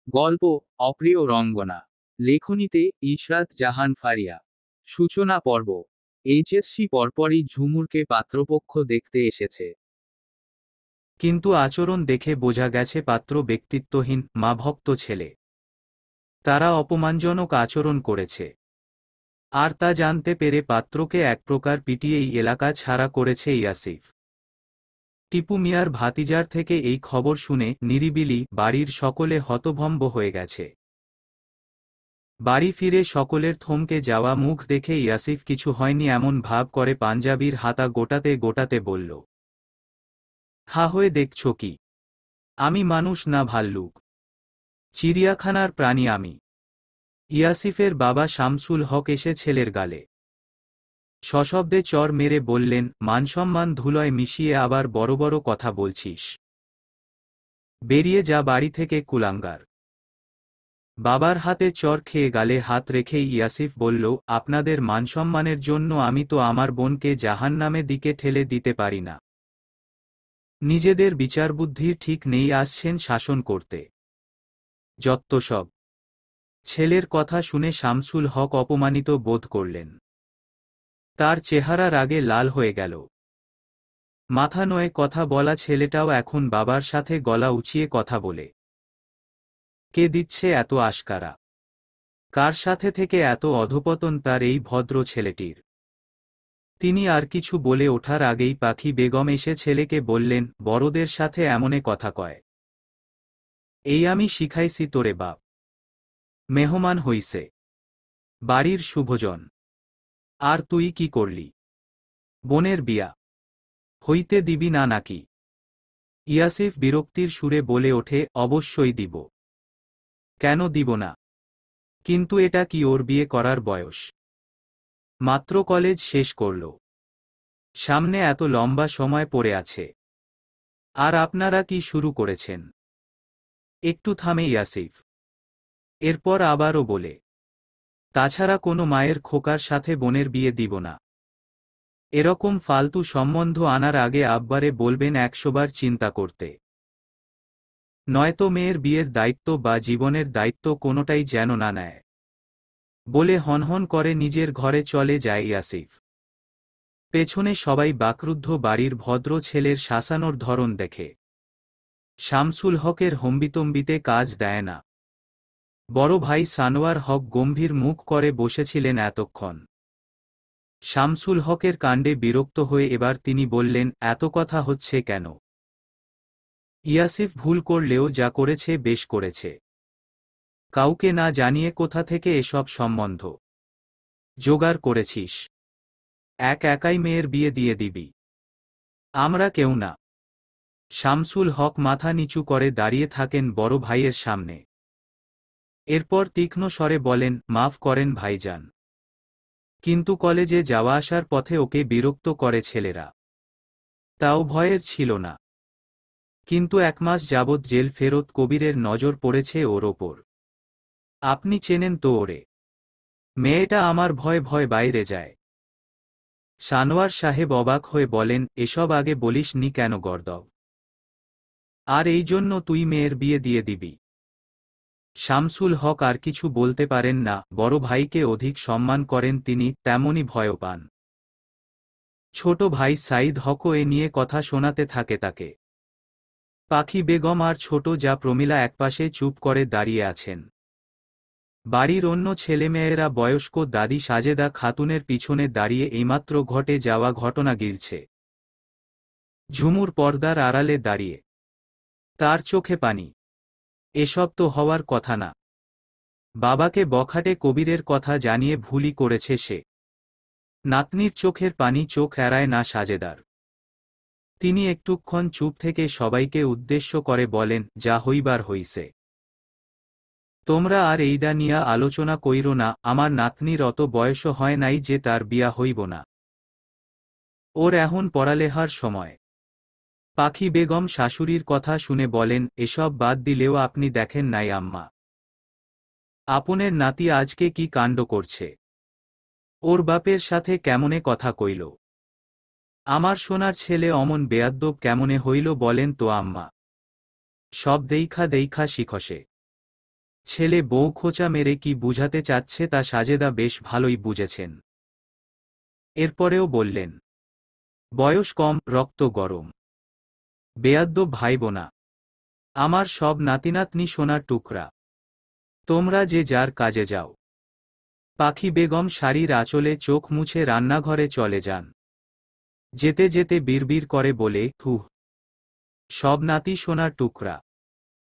গল্প অপ্রিয় রঙ্গনা। লেখনীতে ইশরাত জাহান ফারিয়া। সূচনা পর্ব। এইচএসসি পরপরই ঝুমুরকে পাত্রপক্ষ দেখতে এসেছে। কিন্তু আচরণ দেখে বোঝা গেছে পাত্র ব্যক্তিত্বহীন, মা-ভক্ত ছেলে। তারা অপমানজনক আচরণ করেছে। আর তা জানতে পেরে পাত্রকে এক প্রকার পিটিয়েই এলাকা ছাড়া করেছে ইয়াসিফ। টিপু মিয়ার ভাতিজার থেকে এই খবর শুনে নিরিবিলি বাড়ির সকলে হতভম্ব হয়ে গেছে। বাড়ি ফিরে সকলের থমকে যাওয়া মুখ দেখে ইয়াসিফ কিছু হয়নি এমন ভাব করে পাঞ্জাবির হাতা গোটাতে গোটাতে বলল, হা হয়ে দেখছ কি? আমি মানুষ না ভাল্লুক? চিড়িয়াখানার প্রাণী আমি। ইয়াসিফের বাবা শামসুল হক এসে ছেলের গালে সশব্দে চর মেরে বললেন, মানসম্মান ধুলোয় মিশিয়ে আবার বড় বড় কথা বলছিস? বেরিয়ে যা বাড়ি থেকে কুলাঙ্গার। বাবার হাতে চর খেয়ে গালে হাত রেখেই ইয়াসিফ বলল, আপনাদের মানসম্মানের জন্য আমি তো আমার বোনকে জাহান্নামে দিকে ঠেলে দিতে পারি না। নিজেদের বিচারবুদ্ধির ঠিক নেই, আসছেন শাসন করতে। যত্তসব। ছেলের কথা শুনে শামসুল হক অপমানিত বোধ করলেন। তার চেহারা রাগে লাল হয়ে গেল। মাথা নয় কথা বলা ছেলেটাও এখন বাবার সাথে গলা উঁচিয়ে কথা বলে। কে দিচ্ছে এত আশকারা? কার সাথে থেকে এত অধপতন তার এই ভদ্র ছেলেটির? তিনি আর কিছু বলে ওঠার আগেই পাখি বেগম এসে ছেলেকে বললেন, বড়দের সাথে এমনে কথা কয়? এই আমি শিখাইছি তোরে বাপ। মেহমান হইছে বাড়ির শুভজন, আর তুই কি করলি? বোনের বিয়া হইতে দিবি না নাকি? ইয়াসিফ বিরক্তির সুরে বলে ওঠে, অবশ্যই দিব। কেন দিব না? কিন্তু এটা কি ওর বিয়ে করার বয়স? মাত্র কলেজ শেষ করল। সামনে এত লম্বা সময় পড়ে আছে। আর আপনারা কি শুরু করেছেন? একটু থামে ইয়াসিফ। এরপর আবারও বলে, তাছাড়া কোনো মায়ের খোকার সাথে বোনের বিয়ে দিব না। এরকম ফালতু সম্বন্ধ আনার আগে আব্বারে বলবেন 100 বার চিন্তা করতে। নয়তো মেয়ের বিয়ের দায়িত্ব বা জীবনের দায়িত্ব কোনোটাই যেন না নেয়। বলে হনহন করে নিজের ঘরে চলে যায় ইয়াসিফ। পেছনে সবাই বাকরুদ্ধ বাড়ির ভদ্র ছেলের শাসানোর ধরন দেখে। শামসুল হকের হম্বিতম্বিতে কাজ দেয় না। বড় ভাই সানোয়ার হক গম্ভীর মুখ করে বসেছিলেন এতক্ষণ। শামসুল হকের কাণ্ডে বিরক্ত হয়ে এবার তিনি বললেন, এত কথা হচ্ছে কেন? ইয়াসিফ ভুল করলেও যা করেছে বেশ করেছে। কাউকে না জানিয়ে কোথা থেকে এসব সম্বন্ধ জোগাড় করেছিস? একাই মেয়ের বিয়ে দিয়ে দিবি? আমরা কেউ না। শামসুল হক মাথা নিচু করে দাঁড়িয়ে থাকেন বড় ভাইয়ের সামনে। এরপর তীক্ষ্ণ স্বরে বলেন, মাফ করেন ভাইজান। কিন্তু কলেজে যাওয়া আসার পথে ওকে বিরক্ত করে ছেলেরা। তাও ভয়ের ছিল না। কিন্তু 1 মাস যাবৎ জেল ফেরত কবিরের নজর পড়েছে ওর ওপর। আপনি চেনেন তো ওরে? মেয়েটা আমার ভয় ভয় বাইরে যায়। সানোয়ার সাহেব অবাক হয়ে বলেন, এসব আগে বলিস নি কেন গর্দভ? আর এই জন্য তুই মেয়ের বিয়ে দিয়ে দিবি? শামসুল হক আর কিছু বলতে পারেন না। বড় ভাইকে অধিক সম্মান করেন তিনি, তেমনই ভয়ও পান। ছোট ভাই সাইদ হকও এ নিয়ে কথা শোনাতে থাকে তাকে। পাখি বেগম আর ছোট যা প্রমীলা একপাশে চুপ করে দাঁড়িয়ে আছেন। বাড়ির অন্য ছেলেমেয়েরা বয়স্ক দাদি সাজেদা খাতুনের পিছনে দাঁড়িয়ে এইমাত্র ঘটে যাওয়া ঘটনা গিলছে। ঝুমুর পর্দার আড়ালে দাঁড়িয়ে। তার চোখে পানি। এসব তো হওয়ার কথা না। বাবাকে বখাটে কবিরের কথা জানিয়ে ভুলই করেছে সে। নাতনির চোখের পানি চোখ এড়ায় না সাজেদার। তিনি একটুক্ষণ চুপ থেকে সবাইকে উদ্দেশ্য করে বলেন, যা হইবার হইছে। তোমরা আর এইডা নিয়া আলোচনা কইরো না। আমার নাতনির অত বয়সও হয় নাই যে তার বিয়া হইব না। ওর এখন পড়ালেহার সময়। পাখি বেগম শাশুড়ির কথা শুনে বলেন, এসব বাদ দিলেও আপনি দেখেন নাই আম্মা, আপনের নাতি আজকে কি কাণ্ড করছে? ওর বাপের সাথে কেমনে কথা কইল? আমার সোনার ছেলে অমন বেয়াদ্দব কেমনে হইল বলেন তো আম্মা? সব দেইখা দেইখা শিখসে। ছেলে বউ খোঁচা মেরে কি বুঝাতে চাচ্ছে তা সাজেদা বেশ ভালোই বুঝেছেন। এরপরেও বললেন, বয়স কম, রক্ত গরম। বেয়াদ্দব ভাইবোনা, আমার সব নাতিনাতনি সোনার টুকরা, তোমরা যে যার কাজে যাও। পাখি বেগম শাড়ির আঁচলে চোখ মুছে রান্নাঘরে চলে যান। যেতে যেতে বিড়বিড় করে বলে, হুহ, সব নাতি সোনার টুকরা।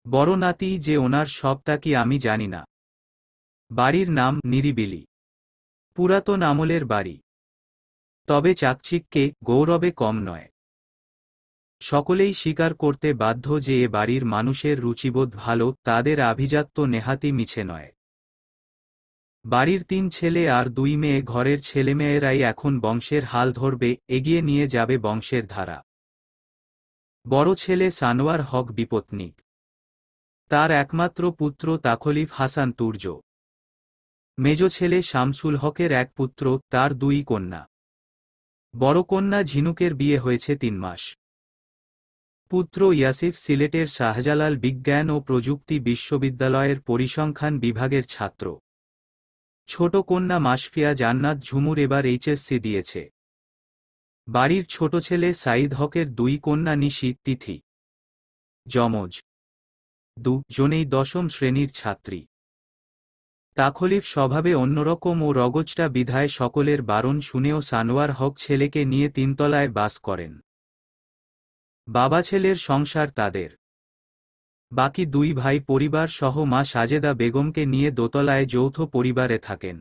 বড় নাতি যে ওনার সব তা কি আমি জানি না। বাড়ির নাম নিরিবিলি, পুরাতন আমলের বাড়ি, তবে চাকচিক্যে গৌরবে কম নয়। সকলেই স্বীকার করতে বাধ্য যে এ বাড়ির মানুষের রুচিবোধ ভালো, তাদের আভিজাত্য নেহাতি মিছে নয়। বাড়ির 3 ছেলে আর 2 মেয়ে, ঘরের ছেলেমেয়েরাই এখন বংশের হাল ধরবে, এগিয়ে নিয়ে যাবে বংশের ধারা। বড় ছেলে সানোয়ার হক বিপত্নিক, তার একমাত্র পুত্র তাখলিফ হাসান তুর্য। মেজ ছেলে শামসুল হকের এক পুত্র, তার 2 কন্যা। বড় কন্যা ঝিনুকের বিয়ে হয়েছে 3 মাস। পুত্র ইয়াসিফ সিলেটের শাহজালাল বিজ্ঞান ও প্রযুক্তি বিশ্ববিদ্যালয়ের পরিসংখ্যান বিভাগের ছাত্র। ছোট কন্যা মাশফিয়া জান্নাত ঝুমুর এবার এইচএসসি দিয়েছে। বাড়ির ছোট ছেলে সাঈদ হকের 2 কন্যা নিশি, তিথি, যমজ, 2 জনেই 10ম শ্রেণীর ছাত্রী। তাখলিফ স্বভাবে অন্যরকম ও রগজটা বিধায় সকলের বারণ শুনেও সানোয়ার হক ছেলেকে নিয়ে 3 তলায় বাস করেন। বাবা ছেলের সংসার তাদের। বাকি 2 ভাই পরিবার সহ মা সাজেদা বেগমকে নিয়ে দোতলায় যৌথ পরিবারে থাকেন।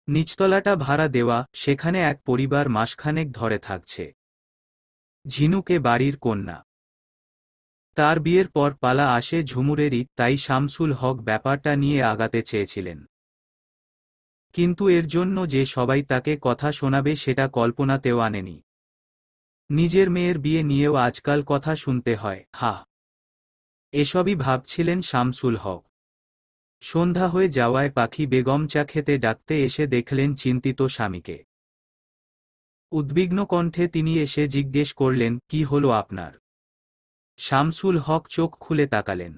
নিচতলাটা ভাড়া দেওয়া, সেখানে এক পরিবার মাসখানেক ধরে থাকছে। ঝিনুকে বাড়ির কন্যা। তার বিয়ের পর পালা আসে ঝুমুরেরই, তাই শামসুল হক ব্যাপারটা নিয়ে আগাতে চেয়েছিলেন। কিন্তু এর জন্য যে সবাই তাকে কথা শোনাবে সেটা কল্পনাতেও আনেনি। নিজের মেয়ের বিয়ে নিয়েও আজকাল কথা শুনতে হয়, হা। এসবই ভাবছিলেন শামসুল হক। সন্ধ্যা হয়ে যাওয়ায় পাখি বেগম চা খেতে ডাকতে এসে দেখলেন চিন্তিত স্বামীকে। উদ্বিগ্ন কণ্ঠে তিনি এসে জিজ্ঞেস করলেন, কি হলো আপনার? শামসুল হক চোখ খুলে তাকালেন।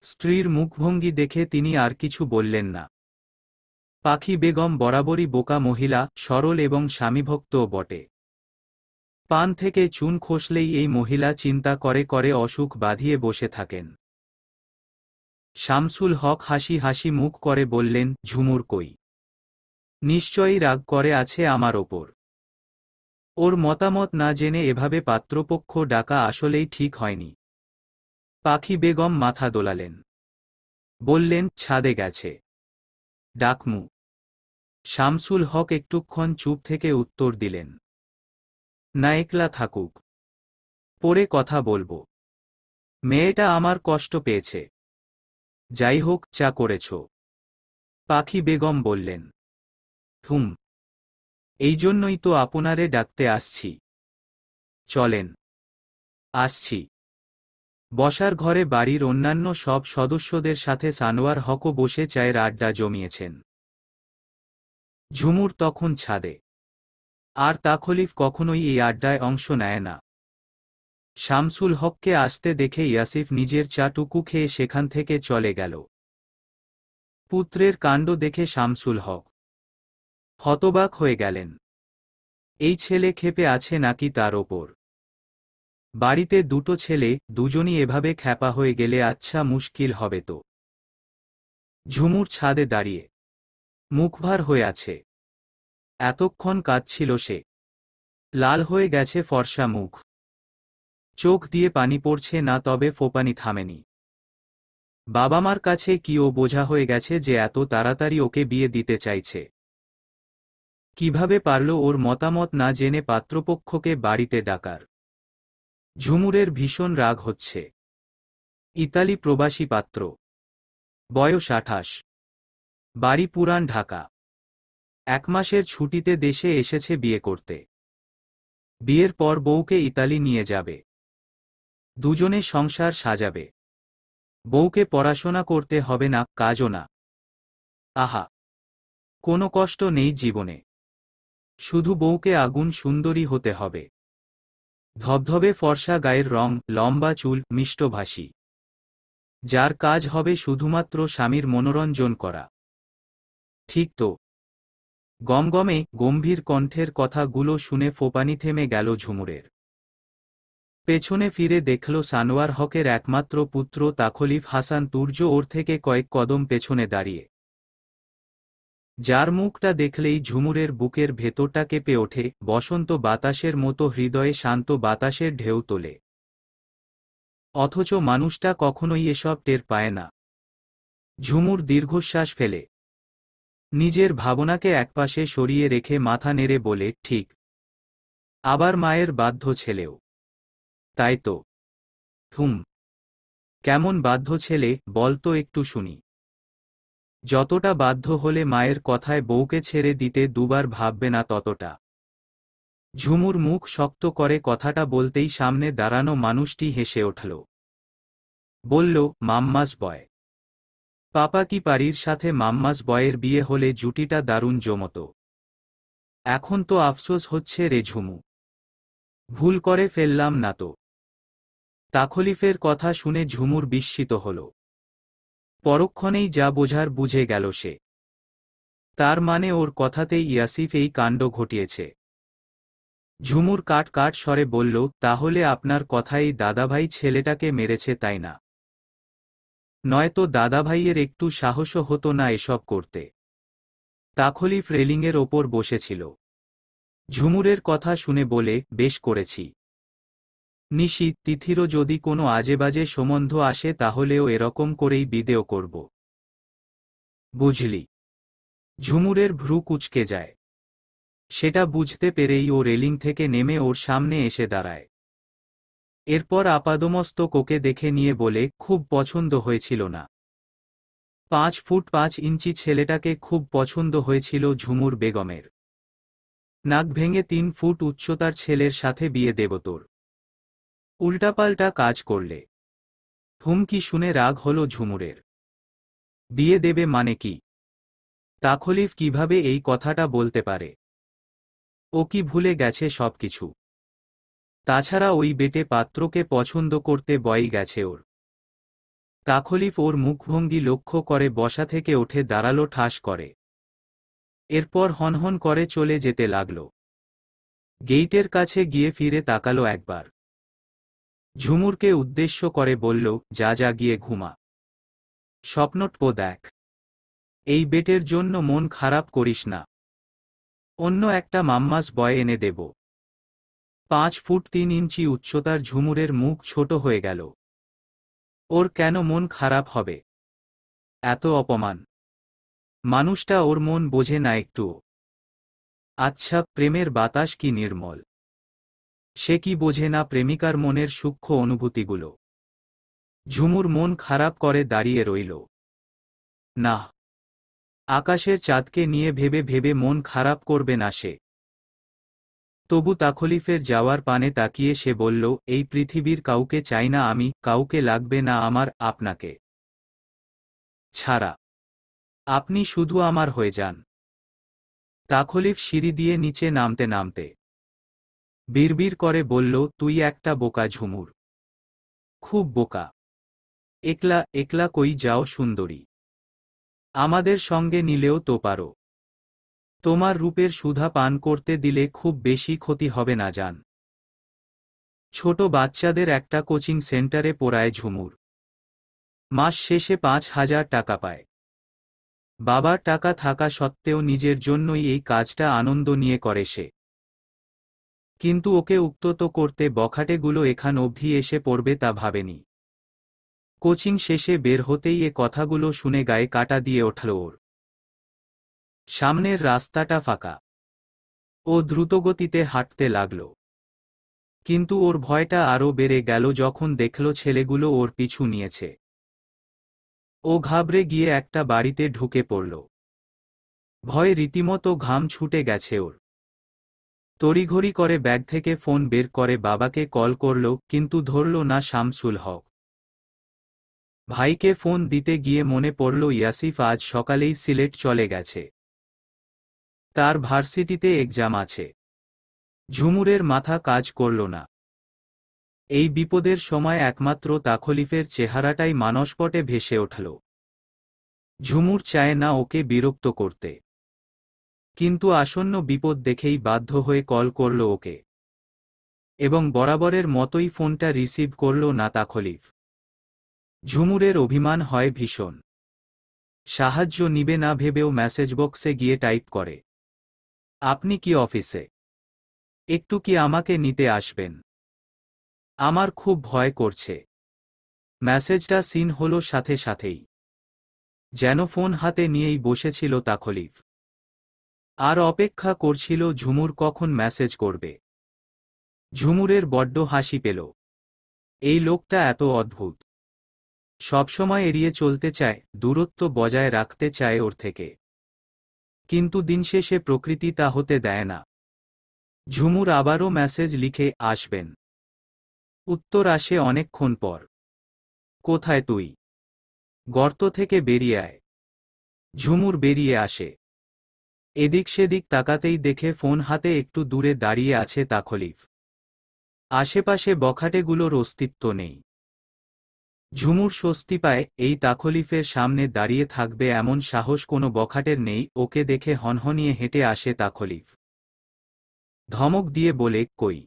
স্ত্রীর মুখভঙ্গি দেখে তিনি আর কিছু বললেন না। পাখি বেগম বরাবরই বোকা মহিলা, সরল এবং স্বামীভক্তও বটে। পান থেকে চুন খসলেই এই মহিলা চিন্তা করে করে অসুখ বাঁধিয়ে বসে থাকেন। শামসুল হক হাসি হাসি মুখ করে বললেন, ঝুমুর কই? নিশ্চয়ই রাগ করে আছে আমার ওপর। ওর মতামত না জেনে এভাবে পাত্রপক্ষ ডাকা আসলেই ঠিক হয়নি। পাখি বেগম মাথা দোলালেন। বললেন, ছাদে গেছে, ডাকমু। শামসুল হক একটুক্ষণ চুপ থেকে উত্তর দিলেন, না, একলা থাকুক, পরে কথা বলবো। মেয়েটা আমার কষ্ট পেয়েছে। যাই হোক, চা করেছ? পাখি বেগম বললেন, হুম, এই জন্যই তো আপনারে ডাকতে আসছি। চলেন। আসছি। বসার ঘরে বাড়ির অন্যান্য সব সদস্যদের সাথে সানোয়ার হকও বসে চায়ের আড্ডা জমিয়েছেন। ঝুমুর তখন ছাদে। আর তাখলিফ কখনোই এই আড্ডায় অংশ নেয় না। শামসুল হককে আসতে দেখে ইয়াসিফ নিজের চাটুকু খেয়ে সেখান থেকে চলে গেল। পুত্রের কাণ্ড দেখে শামসুল হক হতবাক হয়ে গেলেন। এই ছেলে ক্ষেপে আছে নাকি তার ওপর? বাড়িতে 2টো ছেলে, দুজনই এভাবে খ্যাপা হয়ে গেলে আচ্ছা মুশকিল হবে তো। ঝুমুর ছাদে দাঁড়িয়ে মুখভার হয়ে আছে। এতক্ষণ কাঁদছিল সে। লাল হয়ে গেছে ফর্সা মুখ। চোখ দিয়ে পানি পড়ছে না, তবে ফোপানি থামেনি। বাবা মার কাছে কি ও বোঝা হয়ে গেছে যে এত তাড়াতাড়ি ওকে বিয়ে দিতে চাইছে? কিভাবে পারল ওর মতামত না জেনে পাত্রপক্ষকে বাড়িতে ডাকার? ঝুমুরের ভীষণ রাগ হচ্ছে। ইতালি প্রবাসী পাত্র, বয়স 28, বাড়ি পুরান ঢাকা। 1 মাসের ছুটিতে দেশে এসেছে বিয়ে করতে। বিয়ের পর বউকে ইতালি নিয়ে যাবে। দুজনে সংসার সাজাবে। বউকে পড়াশোনা করতে হবে না, কাজও না। আহা, কোনো কষ্ট নেই জীবনে। শুধু বউকে আগুন সুন্দরী হতে হবে। ধবধবে ফর্সা গায়ের রং, লম্বা চুল, মিষ্টভাষী। যার কাজ হবে শুধুমাত্র স্বামীর মনোরঞ্জন করা। ঠিক তো? গমগমে গম্ভীর কণ্ঠের কথাগুলো শুনে ফোপানি থেমে গেল ঝুমুরের। পেছনে ফিরে দেখল সানোয়ার হকের একমাত্র পুত্র তাখলিফ হাসান তুর্য ওর থেকে কয়েক কদম পেছনে দাঁড়িয়ে, যার মুখটা দেখলেই ঝুমুরের বুকের ভেতরটা কেঁপে ওঠে, বসন্ত বাতাসের মতো হৃদয়ে শান্ত বাতাসের ঢেউ তোলে। অথচ মানুষটা কখনোই এসব টের পায় না। ঝুমুর দীর্ঘশ্বাস ফেলে নিজের ভাবনাকে একপাশে সরিয়ে রেখে মাথা নেড়ে বলে, ঠিক। আবার মায়ের বাধ্য ছেলেও। তাই তো। হুম। কেমন বাধ্য ছেলে, বল তো একটু শুনি। যতটা বাধ্য হলে মায়ের কথায় বউকে ছেড়ে দিতে দুবার ভাববে না ততটা। ঝুমুর মুখ শক্ত করে কথাটা বলতেই সামনে দাঁড়ানো মানুষটি হেসে উঠল। বলল, মাম্মাস বয়। পাপা কি পারির সাথে মাম্মাস বয়ের বিয়ে হলে জুটিটা দারুণ জমত। এখন তো আফসোস হচ্ছে রে ঝুমু। ভুল করে ফেললাম না তো? তাখলিফের কথা শুনে ঝুমুর বিস্মিত হল। পরক্ষণেই যা বোঝার বুঝে গেল সে। তার মানে ওর কথাতেই ইয়াসিফ এই কাণ্ড ঘটিয়েছে। ঝুমুর কাট কাট স্বরে বলল, তাহলে আপনার কথাই দাদাভাই ছেলেটাকে মেরেছে, তাই না? নয়তো দাদাভাইয়ের একটু সাহসও হতো না এসব করতে। তাখলিফ রেলিংয়ের ওপর বসেছিল। ঝুমুরের কথা শুনে বলে, বেশ করেছি। নিশি তিথিরও যদি কোনো আজেবাজে সম্বন্ধ আসে তাহলেও এরকম করেই বিদেয় করব। বুঝলি? ঝুমুরের ভ্রু কুঁচকে যায়। সেটা বুঝতে পেরেই ও রেলিং থেকে নেমে ওর সামনে এসে দাঁড়ায়। এরপর আপাদমস্তক ওকে দেখে নিয়ে বলে, খুব পছন্দ হয়েছিল না? 5 ফুট 5 ইঞ্চি ছেলেটাকে খুব পছন্দ হয়েছিল ঝুমুর বেগমের। নাক ভেঙে 3 ফুট উচ্চতার ছেলের সাথে বিয়ে দেব তোর? উল্টাপাল্টা কাজ করলে। হুমকি শুনে রাগ হলো ঝুমুরের। বিয়ে দেবে মানে কি? তাখলিফ কিভাবে এই কথাটা বলতে পারে? ও কি ভুলে গেছে সবকিছু? তাছাড়া ওই বেটে পাত্রকে পছন্দ করতে বই গেছে ওর। তাখলিফ ওর মুখভঙ্গি লক্ষ্য করে বসা থেকে উঠে দাঁড়ালো ঠাস করে। এরপর হনহন করে চলে যেতে লাগল। গেইটের কাছে গিয়ে ফিরে তাকালো একবার। ঝুমুরকে উদ্দেশ্য করে বলল, যা যা গিয়ে ঘুমা। স্বপ্নটপো দেখ। এই বেটের জন্য মন খারাপ করিস না। অন্য একটা মাম্মাস বয় এনে দেব। 5 ফুট 3 ইঞ্চি উচ্চতার ঝুমুরের মুখ ছোট হয়ে গেল। ওর কেন মন খারাপ হবে? এত অপমান। মানুষটা ওর মন বোঝে না একটুও। আচ্ছা, প্রেমের বাতাস কি নির্মল। সে কি বোঝে না প্রেমিকার মনের সূক্ষ্ম অনুভূতিগুলো? ঝুমুর মন খারাপ করে দাঁড়িয়ে রইল। না, আকাশের চাঁদকে নিয়ে ভেবে ভেবে মন খারাপ করবে না সে। তবু তাখলিফের যাওয়ার পানে তাকিয়ে সে বলল, এই পৃথিবীর কাউকে চাই না আমি, কাউকে লাগবে না আমার, আপনাকে ছাড়া। আপনি শুধু আমার হয়ে যান। তাখলিফ সিঁড়ি দিয়ে নিচে নামতে নামতে বিড়বিড় করে বলল, তুই একটা বোকা ঝুমুর। খুব বোকা। একলা একলা কই যাও সুন্দরী? আমাদের সঙ্গে নিলেও তো পারো। তোমার রূপের সুধা পান করতে দিলে খুব বেশি ক্ষতি হবে না জান। ছোট বাচ্চাদের একটা কোচিং সেন্টারে পড়ায় ঝুমুর। মাস শেষে 5,000 টাকা পায়। বাবার টাকা থাকা সত্ত্বেও নিজের জন্যই এই কাজটা আনন্দ নিয়ে করে সে। কিন্তু ওকে উক্ত করতে বখাটেগুলো এখান অবধি এসে পড়বে তা ভাবেনি। কোচিং শেষে বের হতেই এ কথাগুলো শুনে গায়ে কাঁটা দিয়ে ওঠল ওর। সামনের রাস্তাটা ফাঁকা। ও দ্রুতগতিতে হাঁটতে লাগল। কিন্তু ওর ভয়টা আরও বেড়ে গেল যখন দেখল ছেলেগুলো ওর পিছু নিয়েছে। ও ঘাবড়ে গিয়ে একটা বাড়িতে ঢুকে পড়ল। ভয়ে রীতিমতো ঘাম ছুটে গেছে ওর। তড়িঘড়ি করে ব্যাগ থেকে ফোন বের করে বাবাকে কল করল, কিন্তু ধরল না শামসুল হক। ভাইকে ফোন দিতে গিয়ে মনে পড়ল ইয়াসিফ আজ সকালেই সিলেট চলে গেছে। তার ভার্সিটিতে এক্সাম আছে। ঝুমুরের মাথা কাজ করল না। এই বিপদের সময় একমাত্র তাখলিফের চেহারাটাই মানসপটে ভেসে উঠল। ঝুমুর চায় না ওকে বিরক্ত করতে, কিন্তু আসন্ন বিপদ দেখেই বাধ্য হয়ে কল করল ওকে, এবং বরাবরের মতোই ফোনটা রিসিভ করল না তাখলিফ। ঝুমুরের অভিমান হয় ভীষণ। সাহায্য নিবে না ভেবেও মেসেজ বক্সে গিয়ে টাইপ করে, আপনি কি অফিসে? একটু কি আমাকে নিতে আসবেন? আমার খুব ভয় করছে। মেসেজটা সিন হলো সাথে সাথেই, যেন ফোন হাতে নিয়েই বসেছিল তাখলিফ, আর অপেক্ষা করছিল ঝুমুর কখন মেসেজ করবে। ঝুমুরের বড্ড হাসি পেল। এই লোকটা এত অদ্ভুত, সবসময় এড়িয়ে চলতে চায়, দূরত্ব বজায় রাখতে চায় ওর থেকে, কিন্তু দিন শেষে প্রকৃতি তা হতে দেয় না। ঝুমুর আবারও মেসেজ লিখে, আসবেন। উত্তর আসে অনেকক্ষণ পর, কোথায় তুই? গর্ত থেকে বেরিয়ে আয়। ঝুমুর বেরিয়ে আসে। এদিক সেদিক তাকাতেই দেখে ফোন হাতে একটু দূরে দাঁড়িয়ে আছে তাখলিফ। আশেপাশে বখাটেগুলোর অস্তিত্ব নেই। ঝুমুর স্বস্তি পায়, এই তাখলিফের সামনে দাঁড়িয়ে থাকবে এমন সাহস কোনো বখাটের নেই। ওকে দেখে হনহনিয়ে হেঁটে আসে তাখলিফ। ধমক দিয়ে বলে, কই?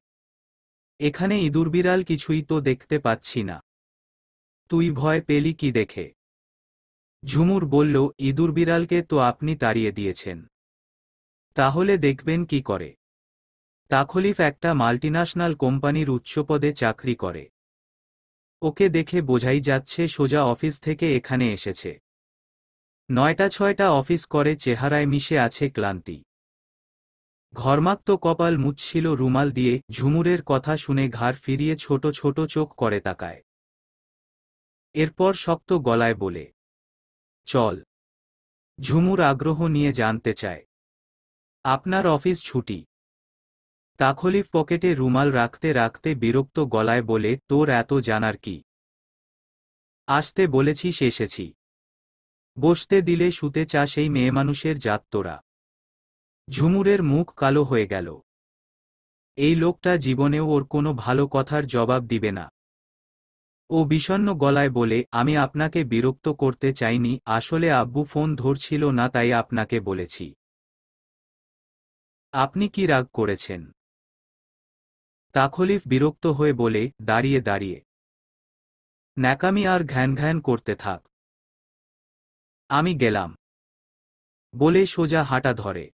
এখানে ইঁদুর বিড়াল কিছুই তো দেখতে পাচ্ছি না। তুই ভয় পেলি কি দেখে? ঝুমুর বলল, ইঁদুর বিড়ালকে তো আপনি তাড়িয়ে দিয়েছেন, তাহলে দেখবেন কি করে? তাখলিফ একটা মাল্টিন্যাশনাল কোম্পানির উচ্চপদে চাকরি করে। ওকে দেখে বোঝাই যাচ্ছে সোজা অফিস থেকে এখানে এসেছে। ৯টা-৬টা অফিস করে, চেহারায় মিশে আছে ক্লান্তি। ঘর্মাক্ত কপাল মুছছিল রুমাল দিয়ে। ঝুমুরের কথা শুনে ঘাড় ফিরিয়ে ছোট ছোট চোখ করে তাকায়। এরপর শক্ত গলায় বলে, চল। ঝুমুর আগ্রহ নিয়ে জানতে চায়, আপনার অফিস ছুটি? তাখলিফ পকেটে রুমাল রাখতে রাখতে বিরক্ত গলায় বলে, তোর এত জানার কি? আসতে বলেছিস এসেছি। বসতে দিলে শুতে চা, সেই মেয়েমানুষের জাত তোরা? ঝুমুরের মুখ কালো হয়ে গেল। এই লোকটা জীবনেও ওর কোনো ভালো কথার জবাব দিবে না। ও বিষণ্ণ গলায় বলে, আমি আপনাকে বিরক্ত করতে চাইনি, আসলে আব্বু ফোন ধরছিল না তাই আপনাকে বলেছি। আপনি কি রাগ করেছেন? তাখলিফ বিরক্ত হয়ে বলে, দাঁড়িয়ে দাঁড়িয়ে ন্যাকামি আর ঘ্যান ঘ্যান করতে থাক। আমি গেলাম। বলে সোজা হাঁটা ধরে।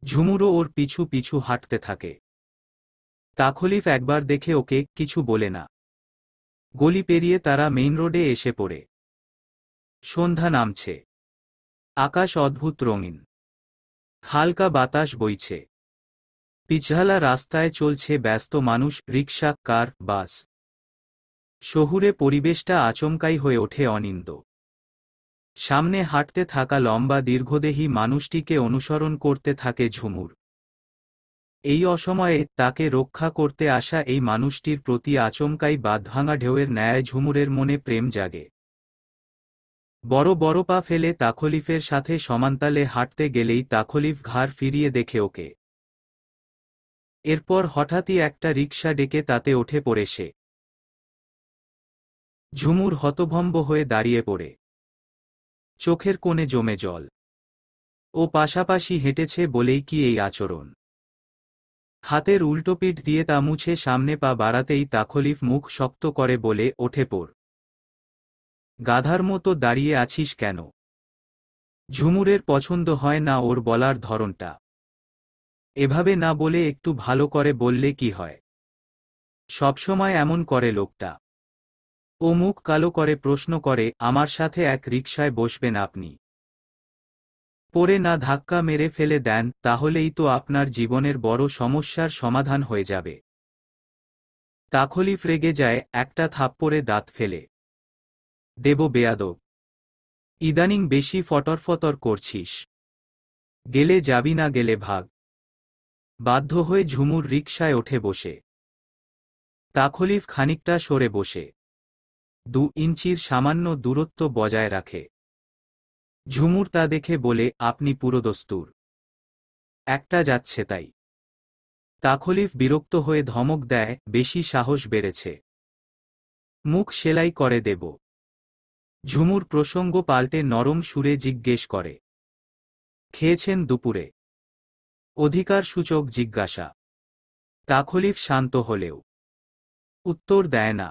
ঝুমুরও ওর পিছু পিছু হাঁটতে থাকে। তাখলিফ একবার দেখে ওকে, কিছু বলে না। গলি পেরিয়ে তারা মেইন রোডে এসে পড়ে। সন্ধ্যা নামছে। আকাশ অদ্ভুত রঙিন। হালকা বাতাস বইছে। পিচঢালা রাস্তায় চলছে ব্যস্ত মানুষ, রিকশা, কার, বাস। শহুরে পরিবেশটা আচমকাই হয়ে ওঠে অনিন্দ। সামনে হাঁটতে থাকা লম্বা দীর্ঘদেহী মানুষটিকে অনুসরণ করতে থাকে ঝুমুর। এই অসময়ে তাকে রক্ষা করতে আসা এই মানুষটির প্রতি আচমকাই বাঁধভাঙা ঢেউয়ের ন্যায় ঝুমুরের মনে প্রেম জাগে। বড় বড় পা ফেলে তাখলিফের সাথে সমান্তালে হাঁটতে গেলেই তাখলিফ ঘাড় ফিরিয়ে দেখে ওকে। এরপর হঠাৎই একটা রিকশা ডেকে তাতে ওঠে পড়ে সে। ঝুমুর হতভম্ব হয়ে দাঁড়িয়ে পড়ে। চোখের কোণে জমে জল। ও পাশাপাশি হেঁটেছে বলেই কি এই আচরণ? হাতের উল্টোপিঠ দিয়ে তা মুছে সামনে পা বাড়াতেই তাখলিফ মুখ শক্ত করে বলে, ওঠে পড়। গাধার মতো দাঁড়িয়ে আছিস কেন? ঝুমুরের পছন্দ হয় না ওর বলার ধরনটা। এভাবে না বলে একটু ভালো করে বললে কি হয়? সবসময় এমন করে লোকটা। ও মুখ কালো করে প্রশ্ন করে, আমার সাথে এক রিকশায় বসবেন আপনি? পরে না ধাক্কা মেরে ফেলে দেন, তাহলেই তো আপনার জীবনের বড় সমস্যার সমাধান হয়ে যাবে। তাখলিফ রেগে যায়, একটা থাপ্পড়ে দাঁত ফেলে। দেব বেয়াদব। ইদানিং বেশি ফটরফটর করছিস। গেলে যাবি না গেলে ভাগ। বাধ্য হয়ে ঝুমুর রিকশায় ওঠে বসে। তাখলিফ খানিকটা সরে বসে 2 ইঞ্চির সামান্য দূরত্ব বজায় রাখে। ঝুমুর তা দেখে বলে, আপনি পুরোদস্তুর। একটা যাচ্ছে তাই। তাখলিফ বিরক্ত হয়ে ধমক দেয়, বেশি সাহস বেড়েছে, মুখ সেলাই করে দেব। ঝুমুর প্রসঙ্গ পাল্টে নরম সুরে জিজ্ঞেস করে, খেয়েছেন দুপুরে? অধিকারসূচক জিজ্ঞাসা। তাখলিফ শান্ত হলেও উত্তর দেয় না।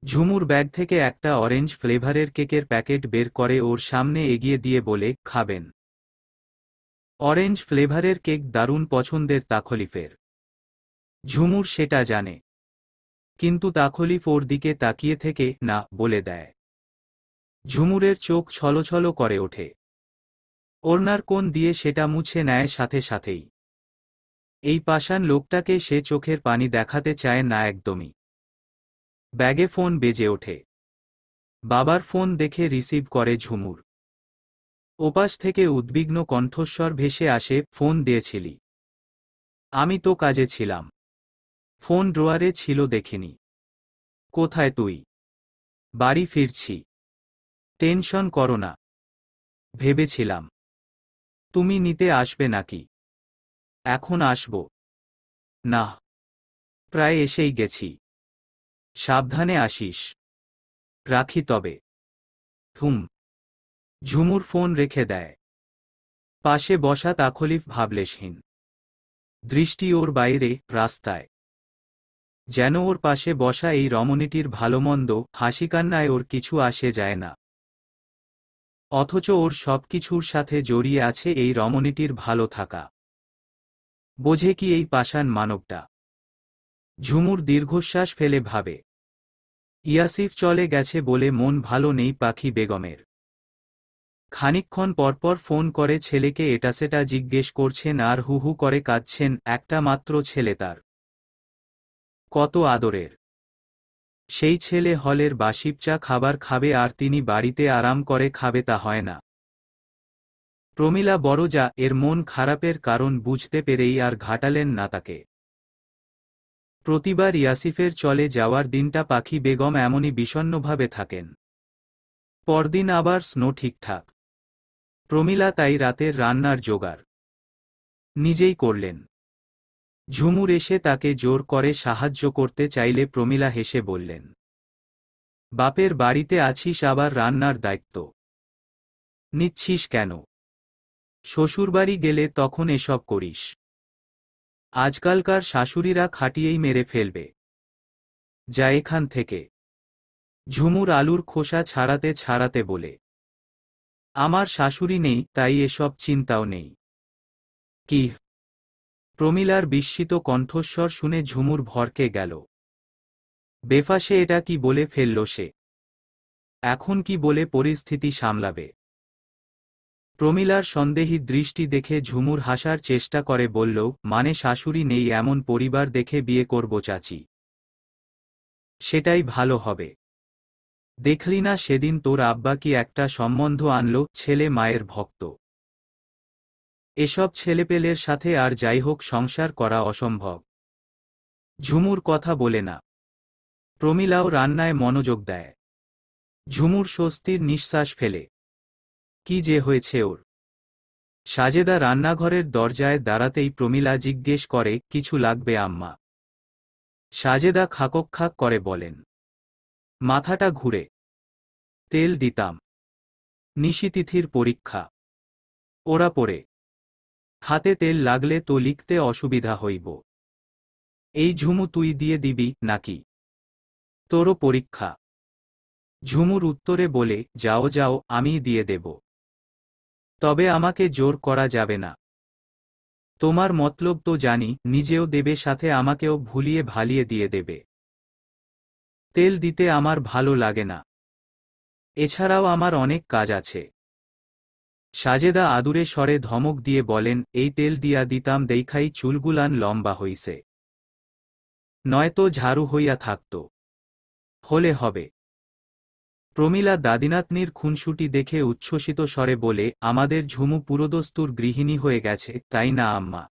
ঝুমুর ব্যাগ থেকে একটা অরেঞ্জ ফ্লেভারের কেকের প্যাকেট বের করে ওর সামনে এগিয়ে দিয়ে বলে, খাবেন? অরেঞ্জ ফ্লেভারের কেক দারুণ পছন্দের তাখলিফের। ঝুমুর সেটা জানে, কিন্তু তাখলিফ ওর দিকে তাকিয়ে থেকে না বলে দেয়। ঝুমুরের চোখ ছলছল করে ওঠে। ওড়নার কোণ দিয়ে সেটা মুছে নেয় সাথে সাথেই। এই পাষাণ লোকটাকে সে চোখের পানি দেখাতে চায় না একদমই। ব্যাগে ফোন বেজে ওঠে। বাবার ফোন দেখে রিসিভ করে ঝুমুর। ওপাশ থেকে উদ্বিগ্ন কণ্ঠস্বর ভেসে আসে, ফোন দিয়েছিলি? আমি তো কাজে ছিলাম। ফোন ড্রয়ারে ছিল দেখিনি। কোথায় তুই? বাড়ি ফিরছি। টেনশন করো না। ভেবেছিলাম তুমি নিতে আসবে নাকি। এখন আসব না, প্রায় এসেই গেছি। সাবধানে আসিস। রাখি তবে। হুম। ঝুমুর ফোন রেখে দেয়। পাশে বসা তাখলিফ ভাবলেশহীন দৃষ্টি ওর বাইরে, রাস্তায়। যেন ওর পাশে বসা এই রমণীটির ভালোমন্দ, হাসিকান্নায় ওর কিছু আসে যায় না। অথচ ওর সবকিছুর সাথে জড়িয়ে আছে এই রমণীটির ভালো থাকা। বোঝে কি এই পাষাণ মানবটা? ঝুমুর দীর্ঘশ্বাস ফেলে ভাবে, ইয়াসিফ চলে গেছে বলে মন ভালো নেই পাখি বেগমের। খানিকক্ষণ পরপর ফোন করে ছেলেকে এটাসেটা জিজ্ঞেস করছেন আর হু হু করে কাঁদছেন, একটা মাত্র ছেলে তার। কত আদরের। সেই ছেলে হলের বাসিপচা খাবার খাবে আর তিনি বাড়িতে আরাম করে খাবে, তা হয় না। প্রমীলা বড়জা এর মন খারাপের কারণ বুঝতে পেরেই আর ঘাটালেন না তাকে। প্রতিবার ইয়াসিফের চলে যাওয়ার দিনটা পাখি বেগম এমনই বিষণ্ণভাবে থাকেন। পরদিন আবার স্নো ঠিকঠাক। প্রমীলা তাই রাতের রান্নার জোগাড় নিজেই করলেন। ঝুমুর এসে তাকে জোর করে সাহায্য করতে চাইলে প্রমীলা হেসে বললেন, বাপের বাড়িতে আছিস, আবার রান্নার দায়িত্ব নিচ্ছিস কেন? শ্বশুরবাড়ি গেলে তখন এসব করিস। আজকালকার শাশুড়িরা খাটিয়েই মেরে ফেলবে। যা এখান থেকে। ঝুমুর আলুর খোসা ছাড়াতে ছাড়াতে বলে, আমার শাশুড়ি নেই, তাই এসব চিন্তাও নেই। কি? প্রমীলার বিস্মিত কণ্ঠস্বর শুনে ঝুমুর ভরকে গেল। বেফাসে এটা কি বলে ফেলল সে? এখন কি বলে পরিস্থিতি সামলাবে? প্রমীলার সন্দেহী দৃষ্টি দেখে ঝুমুর হাসার চেষ্টা করে বলল, মানে শাশুড়ি নেই এমন পরিবার দেখে বিয়ে করব চাচি। সেটাই ভালো হবে। দেখলি না সেদিন তোর আব্বা কি একটা সম্বন্ধ আনলো, ছেলে মায়ের ভক্ত। এসব ছেলেপেলের সাথে আর যাই হোক সংসার করা অসম্ভব। ঝুমুর কথা বলে না। প্রমীলাও রান্নায় মনোযোগ দেয়। ঝুমুর স্বস্তির নিঃশ্বাস ফেলে। কি যে হয়েছে ওর? সাজেদা রান্নাঘরের দরজায় দাঁড়াতেই প্রমীলা জিজ্ঞেস করে, কিছু লাগবে আম্মা? সাজেদা খাকখাক করে বলেন, মাথাটা ঘুরে। তেল দিতাম। নিশিতিথির পরীক্ষা। ওরা পড়ে। হাতে তেল লাগলে তো লিখতে অসুবিধা হইব। এই ঝুমু তুই দিয়ে দিবি নাকি? তোরও পরীক্ষা। ঝুমুর উত্তরে বলে, যাও যাও, আমিই দিয়ে দেব। তবে আমাকে জোর করা যাবে না। তোমার মতলব তো জানি, নিজেও দেবে সাথে আমাকেও ভুলিয়ে ভালিয়ে দিয়ে দেবে। তেল দিতে আমার ভালো লাগে না। এছাড়াও আমার অনেক কাজ আছে। সাজেদা আদুরে স্বরে ধমক দিয়ে বলেন, এই তেল দিয়া দিতাম দেখাই চুলগুলান লম্বা হইছে। নয়তো ঝাড়ু হইয়া থাকত। হলে হবে। প্রমীলা দাদিনাতনির খুনসুটি দেখে উচ্ছ্বসিত স্বরে বলে, আমাদের ঝুমু পুরোদস্তুর গৃহিণী হয়ে গেছে, তাই না আম্মা?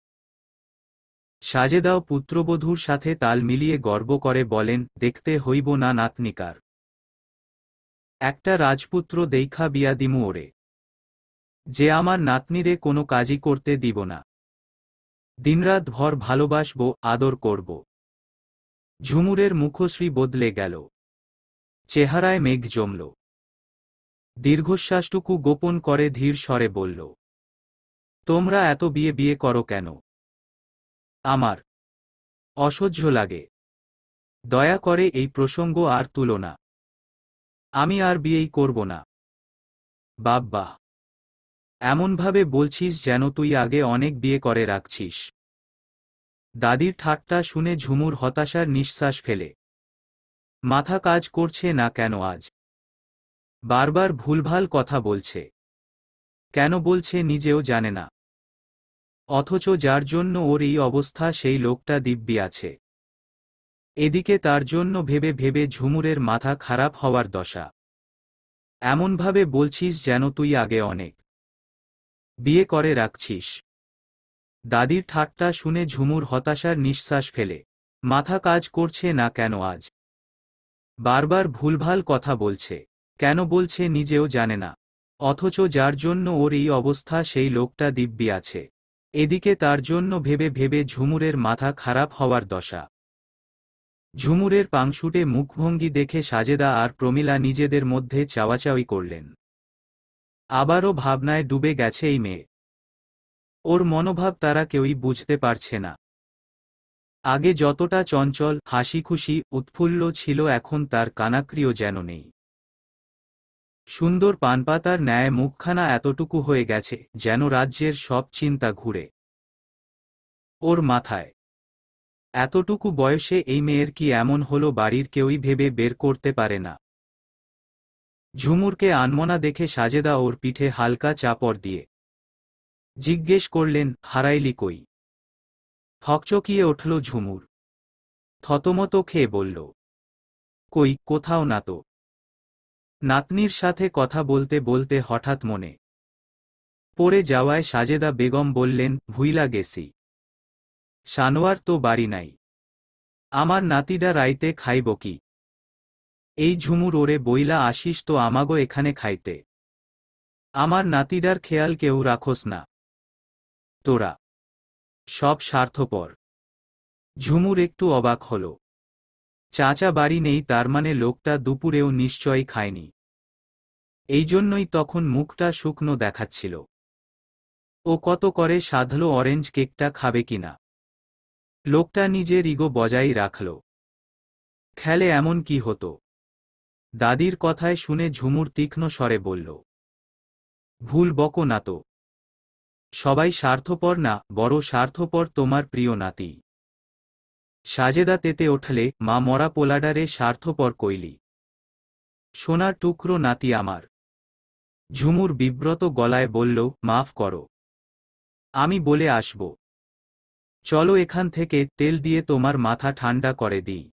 সাজেদাও পুত্রবধূর সাথে তাল মিলিয়ে গর্ব করে বলেন, দেখতে হইব না নাতনিকার। একটা রাজপুত্র দেইখা বিয়া দিমু ওরে। যে আমার নাতনিরে কোনো কাজই করতে দিব না। দিনরাত ভর ভালোবাসবো, আদর করব। ঝুমুরের মুখশ্রী বদলে গেল, চেহারায় মেঘ জমল। দীর্ঘশ্বাসটুকু গোপন করে ধীর স্বরে বলল, তোমরা এত বিয়ে বিয়ে করো কেন? আমার অসহ্য লাগে। দয়া করে এই প্রসঙ্গ আর তুলো না। আমি আর বিয়েই করব না। বাব্বা, এমনভাবে বলছিস যেন তুই আগে অনেক বিয়ে করে রাখছিস। দাদির ঠাট্টা শুনে ঝুমুর হতাশার নিঃশ্বাস ফেলে। মাথা কাজ করছে না কেন আজ? বারবার ভুলভাল কথা বলছে। কেন বলছে নিজেও জানে না। অথচ যার জন্য ওর এই অবস্থা সেই লোকটা দিব্যি আছে। এদিকে তার জন্য ভেবে ভেবে ঝুমুরের মাথা খারাপ হওয়ার দশা। এমনভাবে বলছিস যেন তুই আগে অনেক বিয়ে করে রাখছিস। দাদির ঠাট্টা শুনে ঝুমুর হতাশার নিঃশ্বাস ফেলে। মাথা কাজ করছে না কেন আজ? বারবার ভুলভাল কথা বলছে। কেন বলছে নিজেও জানে না। অথচ যার জন্য ওর এই অবস্থা সেই লোকটা দিব্যি আছে। এদিকে তার জন্য ভেবে ভেবে ঝুমুরের মাথা খারাপ হওয়ার দশা। ঝুমুরের পাংশুটে মুখভঙ্গি দেখে সাজেদা আর প্রমীলা নিজেদের মধ্যে চাওয়াচাওয়ি করলেন। আবারও ভাবনায় ডুবে গেছে এই মেয়ে। ওর মনোভাব তারা কেউই বুঝতে পারছে না। আগে যতটা চঞ্চল, হাসিখুশি, উৎফুল্ল ছিল এখন তার কানাকড়িও যেন নেই। সুন্দর পানপাতার ন্যায় মুখখানা এতটুকু হয়ে গেছে যেন রাজ্যের সব চিন্তা ঘুরে ওর মাথায়। এতটুকু বয়সে এই মেয়ের কি এমন হলো বাড়ির কেউই ভেবে বের করতে পারে না। ঝুমুরকে আনমনা দেখে সাজেদা ওর পিঠে হালকা চাপড় দিয়ে জিজ্ঞেস করলেন, হারাইলি কই? হকচকিয়ে উঠল ঝুমুর। থতমত খেয়ে বলল, কই, কোথাও না তো। নাতনির সাথে কথা বলতে বলতে হঠাৎ মনে পড়ে যাওয়ায় সাজেদা বেগম বললেন, ভুইলা গেছি। সানোয়ার তো বাড়ি নাই। আমার নাতিডা রাইতে খাইব কি? এই ঝুমুর, ওরে বইলা আসিস তো আমাগো এখানে খাইতে। আমার নাতিডার খেয়াল কেউ রাখোস না তোরা? সব স্বার্থপর। ঝুমুর একটু অবাক হল। চাচা বাড়ি নেই তার মানে লোকটা দুপুরেও নিশ্চয়ই খায়নি। এই জন্যই তখন মুখটা শুকনো দেখাচ্ছিল। ও কত করে সাধল অরেঞ্জ কেকটা খাবে কিনা। লোকটা নিজের ইগো বজায় রাখল। খেলে এমন কি হতো? দাদির কথায় শুনে ঝুমুর তীক্ষ্ণ স্বরে বলল, ভুল বকো না তো। সবাই স্বার্থপর না, বড় স্বার্থপর তোমার প্রিয় নাতি। সাজেদা তেতে ওঠলে, মা মরা পোলাডারে স্বার্থপর কইলি? সোনার টুকরো নাতি আমার। ঝুমুর বিব্রত গলায় বলল, মাফ করো। আমি বলে আসব। চলো এখান থেকে, তেল দিয়ে তোমার মাথা ঠান্ডা করে দিই।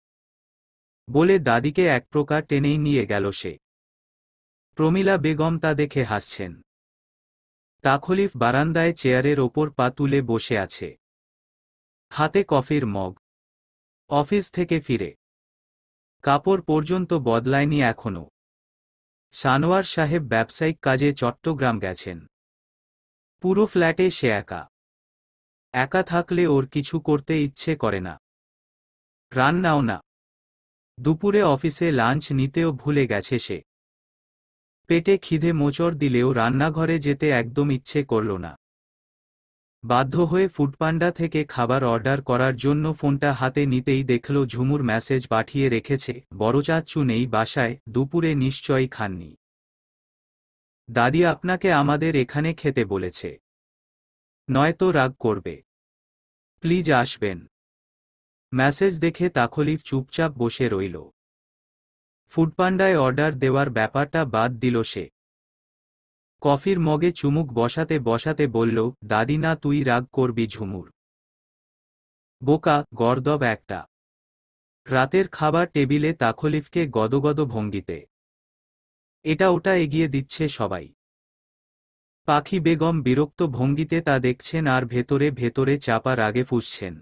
বলে দাদিকে এক প্রকার টেনেই নিয়ে গেল সে। প্রমীলা বেগম তা দেখে হাসছেন। তাখলিফ বারান্দায় চেয়ারের ওপর পা তুলে বসে আছে, হাতে কফির মগ। অফিস থেকে ফিরে কাপড় পর্যন্ত বদলায়নি এখনো। সানোয়ার সাহেব ব্যবসায়িক কাজে চট্টগ্রাম গেছেন। পুরো ফ্ল্যাটে সে একা। একা থাকলে ওর কিছু করতে ইচ্ছে করে না, রান্নাও না। দুপুরে অফিসে লাঞ্চ নিতেও ভুলে গেছে সে। পেটে খিদে মোচড় দিলেও রান্নাঘরে যেতে একদম ইচ্ছে করল না। বাধ্য হয়ে ফুডপান্ডা থেকে খাবার অর্ডার করার জন্য ফোনটা হাতে নিতেই দেখল ঝুমুর মেসেজ পাঠিয়ে রেখেছে, বড় চাচ্চু নেই বাসায়, দুপুরে নিশ্চয়ই খাননি। দাদি আপনাকে আমাদের এখানে খেতে বলেছে, নয়তো রাগ করবে। প্লিজ আসবেন। মেসেজ দেখে তাখলিফ চুপচাপ বসে রইল। ফুডপান্ডায় অর্ডার দেওয়ার ব্যাপারটা বাদ দিল সে। কফির মগে চুমুক বসাতে বসাতে বলল, দাদি না তুই রাগ করবি ঝুমুর। বোকা, গর্দব একটা। রাতের খাবার টেবিলে তাখলিফকে গদগদ ভঙ্গিতে এটা ওটা এগিয়ে দিচ্ছে সবাই। পাখি বেগম বিরক্ত ভঙ্গিতে তা দেখছেন আর ভেতরে ভেতরে চাপা রাগে ফুঁসছেন।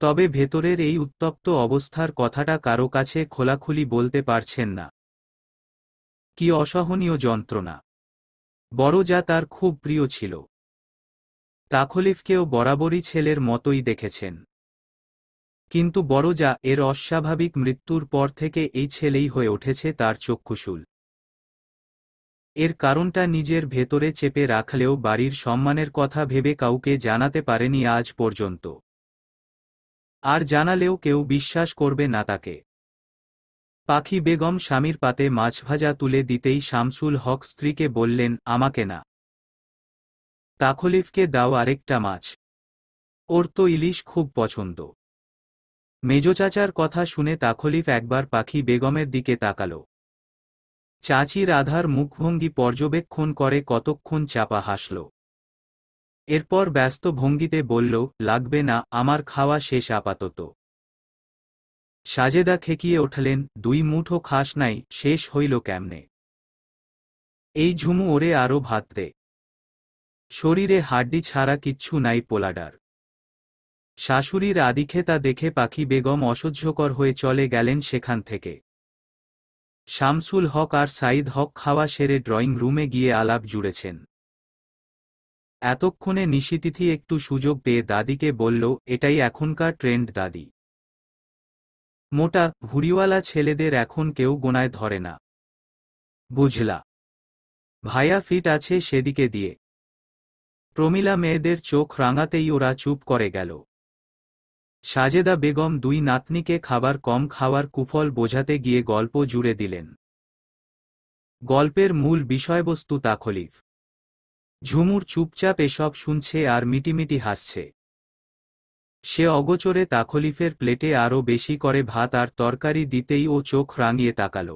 তবে ভেতরের এই উত্তপ্ত অবস্থার কথাটা কারো কাছে খোলাখুলি বলতে পারছেন না। কি অসহনীয় যন্ত্রণা! বড় যা তার খুব প্রিয় ছিল, তাখলিফকেও বরাবরই ছেলের মতোই দেখেছেন। কিন্তু বড় যা এর অস্বাভাবিক মৃত্যুর পর থেকে এই ছেলেই হয়ে উঠেছে তার চক্ষুশূল। এর কারণটা নিজের ভেতরে চেপে রাখলেও বাড়ির সম্মানের কথা ভেবে কাউকে জানাতে পারেনি আজ পর্যন্ত। আর জানালেও কেউ বিশ্বাস করবে না তাকে। পাখি বেগম স্বামীর পাতে মাছ ভাজা তুলে দিতেই শামসুল হক স্ত্রীকে বললেন, আমাকে না, তাখলিফকে দাও আরেকটা মাছ, ওর তো ইলিশ খুব পছন্দ। মেজো চাচার কথা শুনে তাখলিফ একবার পাখি বেগমের দিকে তাকাল। চাচির আধার মুখভঙ্গি পর্যবেক্ষণ করে কতক্ষণ চাপা হাসল। এরপর ব্যস্ত ভঙ্গিতে বলল, লাগবে না, আমার খাওয়া শেষ আপাতত। সাজেদা খেকিয়ে উঠলেন, দুই মুঠো খাস নাই, শেষ হইল কেমনে? এই ঝুমু ওরে আরো ভাত দে, শরীরে হাড্ডি ছাড়া কিচ্ছু নাই পোলাডার। শাশুড়ির আদিক্ষেতা দেখে পাখি বেগম অসহ্যকর হয়ে চলে গেলেন সেখান থেকে। শামসুল হক আর সাইদ হক খাওয়া সেরে ড্রয়িং রুমে গিয়ে আলাপ জুড়েছেন। এতক্ষণে নিশিতিথি একটু সুযোগ পেয়ে দাদিকে বলল, এটাই এখনকার ট্রেন্ড দাদি। মোটা ভুঁড়িওয়ালা ছেলেদের এখন কেউ গোনায় ধরে না। বুঝলা? ভাইয়া ফিট আছে সেদিকে দিয়ে। প্রমীলা মেয়েদের চোখ রাঙাতেই ওরা চুপ করে গেল। সাজেদা বেগম দুই নাতনিকে খাবার কম খাওয়ার কুফল বোঝাতে গিয়ে গল্প জুড়ে দিলেন। গল্পের মূল বিষয়বস্তু তাখলিফ। ঝুমুর চুপচাপ এসব শুনছে আর মিটিমিটি হাসছে। সে অগোচরে তাখলিফের প্লেটে আরও বেশি করে ভাত আর তরকারি দিতেই ও চোখ রাঙিয়ে তাকাল।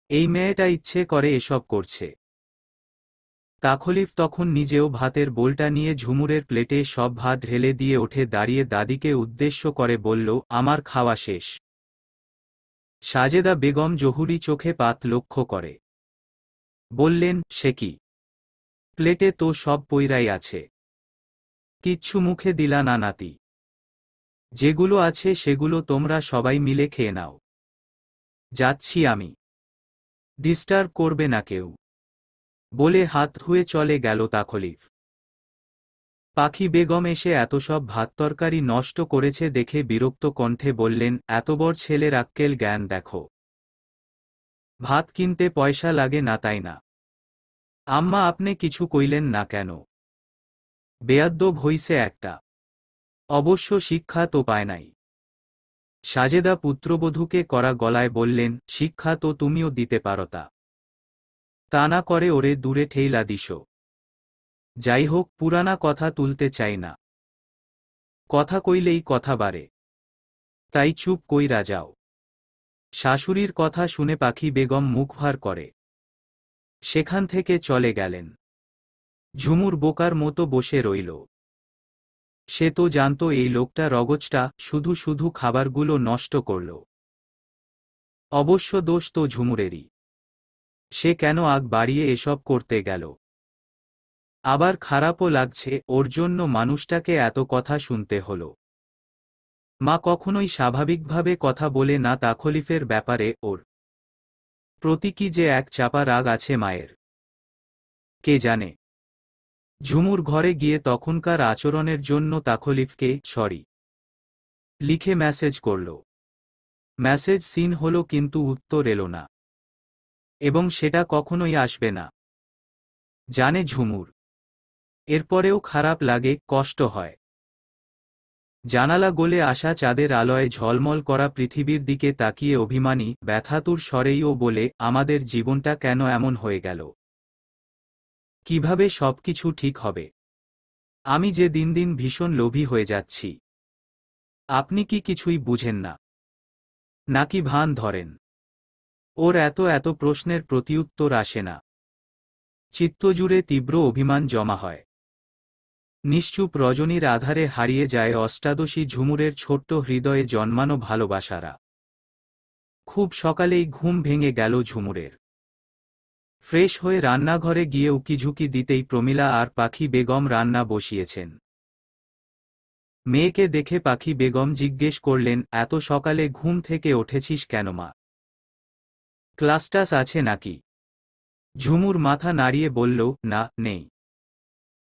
এই মেয়েটা ইচ্ছে করে এসব করছে। তাখলিফ তখন নিজেও ভাতের বোলটা নিয়ে ঝুমুরের প্লেটে সব ভাত ঢেলে দিয়ে উঠে দাঁড়িয়ে দাদিকে উদ্দেশ্য করে বলল, আমার খাওয়া শেষ। সাজেদা বেগম জহুরি চোখে পাত লক্ষ্য করে বললেন, সে কি? প্লেটে তো সব পইরাই আছে। কিচ্ছু মুখে দিলা না নাতি? যেগুলো আছে সেগুলো তোমরা সবাই মিলে খেয়ে নাও। যাচ্ছি আমি, ডিস্টার্ব করবে না কেউ, বলে হাত ধুয়ে চলে গেল তাখলিফ। পাখি বেগম এসে এত সব ভাত তরকারি নষ্ট করেছে দেখে বিরক্ত কণ্ঠে বললেন, এত বড় ছেলের আক্কেল জ্ঞান দেখো। ভাত কিনতে পয়সা লাগে না তাই না? আম্মা আপনি কিছু কইলেন না কেন? বেয়াদ্দব হইছে একটা। অবশ্য শিক্ষা তো পায় নাই। সাজেদা পুত্রবধূকে করা গলায় বললেন, শিক্ষা তো তুমিও দিতে পারতা, তা না করে ওরে দূরে ঠেইলা দিশো। যাই হোক, পুরানা কথা তুলতে চাই না। কথা কইলেই কথা বাড়ে, তাই চুপ কইরা যাও। শাশুড়ির কথা শুনে পাখি বেগম মুখ ভার করে সেখান থেকে চলে গেলেন। ঝুমুর বোকার মতো বসে রইল। সে তো জানত এই লোকটা রগজটা শুধু শুধু খাবারগুলো নষ্ট করল। অবশ্য দোষ তো ঝুমুরেরই। সে কেন আগ বাড়িয়ে এসব করতে গেল? আবার খারাপও লাগছে ওর জন্য মানুষটাকে এত কথা শুনতে হলো। মা কখনোই স্বাভাবিকভাবে কথা বলে না তাখলিফের ব্যাপারে। ওর প্রতি কি যে এক চাপা রাগ আছে মায়ের, কে জানে। ঝুমুর ঘরে গিয়ে তখনকার আচরণের জন্য তাখলিফকে সরি লিখে মেসেজ করল। মেসেজ সিন হলো কিন্তু উত্তর এলো না, এবং সেটা কখনোই আসবে না, জানে ঝুমুর। এরপরেও খারাপ লাগে, কষ্ট হয়। জানালা গলে আসা চাঁদের আলোয় ঝলমল করা পৃথিবীর দিকে তাকিয়ে অভিমানী ব্যথাতুর স্বরেই ও বলে, আমাদের জীবনটা কেন এমন হয়ে গেল? কিভাবে সবকিছু ঠিক হবে? আমি যে দিন দিন ভীষণ লোভী হয়ে যাচ্ছি। আপনি কি কিছুই বুঝেন না, নাকি ভান ধরেন? ওর এত এত প্রশ্নের প্রতিউত্তর আসে না। চিত্তজুড়ে তীব্র অভিমান জমা হয়। নিশ্চুপ রজনীর আধারে হারিয়ে যায় অষ্টাদশী ঝুমুরের ছোট্ট হৃদয়ে জন্মানো ভালোবাসারা। খুব সকালেই ঘুম ভেঙে গেল ঝুমুরের। ফ্রেশ হয়ে রান্নাঘরে গিয়ে উকিঝুঁকি দিতেই প্রমীলা আর পাখি বেগম রান্না বসিয়েছেন। মেয়েকে দেখে পাখি বেগম জিজ্ঞেস করলেন, এত সকালে ঘুম থেকে উঠেছিস কেন মা? ক্লাসটাস আছে নাকি? ঝুমুর মাথা নাড়িয়ে বলল, না, নেই।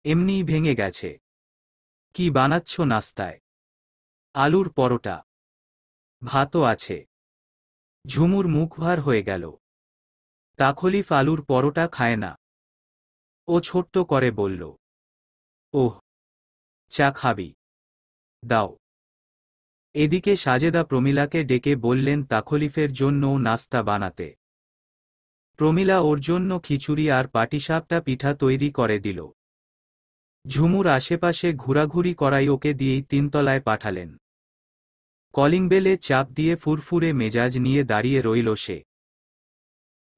এমনিই ভেঙে গেছে। কি বানাচ্ছ নাস্তায়? আলুর পরোটা। ভাতও আছে। ঝুমুর মুখ ভার হয়ে গেল। তাখলিফ আলুর পরোটা খায় না। ও ছোট্ট করে বলল, ওহ, চা খাবি? দাও। এদিকে সাজেদা প্রমিলাকে ডেকে বললেন তাখলিফের জন্যও নাস্তা বানাতে। প্রমিলা ওর জন্য খিচুড়ি আর পাটিসাপটা পিঠা তৈরি করে দিল। ঝুমুর আশেপাশে ঘোরাঘুরি করাই ওকে দিয়েই তিনতলায় পাঠালেন। কলিং বেলে চাপ দিয়ে ফুরফুরে মেজাজ নিয়ে দাঁড়িয়ে রইল সে।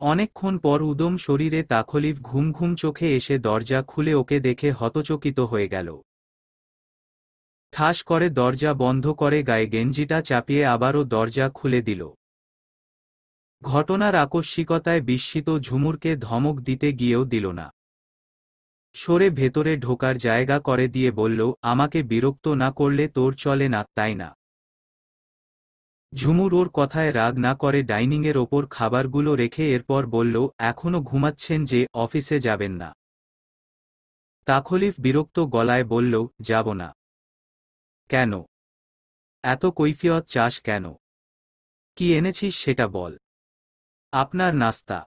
অনেকক্ষণ পর উদম শরীরে তাখলিফ ঘুম ঘুম চোখে এসে দরজা খুলে ওকে দেখে হতচকিত হয়ে গেল। ঠাস করে দরজা বন্ধ করে গায়ে গেঞ্জিটা চাপিয়ে আবারও দরজা খুলে দিল। ঘটনার আকস্মিকতায় বিস্মিত ঝুমুরকে ধমক দিতে গিয়েও দিল না। সরে ভেতরে ঢোকার জায়গা করে দিয়ে বলল, আমাকে বিরক্ত না করলে তোর চলে না, তাই না? ঝুমুর ওর কথায় রাগ না করে ডাইনিংয়ের ওপর খাবারগুলো রেখে এরপর বলল, এখনো ঘুমাচ্ছেন যে, অফিসে যাবেন না? তাখলিফ বিরক্ত গলায় বলল, যাব না। কেন? এত কৈফিয়ত চাস কেন? কি এনেছিস সেটা বল। আপনার নাস্তা।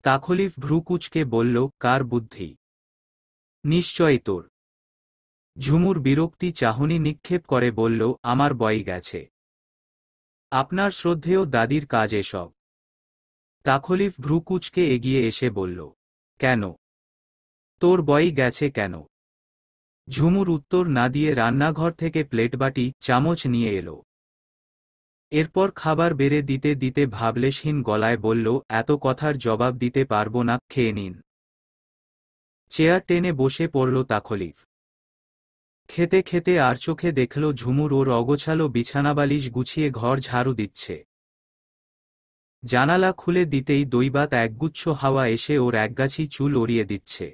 তাখলিফ ভ্রু কুঁচকে বলল, কার বুদ্ধি? নিশ্চয়ই তোর। ঝুমুর বিরক্তি চাহনি নিক্ষেপ করে বলল, আমার বই গেছে। আপনার শ্রদ্ধেয় দাদির কাজ এসব। তাখলিফ ভ্রু কুঁচকে এগিয়ে এসে বলল, কেন? তোর বই গেছে কেন? ঝুমুর উত্তর না দিয়ে রান্নাঘর থেকে প্লেটবাটি চামচ নিয়ে এলো। এরপর খাবার বেড়ে দিতে দিতে ভাবলেশহীন গলায় বলল, এত কথার জবাব দিতে পারবো না, খেয়ে নিন। চেয়ার টেনে বসে পড়ল তাখলিফ। খেতে খেতে আর চোখে দেখল ঝুমুর ওর অগোছালো বিছানাবালিশ গুছিয়ে ঘর ঝাড়ু দিচ্ছে। জানালা খুলে দিতেই দৈবাত একগুচ্ছ হাওয়া এসে ওর একগাছি চুল ওড়িয়ে দিচ্ছে।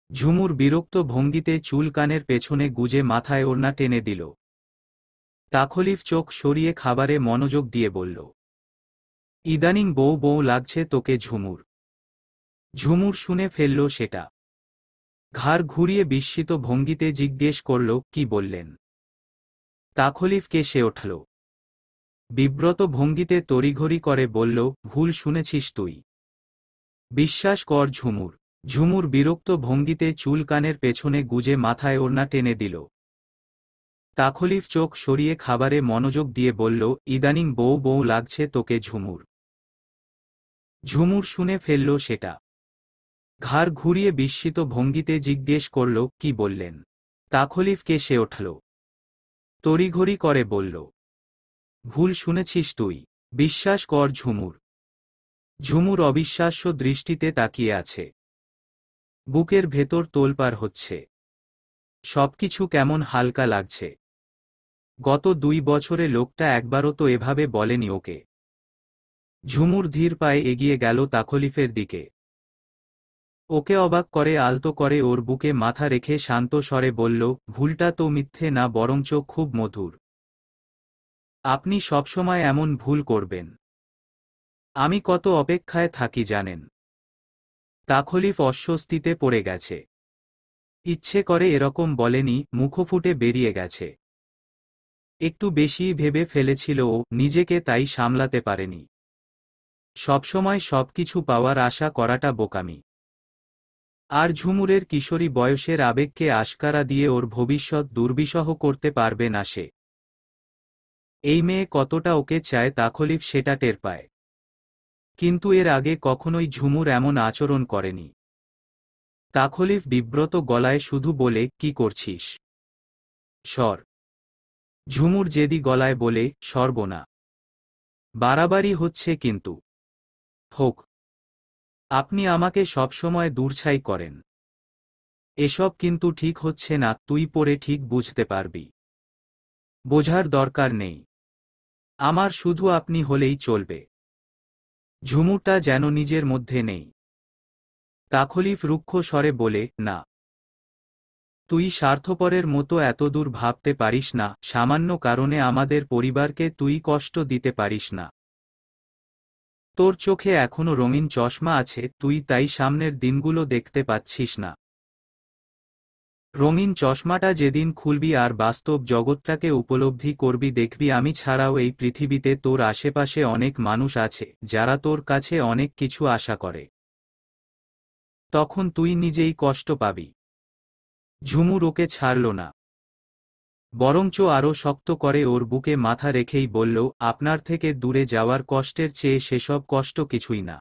ঝুমুর বিরক্ত ভঙ্গিতে চুল কানের পেছনে গুজে মাথায় ওড়না টেনে দিল। তাখলিফ চোখ সরিয়ে খাবারে মনোযোগ দিয়ে বলল, ইদানিং বউ বউ লাগছে তোকে ঝুমুর। ঝুমুর শুনে ফেলল সেটা। ঘাড় ঘুরিয়ে বিস্মিত ভঙ্গিতে জিজ্ঞেস করল, কি বললেন? তাখলিফ কেসে উঠল। বিব্রত ভঙ্গিতে তড়িঘড়ি করে বলল, ভুল শুনেছিস তুই। বিশ্বাস কর ঝুমুর। ঝুমুর বিরক্ত ভঙ্গিতে চুল কানের পেছনে গুজে মাথায় ওড়না টেনে দিল। তাখলিফ চোখ সরিয়ে খাবারে মনোযোগ দিয়ে বলল, ইদানিং বউ বউ লাগছে তোকে ঝুমুর। ঝুমুর শুনে ফেলল সেটা। ঘাড় ঘুরিয়ে বিস্মিত ভঙ্গিতে জিজ্ঞেস করল, কি বললেন? তাখলিফ কেসে উঠল। তড়িঘড়ি করে বলল, ভুল শুনেছিস তুই। বিশ্বাস কর ঝুমুর। ঝুমুর অবিশ্বাস্য দৃষ্টিতে তাকিয়ে আছে। বুকের ভেতর তোলপাড় হচ্ছে। সবকিছু কেমন হালকা লাগছে। গত 2 বছরে লোকটা একবারও তো এভাবে বলেনি ওকে। ঝুমুর ধীর পায়ে এগিয়ে গেল তাখলিফের দিকে। ওকে অবাক করে আলতো করে ওর বুকে মাথা রেখে শান্ত স্বরে বলল, ভুলটা তো মিথ্যে না, বরঞ্চ খুব মধুর। আপনি সবসময় এমন ভুল করবেন। আমি কত অপেক্ষায় থাকি জানেন। তাখলিফ অস্বস্তিতে পড়ে গেছে। ইচ্ছে করে এরকম বলেনি, মুখফুটে বেরিয়ে গেছে। একটু বেশিই ভেবে ফেলেছিল ও, নিজেকে তাই সামলাতে পারেনি। সবসময় সবকিছু পাওয়ার আশা করাটা বোকামি। আর ঝুমুরের কিশোরী বয়সের আবেগকে আশকারা দিয়ে ওর ভবিষ্যৎ দুর্বিষহ করতে পারবে না সে। এই মেয়ে কতটা ওকে চায় তাখলিফ সেটা টের পায়। কিন্তু এর আগে কখনোই ঝুমুর এমন আচরণ করেনি। তাখলিফ বিব্রত গলায় শুধু বলে, কি করছিস? সর। ঝুমুর জেদি গলায় বলে, সরব না। বাড়াবাড়ি হচ্ছে কিন্তু। হোক। আপনি আমাকে সবসময় দূরছাই করেন। এসব কিন্তু ঠিক হচ্ছে না, তুই পরে ঠিক বুঝতে পারবি। বোঝার দরকার নেই। আমার শুধু আপনি হলেই চলবে। ঝুমুরটা যেন নিজের মধ্যে নেই। তাখলিফ রুক্ষ স্বরে বলে, না। তুই স্বার্থপরের মতো এতদূর ভাবতে পারিস না, সামান্য কারণে আমাদের পরিবারকে তুই কষ্ট দিতে পারিস না। তোর চোখে এখনো রঙিন চশমা আছে, তুই তাই সামনের দিনগুলো দেখতে পাচ্ছিস না। রঙিন চশমাটা যেদিন খুলবি আর বাস্তব জগৎটাকে উপলব্ধি করবি দেখবি আমি ছাড়াও এই পৃথিবীতে তোর আশেপাশে অনেক মানুষ আছে যারা তোর কাছে অনেক কিছু আশা করে। তখন তুই নিজেই কষ্ট পাবি। ঝুমুর ওকে ছাড়ল না, বরঞ্চ আরও শক্ত করে ওর বুকে মাথা রেখেই বলল, আপনার থেকে দূরে যাওয়ার কষ্টের চেয়ে সেসব কষ্ট কিছুই না।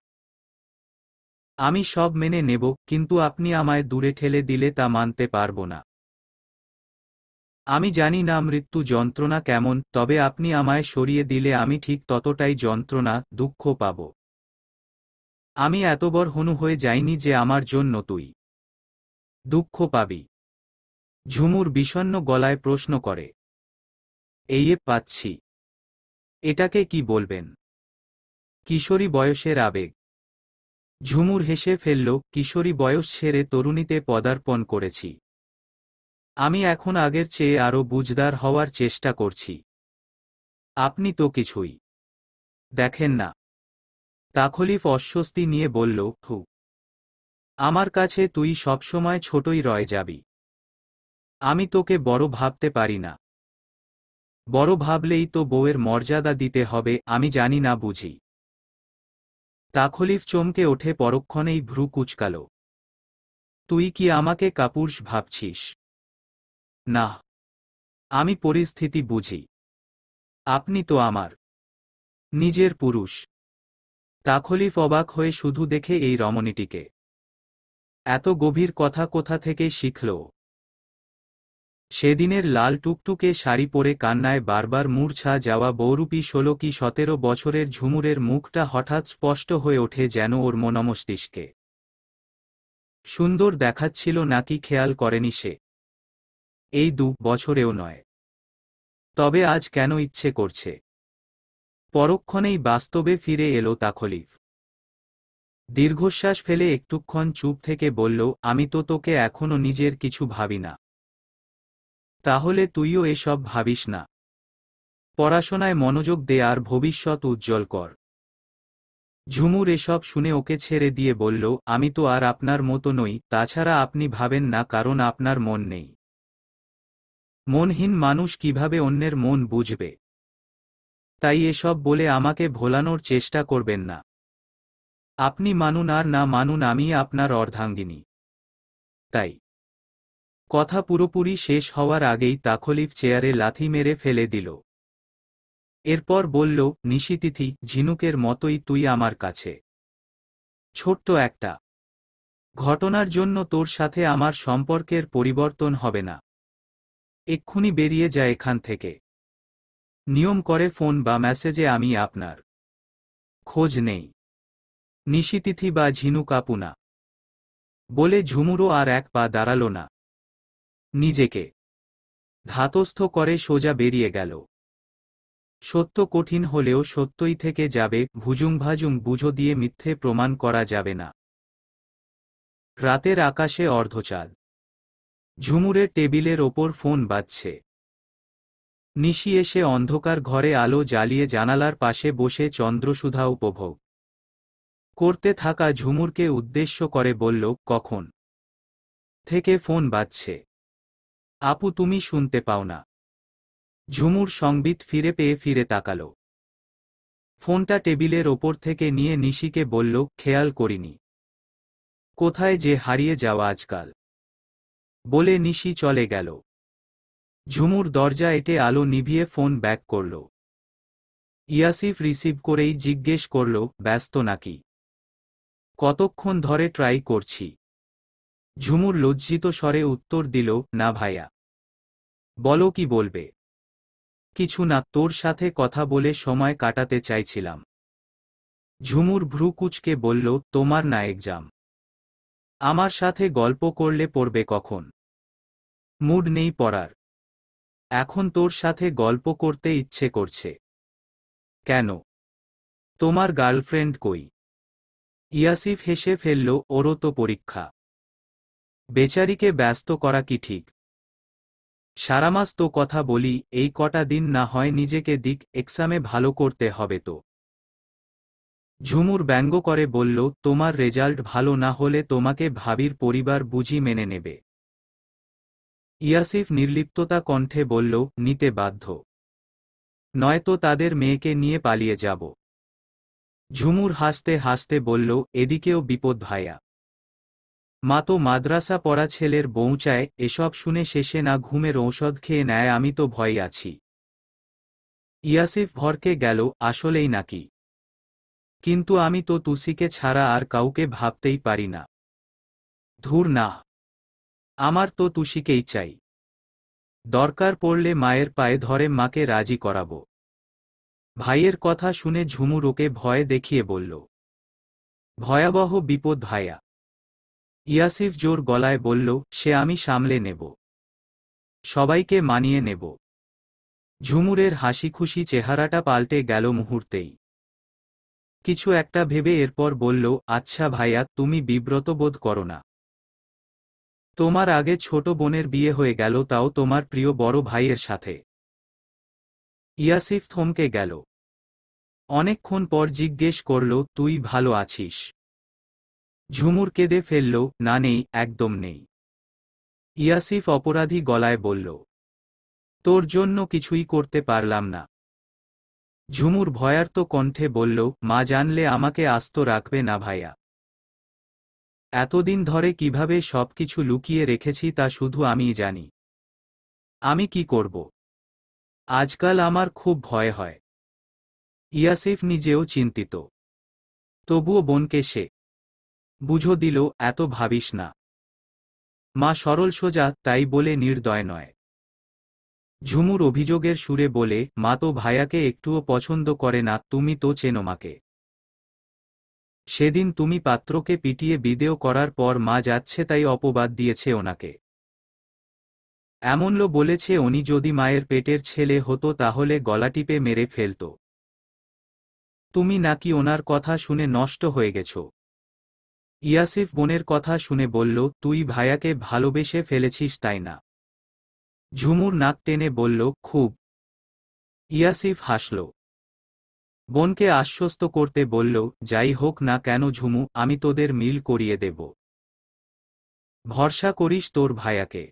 আমি সব মেনে নেব, কিন্তু আপনি আমায় দূরে ঠেলে দিলে তা মানতে পারব না। আমি জানি না মৃত্যু যন্ত্রণা কেমন, তবে আপনি আমায় সরিয়ে দিলে আমি ঠিক ততটাই যন্ত্রণা, দুঃখ পাব। আমি এত বড় হনু হয়ে যাইনি যে আমার জন্য তুই দুঃখ পাবি। ঝুমুর বিষণ্ণ গলায় প্রশ্ন করে, পাচ্ছি। এটাকে কি বলবেন? কিশোরী বয়সের আবেগ। ঝুমুর হেসে ফেলল, কিশোরী বয়স ছেড়ে তরুণীতে পদার্পণ করেছি। আমি এখন আগের চেয়ে আরও বুঝদার হওয়ার চেষ্টা করছি। আপনি তো কিছুই দেখেন না। তাখলিফ অস্বস্তি নিয়ে বলল, আমার কাছে তুই সবসময় ছোটই রয়ে যাবি। আমি তোকে বড় ভাবতে পারি না। বড় ভাবলেই তো বউয়ের মর্যাদা দিতে হবে, আমি জানি না বুঝি। তাখলিফ চমকে ওঠে, পরক্ষণেই ভ্রু কুঁচকাল। তুই কি আমাকে কাপুরুষ ভাবছিস? না, আমি পরিস্থিতি বুঝি। আপনি তো আমার নিজের পুরুষ। তাখলিফ অবাক হয়ে শুধু দেখে এই রমণীটিকে। এত গভীর কথা কোথা থেকে শিখল? সেদিনের লাল টুকটুকে শাড়ি পরে কান্নায় বারবার মূর্ছা যাওয়া বহুরূপী ১৬ কি ১৭ বছরের ঝুমুরের মুখটা হঠাৎ স্পষ্ট হয়ে ওঠে, যেন ওর মনমস্তিষ্কে সুন্দর দেখাচ্ছিল নাকি খেয়াল করেনি সে। এই ২ বছরেও নয়। তবে আজ কেন ইচ্ছে করছে? পরক্ষণেই বাস্তবে ফিরে এলো তাখলিফ। দীর্ঘশ্বাস ফেলে একটুক্ষণ চুপ থেকে বলল, আমি তো তোকে এখনো নিজের কিছু ভাবি না। তাহলে তুইও এসব ভাবিস না। পড়াশোনায় মনোযোগ দে আর ভবিষ্যৎ উজ্জ্বল কর। ঝুমুর এসব শুনে ওকে ছেড়ে দিয়ে বলল, আমি তো আর আপনার মতো নই, তাছাড়া আপনি ভাবেন না কারণ আপনার মন নেই। মনহীন মানুষ কিভাবে অন্যের মন বুঝবে? তাই এসব বলে আমাকে ভোলানোর চেষ্টা করবেন না। আপনি মানুন আর না মানুন আমি আপনার অর্ধাঙ্গিনী। তাই কথা পুরোপুরি শেষ হওয়ার আগেই তাখলিফ চেয়ারে লাথি মেরে ফেলে দিল। এরপর বলল, নিশিতিথি, ঝিনুকের মতোই তুই আমার কাছে। ছোট্ট একটা ঘটনার জন্য তোর সাথে আমার সম্পর্কের পরিবর্তন হবে না। এক্ষুনি বেরিয়ে যা এখান থেকে। নিয়ম করে ফোন বা মেসেজে আমি আপনার খোঁজ নেই। নিশিতিথি বা ঝিনুক আপু না। বলে ঝুমুরও আর এক পা দাঁড়াল না। নিজেকে ধাতস্থ করে সোজা বেরিয়ে গেল। সত্য কঠিন হলেও সত্যই থেকে যাবে, ভুজুং বুঝো দিয়ে মিথ্যে প্রমাণ করা যাবে না। রাতের আকাশে অর্ধচাঁদ। ঝুমুরের টেবিলের ওপর ফোন বাজছে। নিশি এসে অন্ধকার ঘরে আলো জ্বালিয়ে জানালার পাশে বসে চন্দ্রসুধা উপভোগ করতে থাকা ঝুমুরকে উদ্দেশ্য করে বলল, কখন থেকে ফোন বাজছে? আপু তুমি শুনতে পাও না? ঝুমুর সংবিত ফিরে পেয়ে ফিরে তাকাল। ফোনটা টেবিলের ওপর থেকে নিয়ে নিশিকে বলল, খেয়াল করিনি। কোথায় যে হারিয়ে যাওয়া আজকাল। বলে নিশি চলে গেল। ঝুমুর দরজা এঁটে আলো নিভিয়ে ফোন ব্যাক করল। ইয়াসিফ রিসিভ করেই জিজ্ঞেস করল, ব্যস্ত নাকি? কতক্ষণ ধরে ট্রাই করছি। ঝুমুর লজ্জিত স্বরে উত্তর দিল, না ভাইয়া। বলো কি বলবে? কিছু না, তোর সাথে কথা বলে সময় কাটাতে চাইছিলাম। ঝুমুর ভ্রু কুঁচকে বলল, তোমার না এক্সাম? আমার সাথে গল্প করলে পড়বে কখন? মুড নেই পড়ার। এখন তোর সাথে গল্প করতে ইচ্ছে করছে। কেন? তোমার গার্লফ্রেন্ড কই? ইয়াসিফ হেসে ফেলল, ওরও তো পরীক্ষা। বেচারিকে ব্যস্ত করা কি ঠিক? সারামাস তো কথা বলি, এই কটা দিন না হয় নিজেকে দিক, এক্সামে ভালো করতে হবে তো। ঝুমুর ব্যঙ্গ করে বলল, তোমার রেজাল্ট ভালো না হলে তোমাকে ভাবির পরিবার বুঝি মেনে নেবে? ইয়াসিফ নির্লিপ্ততা কণ্ঠে বলল, নিতে বাধ্য, নয়তো তাদের মেয়েকে নিয়ে পালিয়ে যাব। ঝুমুর হাসতে হাসতে বলল, এদিকেও বিপদ ভাইয়া। মা তো মাদ্রাসা পড়া ছেলের বউ চায়। এসব শুনে শেষে না ঘুমের ঔষধ খেয়ে নেয়। আমি তো ভয় আছি। ইয়াসিফ ভরকে গেল, আসলেই নাকি? কিন্তু আমি তো তুসিকে ছাড়া আর কাউকে ভাবতেই পারি না। ধুর না, আমার তো তুসিকেই চাই। দরকার পড়লে মায়ের পায়ে ধরে মাকে রাজি করাবো। ভাইয়ের কথা শুনে ঝুমুর ওকে ভয় দেখিয়ে বলল, ভয়াবহ বিপদ ভাইয়া। ইয়াসিফ জোর গলায় বলল, সে আমি সামলে নেব, সবাইকে মানিয়ে নেব। ঝুমুরের হাসিখুশি চেহারাটা পাল্টে গেল মুহূর্তেই। কিছু একটা ভেবে এরপর বলল, আচ্ছা ভাইয়া, তুমি বিব্রত বোধ করো না। তোমার আগে ছোট বোনের বিয়ে হয়ে গেল, তাও তোমার প্রিয় বড় ভাইয়ের সাথে। ইয়াসিফ থমকে গেল। অনেকক্ষণ পর জিজ্ঞেস করল, তুই ভালো আছিস? ঝুমুর কেঁদে ফেলল, না নেই, একদম নেই। ইয়াসিফ অপরাধী গলায় বলল, তোর জন্য কিছুই করতে পারলাম না। ঝুমুর ভয়ার্ত কণ্ঠে বলল, মা জানলে আমাকে আস্ত রাখবে না ভাইয়া। এতদিন ধরে কিভাবে সবকিছু লুকিয়ে রেখেছি তা শুধু আমিই জানি। আমি কি করব? আজকাল আমার খুব ভয় হয়। ইয়াসিফ নিজেও চিন্তিত। তবুও বোনকে সে বুঝো দিল, এত ভাবিস না। মা সরল সোজা, তাই বলে নির্দয় নয়। ঝুমুর অভিযোগের সুরে বলে, মা তো ভাইয়াকে একটুও পছন্দ করে না। তুমি তো চেনো মাকে। সেদিন তুমি পাত্রকে পিটিয়ে বিদেয় করার পর মা যাচ্ছে তাই অপবাদ দিয়েছে ওনাকে। এমনলো বলেছে উনি যদি মায়ের পেটের ছেলে হতো তাহলে গলা টিপে মেরে ফেলত। তুমি নাকি ওনার কথা শুনে নষ্ট হয়ে গেছ। ইয়াসিফ বোনের কথা শুনে বলল, তুই ভাইয়াকে ভালোবেসে ফেলেছিস তাই না? ঝুমুর নাক টেনে বলল, খুব। ইয়াসিফ হাসল। বোনকে আশ্বস্ত করতে বলল, যাই হোক না কেন ঝুমু, আমি তোদের মিল করিয়ে দেব। ভরসা করিস তোর ভাইয়াকে।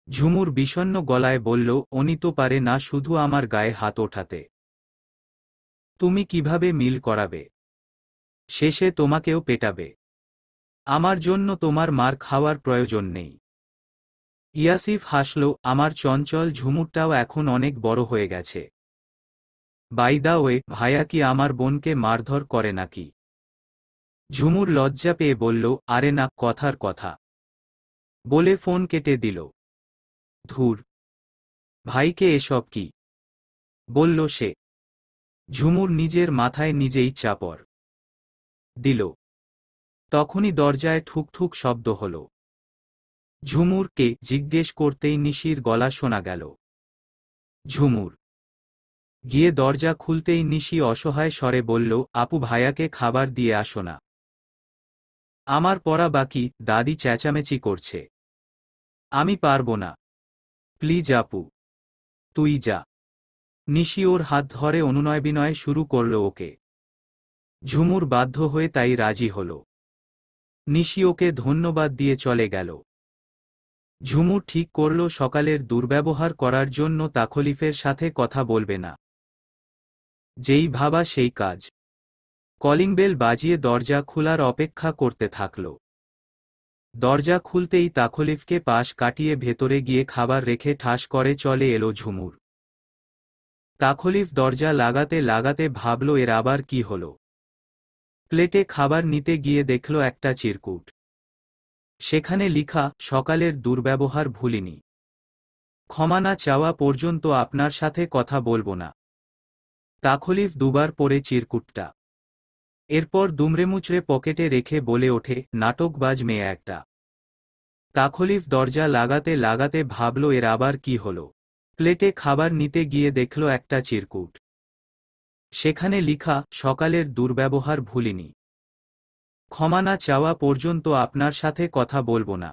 ঝুমুর বিষণ্ণ গলায় বলল, উনি তো পারে না শুধু আমার গায়ে হাত ওঠাতে। তুমি কিভাবে মিল করাবে? শেষে তোমাকেও পেটাবে। আমার জন্য তোমার মার খাওয়ার প্রয়োজন নেই। ইয়াসিফ হাসল, আমার চঞ্চল ঝুমুরটাও এখন অনেক বড় হয়ে গেছে। বাই দা ওয়ে, ভাইয়া কি আমার বোনকে মারধর করে নাকি? ঝুমুর লজ্জা পেয়ে বলল, আরে না, কথার কথা। বলে ফোন কেটে দিল। ধুর, ভাইকে এসব কি বলল সে? ঝুমুর নিজের মাথায় নিজেই চাপড় দিল। তখনই দরজায় ঠুকঠুক শব্দ হল। ঝুমুর কে জিজ্ঞেস করতেই নিশির গলা শোনা গেল। ঝুমুর গিয়ে দরজা খুলতেই নিশি অসহায় স্বরে বলল, আপু ভাইয়াকে খাবার দিয়ে আসো না। আমার পড়া বাকি, দাদি চেঁচামেচি করছে। আমি পারবো না। প্লিজ আপু, তুই যা। নিশি ওর হাত ধরে অনুনয় বিনয় শুরু করল ওকে। ঝুমুর বাধ্য হয়ে তাই রাজি হল। নিশি ওকে ধন্যবাদ দিয়ে চলে গেল। ঝুমুর ঠিক করল সকালের দুর্ব্যবহার করার জন্য তাখলিফের সাথে কথা বলবে না। যেই ভাবা সেই কাজ। কলিং বেল বাজিয়ে দরজা খোলার অপেক্ষা করতে থাকল। দরজা খুলতেই তাখলিফকে পাশ কাটিয়ে ভেতরে গিয়ে খাবার রেখে ঠাস করে চলে এলো ঝুমুর। তাখলিফ দরজা লাগাতে লাগাতে ভাবল, এর আবার কি হলো। প্লেটে খাবার নিতে গিয়ে দেখল একটা চিরকুট। সেখানে লিখা, সকালের দুর্ব্যবহার ভুলিনি। ক্ষমা না চাওয়া পর্যন্ত আপনার সাথে কথা বলবো না। তাখলিফ দুবার পড়ে চিরকুটটা। এরপর দুমড়েমুচড়ে পকেটে রেখে বলে ওঠে, নাটকবাজ মেয়ে একটা। তাখলিফ দরজা লাগাতে লাগাতে ভাবল, এর আবার কি হলো। প্লেটে খাবার নিতে গিয়ে দেখল একটা চিরকুট। সেখানে লিখা, সকালের দুর্ব্যবহার ভুলিনি। ক্ষমা না চাওয়া পর্যন্ত আপনার সাথে কথা বলবো না।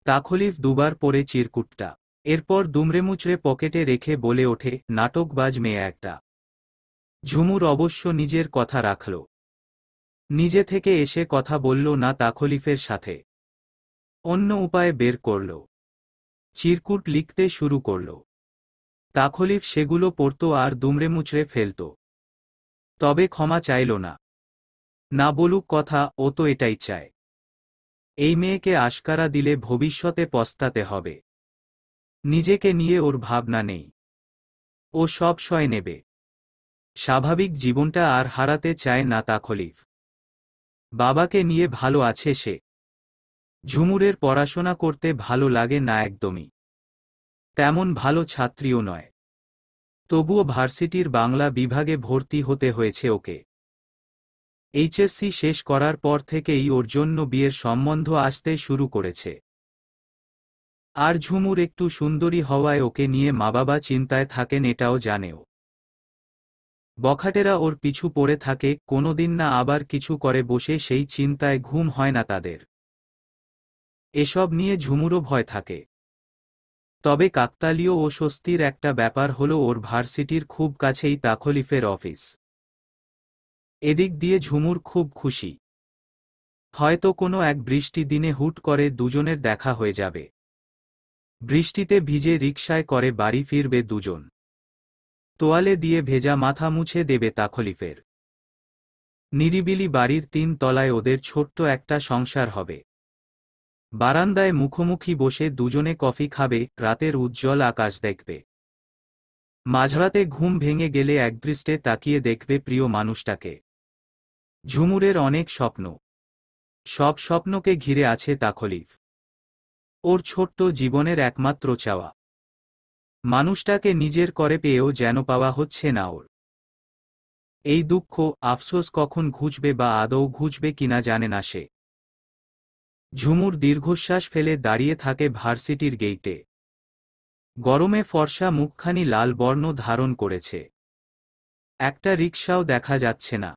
তাখলিফ দুবার পড়ে চিরকুটটা। এরপর দুমড়েমুচড়ে পকেটে রেখে বলে ওঠে, নাটকবাজ মেয়ে একটা। ঝুমুর অবশ্য নিজের কথা রাখল। নিজে থেকে এসে কথা বলল না তাখলিফের সাথে। অন্য উপায় বের করল। চিরকুট লিখতে শুরু করল। তাখলিফ সেগুলো পড়ত আর দুমড়ে মুচড়ে ফেলত। তবে ক্ষমা চাইল না। না বলুক কথা, ও তো এটাই চায়। এই মেয়েকে আশকারা দিলে ভবিষ্যতে পস্তাতে হবে। নিজেকে নিয়ে ওর ভাবনা নেই। ও সব সয় নেবে। স্বাভাবিক জীবনটা আর হারাতে চায় না তাখলিফ। বাবাকে নিয়ে ভালো আছে সে। ঝুমুরের পড়াশোনা করতে ভালো লাগে না একদমই। তেমন ভালো ছাত্রীও নয়। তবুও ভার্সিটির বাংলা বিভাগে ভর্তি হতে হয়েছে ওকে। এইচএসসি শেষ করার পর থেকেই ওর জন্য বিয়ের সম্বন্ধ আসতে শুরু করেছে। আর ঝুমুর একটু সুন্দরী হওয়ায় ওকে নিয়ে মা বাবা চিন্তায় থাকেন, এটাও জানেও। বখাটেরা ওর পিছু পড়ে থাকে, কোনোদিন না আবার কিছু করে বসে, সেই চিন্তায় ঘুম হয় না তাদের। এসব নিয়ে ঝুমুরও ভয় থাকে। তবে কাকতালীয় ও স্বস্তির একটা ব্যাপার হলো ওর ভার্সিটির খুব কাছেই তাখলিফের অফিস। এদিক দিয়ে ঝুমুর খুব খুশি। হয়তো কোনো এক বৃষ্টি দিনে হুট করে দুজনের দেখা হয়ে যাবে। বৃষ্টিতে ভিজে রিকশায় করে বাড়ি ফিরবে দুজন। তোয়ালে দিয়ে ভেজা মাথা মুছে দেবে তাখলিফের। নিরিবিলি বাড়ির 3 তলায় ওদের ছোট্ট একটা সংসার হবে। বারান্দায় মুখোমুখি বসে দুজনে কফি খাবে, রাতের উজ্জ্বল আকাশ দেখবে। মাঝরাতে ঘুম ভেঙে গেলে একদৃষ্টে তাকিয়ে দেখবে প্রিয় মানুষটাকে। ঝুমুরের অনেক স্বপ্ন। সব স্বপ্নকে ঘিরে আছে তাখলিফ। ওর ছোট্ট জীবনের একমাত্র চাওয়া মানুষটাকে নিজের করে পেয়েও যেন পাওয়া হচ্ছে না ওর। এই দুঃখ, আফসোস কখন ঘুচবে বা আদৌ ঘুচবে কিনা জানে না সে। ঝুমুর দীর্ঘশ্বাস ফেলে দাঁড়িয়ে থাকে ভার্সিটির গেইটে। গরমে ফর্সা মুখখানি লাল বর্ণ ধারণ করেছে। একটা রিকশাও দেখা যাচ্ছে না।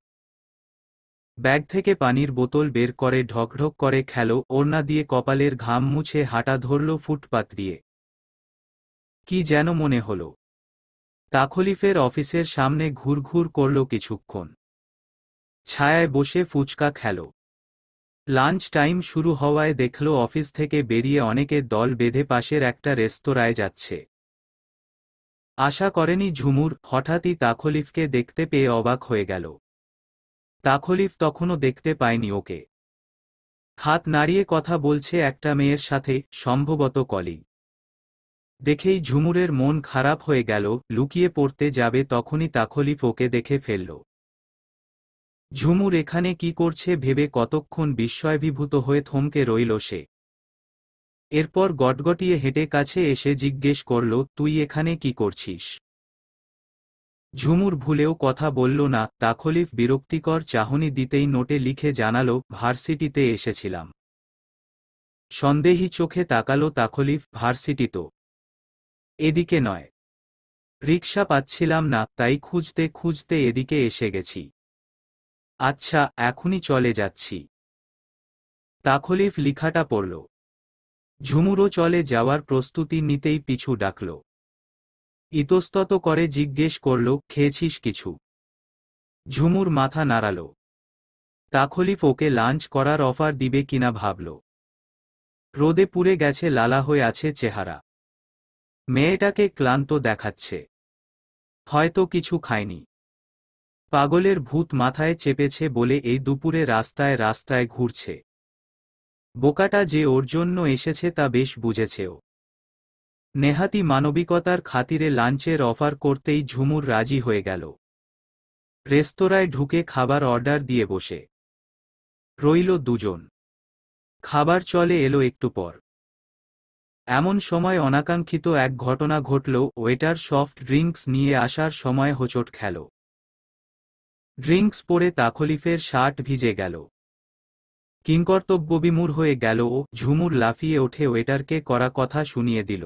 ব্যাগ থেকে পানির বোতল বের করে ঢকঢক করে খেলো, ওড়না দিয়ে কপালের ঘাম মুছে হাঁটা ধরল ফুটপাত দিয়ে। কি যেন মনে হলো। তাখলিফের অফিসের সামনে ঘুরঘুর করল কিছুক্ষণ। ছায়ায় বসে ফুচকা খেল। লাঞ্চ টাইম শুরু হওয়ায় দেখল অফিস থেকে বেরিয়ে অনেকে দল বেঁধে পাশের একটা রেস্তোরাঁয় যাচ্ছে। আশা করেনি ঝুমুর, হঠাৎই তাখলিফকে দেখতে পেয়ে অবাক হয়ে গেল। তাখলিফ তখনও দেখতে পায়নি ওকে। হাত নাড়িয়ে কথা বলছে একটা মেয়ের সাথে, সম্ভবত কলিগ। দেখেই ঝুমুরের মন খারাপ হয়ে গেল। লুকিয়ে পড়তে যাবে তখনই তাখলিফ ওকে দেখে ফেলল। ঝুমুর এখানে কি করছে ভেবে কতক্ষণ বিস্ময়াভিভূত হয়ে থমকে রইল সে। এরপর গটগটিয়ে হেঁটে কাছে এসে জিজ্ঞেস করল, তুই এখানে কি করছিস? ঝুমুর ভুলেও কথা বলল না। তাখলিফ বিরক্তিকর চাহনি দিতেই নোটে লিখে জানালো, ভার্সিটিতে এসেছিলাম। সন্দেহী চোখে তাকালো তাখলিফ, ভার্সিটি তো এদিকে নয়। রিকশা পাচ্ছিলাম না, তাই খুঁজতে খুঁজতে এদিকে এসে গেছি। আচ্ছা, এখনই চলে যাচ্ছি। তাখলিফ লিখাটা পড়ল। ঝুমুরও চলে যাওয়ার প্রস্তুতি নিতেই পিছু ডাকল। ইতস্তত করে জিজ্ঞেস করল, খেয়েছিস কিছু? ঝুমুর মাথা নাড়াল। তাখলিফ ওকে লাঞ্চ করার অফার দিবে কিনা ভাবল। রোদে পুড়ে গেছে, লালা হয়ে আছে চেহারা। মেয়েটাকে ক্লান্ত দেখাচ্ছে। হয়তো কিছু খায়নি। পাগলের ভূত মাথায় চেপেছে বলে এই দুপুরে রাস্তায় রাস্তায় ঘুরছে। বোকাটা যে ওর জন্য এসেছে তা বেশ বুঝেছেও। নেহাতি মানবিকতার খাতিরে লাঞ্চের অফার করতেই ঝুমুর রাজি হয়ে গেল। রেস্তোরাঁয় ঢুকে খাবার অর্ডার দিয়ে বসে রইল দুজন। খাবার চলে এলো একটু পর। এমন সময় অনাকাঙ্ক্ষিত এক ঘটনা ঘটল। ওয়েটার সফট ড্রিঙ্কস নিয়ে আসার সময় হোঁচট খেল। ড্রিঙ্কস পরে তাখলিফের শার্ট ভিজে গেল। কিংকর্তব্যবিমূঢ় হয়ে গেল ও। ঝুমুর লাফিয়ে ওঠে ওয়েটারকে করা কথা শুনিয়ে দিল।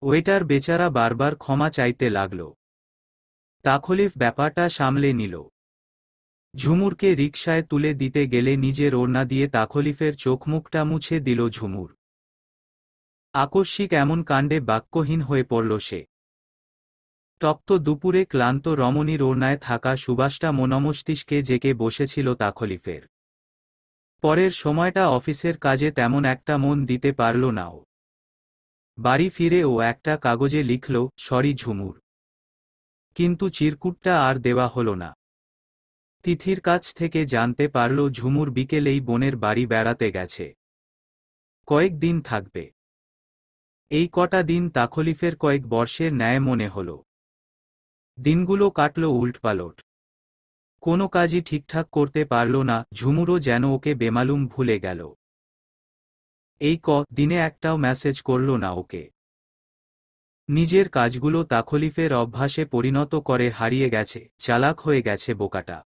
ওয়েটার বেচারা বারবার ক্ষমা চাইতে লাগল। তাখলিফ ব্যাপারটা সামলে নিল। ঝুমুরকে রিকশায় তুলে দিতে গেলে নিজের ওড়না দিয়ে তাখলিফের চোখমুখটা মুছে দিল ঝুমুর। আকস্মিক এমন কাণ্ডে বাক্যহীন হয়ে পড়ল সে। তপ্ত দুপুরে ক্লান্ত রমণীর ওড়নায় থাকা সুবাসটা মনমস্তিষ্কে জেগে বসেছিল তাখলিফের। পরের সময়টা অফিসের কাজে তেমন একটা মন দিতে পারল না ও। বাড়ি ফিরে ও একটা কাগজে লিখল, সরি ঝুমুর। কিন্তু চিরকুটটা আর দেওয়া হলো না। তিথির কাছ থেকে জানতে পারল ঝুমুর বিকেলেই বোনের বাড়ি বেড়াতে গেছে। কয়েকদিন থাকবে। এই কটা দিন তাখলিফের কয়েক বর্ষের ন্যায় মনে হল। দিনগুলো কাটল উল্টপালট। কোনো কাজই ঠিকঠাক করতে পারল না, ঝুমুরও যেন ওকে বেমালুম ভুলে গেল। এই দিনে একটাও মেসেজ করল না ওকে। নিজের কাজগুলো তাখলিফের অভ্যাসে পরিণত করে হারিয়ে গেছে, চালাক হয়ে গেছে বোকাটা।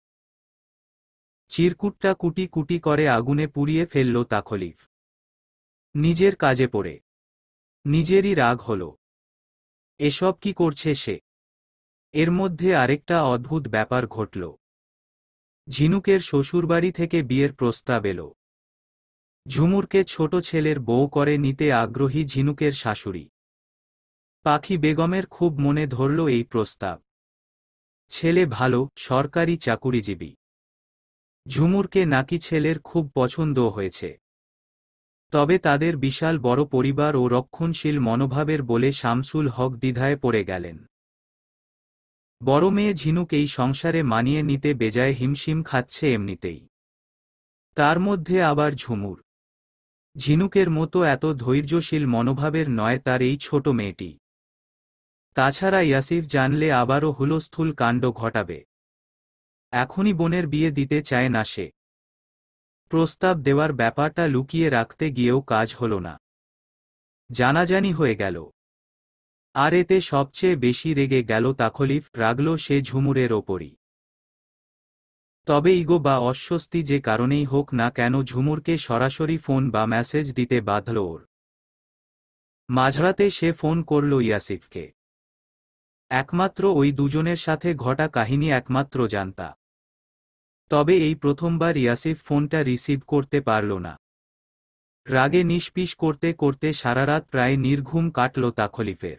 চিরকুটটা কুটি কুটি করে আগুনে পুড়িয়ে ফেলল তাখলিফ। নিজের কাজে পড়ে নিজেরই রাগ হল। এসব কি করছে সে? এর মধ্যে আরেকটা অদ্ভুত ব্যাপার ঘটল। ঝিনুকের শ্বশুরবাড়ি থেকে বিয়ের প্রস্তাব এলো। ঝুমুরকে ছোট ছেলের বউ করে নিতে আগ্রহী ঝিনুকের শাশুড়ি। পাখি বেগমের খুব মনে ধরল এই প্রস্তাব। ছেলে ভালো, সরকারি চাকুরিজীবী। ঝুমুরকে নাকি ছেলের খুব পছন্দ হয়েছে। তবে তাদের বিশাল বড় পরিবার ও রক্ষণশীল মনোভাবের বলে শামসুল হক দ্বিধায় পড়ে গেলেন। বড় মেয়ে ঝিনুক এই সংসারে মানিয়ে নিতে বেজায় হিমশিম খাচ্ছে এমনিতেই। তার মধ্যে আবার ঝুমুর। ঝিনুকের মতো এত ধৈর্যশীল মনোভাবের নয় তার এই ছোট মেয়েটি। তাছাড়া ইয়াসিফ জানলে আবারও হুলস্থুল কাণ্ড ঘটাবে। এখনই বোনের বিয়ে দিতে চায় না সে। প্রস্তাব দেওয়ার ব্যাপারটা লুকিয়ে রাখতে গিয়েও কাজ হল না। জানাজানি হয়ে গেল। আর এতে সবচেয়ে বেশি রেগে গেল তাখলিফ, রাগল সে ঝুমুরের ওপরই। তবে ইগো বা অস্বস্তি যে কারণেই হোক না কেন ঝুমুরকে সরাসরি ফোন বা মেসেজ দিতে বাধ্ল ওর। মাঝরাতে সে ফোন করল ইয়াসিফকে। একমাত্র ওই দুজনের সাথে ঘটা কাহিনী একমাত্র জানতা। তবে এই প্রথমবার ইয়াসিফ ফোনটা রিসিভ করতে পারল না। রাগে নিষ্পিস করতে করতে সারারাত প্রায় নির্ঘুম কাটল তাখলিফের।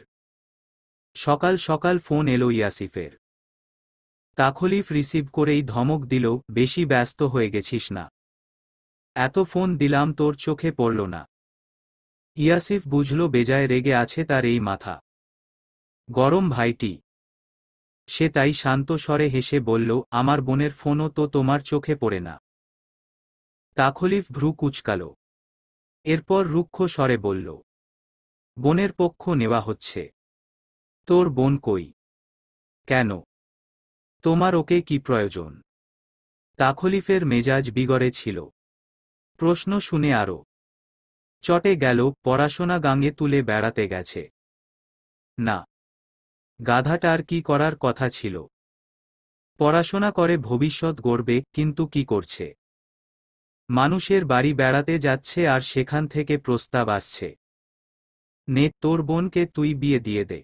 সকাল সকাল ফোন এলো ইয়াসিফের। তাখলিফ রিসিভ করেই ধমক দিল, বেশি ব্যস্ত হয়ে গেছিস না? এত ফোন দিলাম তোর চোখে পড়ল না? ইয়াসিফ বুঝল বেজায় রেগে আছে তার এই মাথা। গরম ভাইটি। সে তাই শান্ত স্বরে হেসে বলল, আমার বোনের ফোনও তো তোমার চোখে পড়ে না? তাখলিফ ভ্রু কুঁচকাল। এরপর রুক্ষ স্বরে বলল, বোনের পক্ষ নেওয়া হচ্ছে। তোর বোন কই? কেন? তোমার ওকে কি প্রয়োজন? তাখলিফের মেজাজ বিগড়ে ছিল। প্রশ্ন শুনে আরো চটে গেল, পড়াশোনা গাঙে তুলে বেড়াতে গেছে। না, গাধাটার কি করার কথা ছিল? পড়াশোনা করে ভবিষ্যৎ গড়বে, কিন্তু কি করছে? মানুষের বাড়ি বেড়াতে যাচ্ছে আর সেখান থেকে প্রস্তাব আসছে। নে তোর বোনকে তুই বিয়ে দিয়ে দে।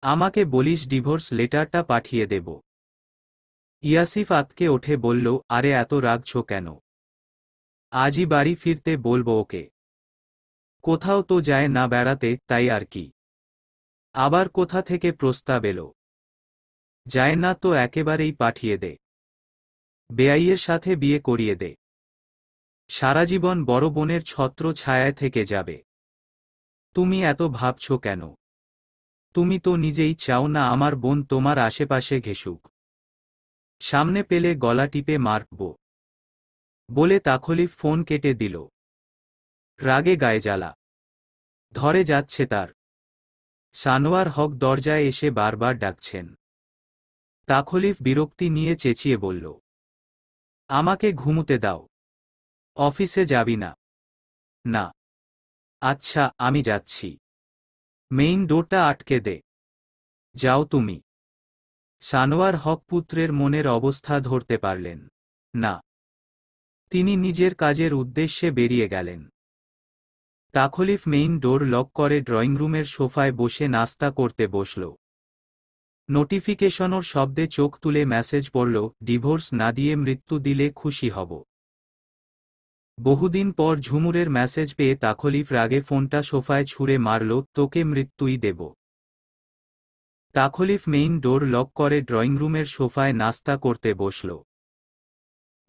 আমাকে বলিস ডিভোর্স লেটারটা পাঠিয়ে দেব। ইয়াসিফ আতকে ওঠে বলল, আরে এত রাগছ কেন? আজই বাড়ি ফিরতে বলবো ওকে। কোথাও তো যায় না বেড়াতে, তাই আর কি। আবার কোথা থেকে প্রস্তাব এলো? যায় না তো একেবারেই পাঠিয়ে দে। বেয়াইয়ের সাথে বিয়ে করিয়ে দে। সারা জীবন বড় বোনের ছত্র ছায়ায় থেকে যাবে। তুমি এত ভাবছ কেন? তুমি তো নিজেই চাও না আমার বোন তোমার আশেপাশে ঘেঁষুক। সামনে পেলে গলা টিপে মারব। বলে তাখলিফ ফোন কেটে দিল। রাগে গায়ে জ্বালা ধরে যাচ্ছে তার। সানোয়ার হক দরজায় এসে বারবার ডাকছেন। তাখলিফ বিরক্তি নিয়ে চেঁচিয়ে বলল, আমাকে ঘুমুতে দাও। অফিসে যাবি না? না। আচ্ছা, আমি যাচ্ছি। মেইন ডোরটা আটকে দে। যাও তুমি। সানোয়ার হক পুত্রের মনের অবস্থা ধরতে পারলেন না। তিনি নিজের কাজের উদ্দেশ্যে বেরিয়ে গেলেন। তাখলিফ মেইন ডোর লক করে ড্রয়িং রুমের সোফায় বসে নাস্তা করতে বসল। নোটিফিকেশনর শব্দে চোখ তুলে মেসেজ পড়ল, ডিভোর্স না দিয়ে মৃত্যু দিলে খুশি হব। বহুদিন পর ঝুমুরের মেসেজ পেয়ে তাখলিফ রাগে ফোনটা সোফায় ছুঁড়ে মারল, তোকে মৃত্যুই দেব। তাখলিফ মেইন ডোর লক করে ড্রয়িং রুমের সোফায় নাস্তা করতে বসল।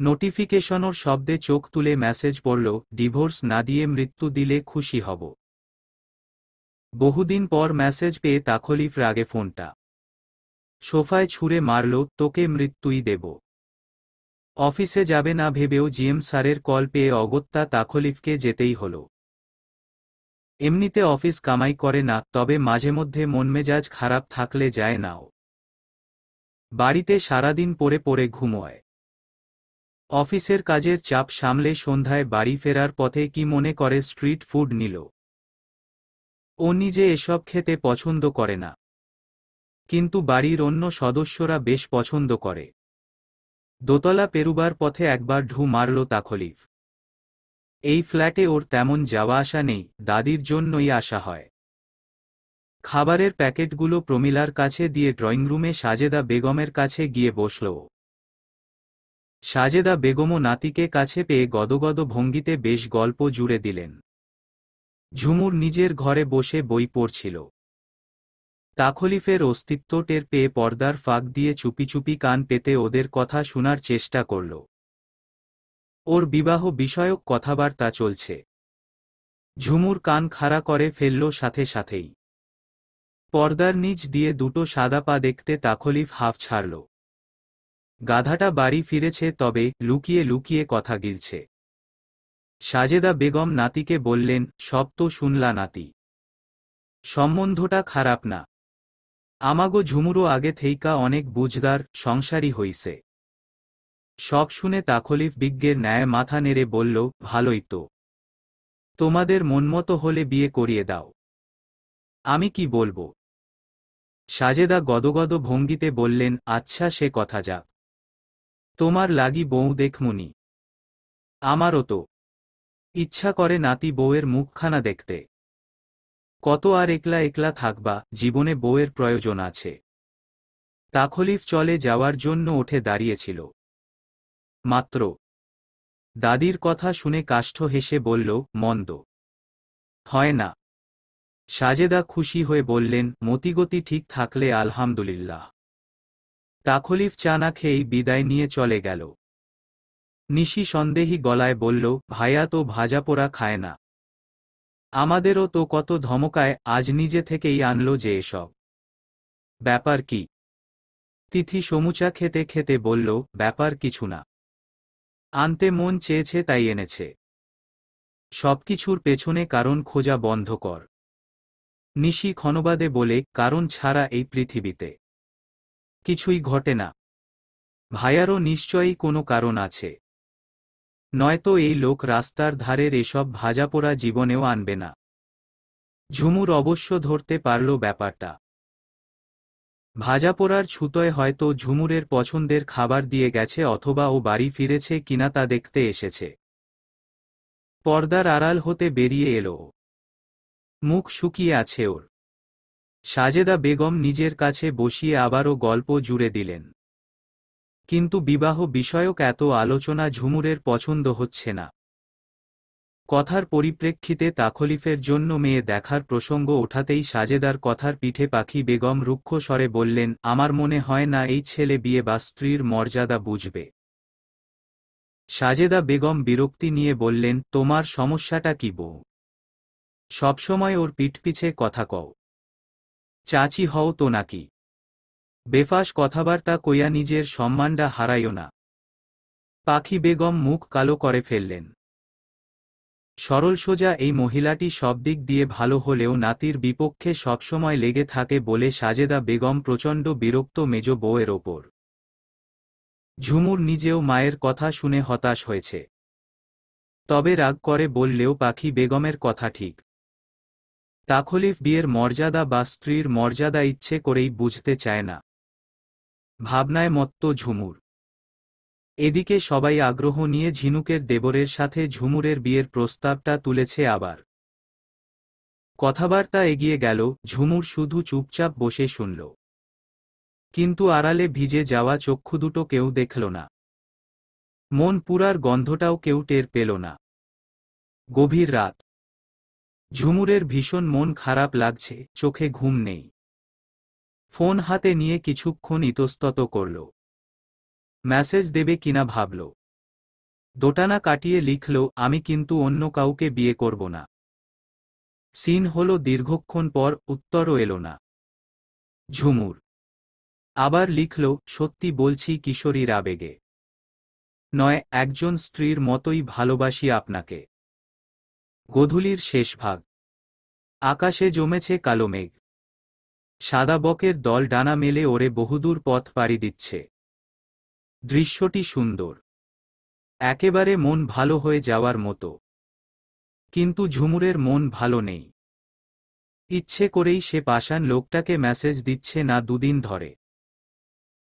নোটিফিকেশনর শব্দে চোখ তুলে মেসেজ পড়ল, ডিভোর্স না দিয়ে মৃত্যু দিলে খুশি হব। বহুদিন পর মেসেজ পেয়ে তাখলিফ রাগে ফোনটা সোফায় ছুঁড়ে মারল, তোকে মৃত্যুই দেব। অফিসে যাবে না ভেবেও জিএম স্যারের কল পেয়ে অগত্যা তাখলিফকে যেতেই হলো। এমনিতে অফিস কামাই করে না, তবে মাঝে মধ্যে মনমেজাজ খারাপ থাকলে যায় নাও। বাড়িতে সারাদিন পড়ে পড়ে ঘুমোয়। অফিসের কাজের চাপ সামলে সন্ধ্যায় বাড়ি ফেরার পথে কি মনে করে স্ট্রিট ফুড নিল। ও নিজে এসব খেতে পছন্দ করে না, কিন্তু বাড়ির অন্য সদস্যরা বেশ পছন্দ করে। দোতলা পেরুবার পথে একবার ঢু মারল তাখলিফ। এই ফ্ল্যাটে ওর তেমন যাওয়া আসা নেই, দাদির জন্যই আসা হয়। খাবারের প্যাকেটগুলো প্রমিলার কাছে দিয়ে ড্রয়িংরুমে সাজেদা বেগমের কাছে গিয়ে বসল ও। সাজেদা বেগমও নাতিকে কাছে পেয়ে গদগদ ভঙ্গিতে বেশ গল্প জুড়ে দিলেন। ঝুমুর নিজের ঘরে বসে বই পড়ছিল। তাখলিফের অস্তিত্ব টের পেয়ে পর্দার ফাঁক দিয়ে চুপি চুপি কান পেতে ওদের কথা শোনার চেষ্টা করল। ওর বিবাহ বিষয়ক কথাবার্তা চলছে। ঝুমুর কান খাড়া করে ফেলল সাথে সাথেই। পর্দার নিচ দিয়ে দুটো সাদা পা দেখতে তাখলিফ হাঁফ ছাড়ল। গাধাটা বাড়ি ফিরেছে, তবে লুকিয়ে লুকিয়ে কথা গিলছে। সাজেদা বেগম নাতিকে বললেন, সব তো শুনলা নাতি, সম্বন্ধটা খারাপ না। আমাগো ঝুমুরও আগে থেইকা অনেক বুঝদার, সংসারী হইছে। সব শুনে তাখলিফ বিজ্ঞের ন্যায় মাথা নেড়ে বলল, ভালোই তো। তোমাদের মনমতো হলে বিয়ে করিয়ে দাও। আমি কি বলবো? সাজেদা গদগদ ভঙ্গিতে বললেন, আচ্ছা সে কথা যাক। তোমার লাগি বউ দেখমুনি। আমারও তো ইচ্ছা করে নাতি বউয়ের মুখখানা দেখতে। কত আর একলা একলা থাকবা, জীবনে বউয়ের প্রয়োজন আছে। তাখলিফ চলে যাওয়ার জন্য উঠে দাঁড়িয়েছিল। মাত্র দাদির কথা শুনে কাষ্ঠ হেসে বলল, মন্দ হয় না। সাজেদা খুশি হয়ে বললেন, মতিগতি ঠিক থাকলে আলহামদুলিল্লাহ। তাখলিফ চা না খেয়েই বিদায় নিয়ে চলে গেল। নিশি সন্দেহী গলায় বলল, ভাইয়া তো ভাজাপোড়া খায় না। আমাদেরও তো কত ধমকায়, আজ নিজে থেকেই আনলো যে এসব। ব্যাপার কি? তিথি সমুচা খেতে খেতে বলল, ব্যাপার কিছু না, আনতে মন চেয়েছে তাই এনেছে। সবকিছুর পেছনে কারণ খোঁজা বন্ধ কর। নিশি ক্ষণবাদে বলে, কারণ ছাড়া এই পৃথিবীতে কিছুই ঘটে না। ভাইয়ারও নিশ্চয়ই কোনো কারণ আছে, নয়তো এই লোক রাস্তার ধারের এসব ভাজাপোড়া জীবনেও আনবে না। ঝুমুর অবশ্য ধরতে পারল ব্যাপারটা। ভাজাপোড়ার ছুতোয় হয়তো ঝুমুরের পছন্দের খাবার দিয়ে গেছে, অথবা ও বাড়ি ফিরেছে কিনা তা দেখতে এসেছে। পর্দার আড়াল হতে বেরিয়ে এলো। মুখ শুকিয়ে আছে ওর। সাজেদা বেগম নিজের কাছে বসিয়ে আবারও গল্প জুড়ে দিলেন। কিন্তু বিবাহ বিষয়ক এত আলোচনা ঝুমুরের পছন্দ হচ্ছে না। কথার পরিপ্রেক্ষিতে তাখলিফের জন্য মেয়ে দেখার প্রসঙ্গ ওঠাতেই সাজেদার কথার পিঠে পাখি বেগম রুক্ষ স্বরে বললেন, আমার মনে হয় না এই ছেলে বিয়ে বা স্ত্রীর মর্যাদা বুঝবে। সাজেদা বেগম বিরক্তি নিয়ে বললেন, তোমার সমস্যাটা কি বউ? সবসময় ওর পিঠপিছে কথা কও। চাচি হও তো নাকি? বেফাস কথাবার্তা কইয়া নিজের সম্মানটা হারাইও না। পাখি বেগম মুখ কালো করে ফেললেন। সরল সোজা এই মহিলাটি সব দিক দিয়ে ভালো হলেও নাতির বিপক্ষে সবসময় লেগে থাকে বলে সাজেদা বেগম প্রচণ্ড বিরক্ত মেজ বউয়ের ওপর। ঝুমুর নিজেও মায়ের কথা শুনে হতাশ হয়েছে। তবে রাগ করে বললেও পাখি বেগমের কথা ঠিক। তাখলিফ বিয়ের মর্যাদা বা স্ত্রীর মর্যাদা ইচ্ছে করেই বুঝতে চায় না। ভাবনায় মত্ত ঝুমুর। এদিকে সবাই আগ্রহ নিয়ে ঝিনুকের দেবরের সাথে ঝুমুরের বিয়ের প্রস্তাবটা তুলেছে আবার। কথাবার্তা এগিয়ে গেল, ঝুমুর শুধু চুপচাপ বসে শুনল। কিন্তু আড়ালে ভিজে যাওয়া চক্ষু দুটো কেউ দেখল না। মন পুরার গন্ধটাও কেউ টের পেল না। গভীর রাত। ঝুমুরের ভীষণ মন খারাপ লাগছে, চোখে ঘুম নেই। ফোন হাতে নিয়ে কিছুক্ষণ ইতস্তত করল। মেসেজ দেবে কিনা ভাবল। দোটানা কাটিয়ে লিখল, আমি কিন্তু অন্য কাউকে বিয়ে করব না। সিন হলো দীর্ঘক্ষণ পর, উত্তরও এলো না। ঝুমুর আবার লিখল, সত্যি বলছি কিশোরীর আবেগে নয়, একজন স্ত্রীর মতোই ভালোবাসি আপনাকে। গোধূলির শেষ ভাগ। আকাশে জমেছে কালো মেঘ। সাদা বকের দল ডানা মেলে ওড়ে বহুদূর পথ পাড়ি দিচ্ছে। দৃশ্যটি সুন্দর, একেবারে মন ভালো হয়ে যাওয়ার মতো। কিন্তু ঝুমুরের মন ভালো নেই। ইচ্ছে করেই সে পাষাণ লোকটাকে মেসেজ দিচ্ছে না দুদিন ধরে।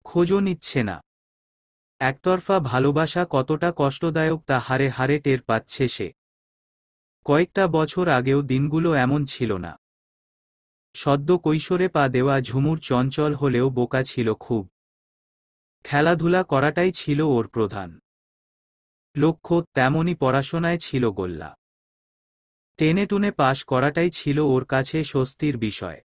খোঁজও নিচ্ছে না। একতরফা ভালোবাসা কতটা কষ্টদায়ক তা হারে হারে টের পাচ্ছে সে। কয়েকটা বছর আগেও দিনগুলো এমন ছিল না। সদ্য কৈশোরে পা দেওয়া ঝুমুর চঞ্চল হলেও বোকা ছিল খুব। খেলাধুলা করাটাই ছিল ওর প্রধান লক্ষ্য, তেমনি পড়াশোনায় ছিল গোল্লা। টেনে টুনে পাশ করাটাই ছিল ওর কাছে স্বস্তির বিষয়।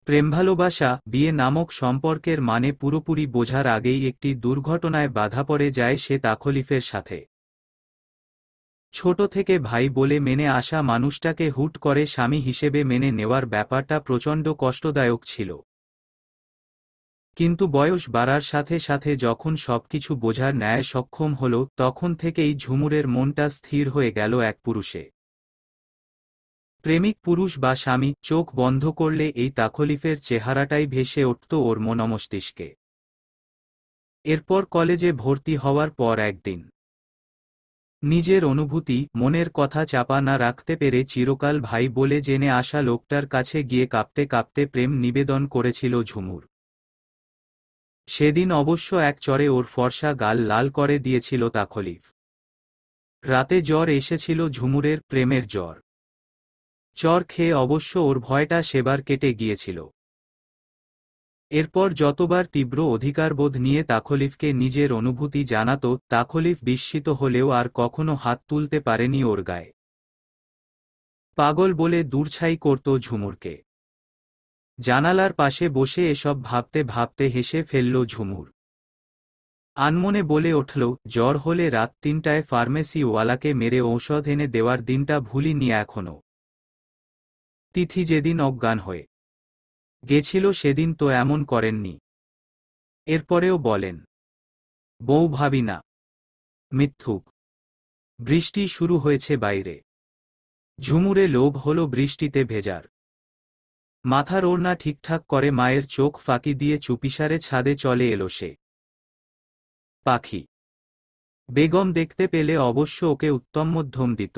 প্রেম ভালোবাসা, বিয়ে নামক সম্পর্কের মানে পুরোপুরি বোঝার আগেই একটি দুর্ঘটনায় বাধা পড়ে যায় সে তাখলিফের সাথে। ছোট থেকে ভাই বলে মেনে আসা মানুষটাকে হুট করে স্বামী হিসেবে মেনে নেওয়ার ব্যাপারটা প্রচণ্ড কষ্টদায়ক ছিল। কিন্তু বয়স বাড়ার সাথে সাথে যখন সবকিছু বোঝার ন্যায় সক্ষম হল, তখন থেকেই ঝুমুরের মনটা স্থির হয়ে গেল এক পুরুষে। প্রেমিক পুরুষ বা স্বামী। চোখ বন্ধ করলে এই তাখলিফের চেহারাটাই ভেসে উঠত ওর মনমস্তিষ্কে। এরপর কলেজে ভর্তি হওয়ার পর একদিন নিজের অনুভূতি, মনের কথা চাপা না রাখতে পেরে চিরকাল ভাই বলে জেনে আসা লোকটার কাছে গিয়ে কাঁপতে কাঁপতে প্রেম নিবেদন করেছিল ঝুমুর। সেদিন অবশ্য এক চড়ে ওর ফর্সা গাল লাল করে দিয়েছিল তাখলিফ। রাতে জ্বর এসেছিল ঝুমুরের, প্রেমের জ্বর। চর খেয়ে অবশ্য ওর ভয়টা সেবার কেটে গিয়েছিল। এরপর যতবার তীব্র অধিকারবোধ নিয়ে তাখলিফকে নিজের অনুভূতি জানাত, তাখলিফ বিস্মিত হলেও আর কখনো হাত তুলতে পারেনি ওর গায়ে। পাগল বলে দূরছাই করত ঝুমুরকে। জানালার পাশে বসে এসব ভাবতে ভাবতে হেসে ফেলল ঝুমুর। আনমনে বলে উঠল, জ্বর হলে রাত ৩টায় ফার্মেসিওয়ালাকে মেরে ঔষধ এনে দেওয়ার দিনটা ভুলিনি এখনো। তিথি যেদিন অজ্ঞান হয়ে গেছিল সেদিন তো এমন করেননি। এরপরেও বলেন, বউ ভাবি না। মিথ্যুক। বৃষ্টি শুরু হয়েছে বাইরে। ঝুমুরে লোভ হলো বৃষ্টিতে ভেজার। মাথার ওড়না ঠিকঠাক করে মায়ের চোখ ফাঁকি দিয়ে চুপিসারে ছাদে চলে এলো সে। পাখি বেগম দেখতে পেলে অবশ্য ওকে উত্তম মধ্যম দিত।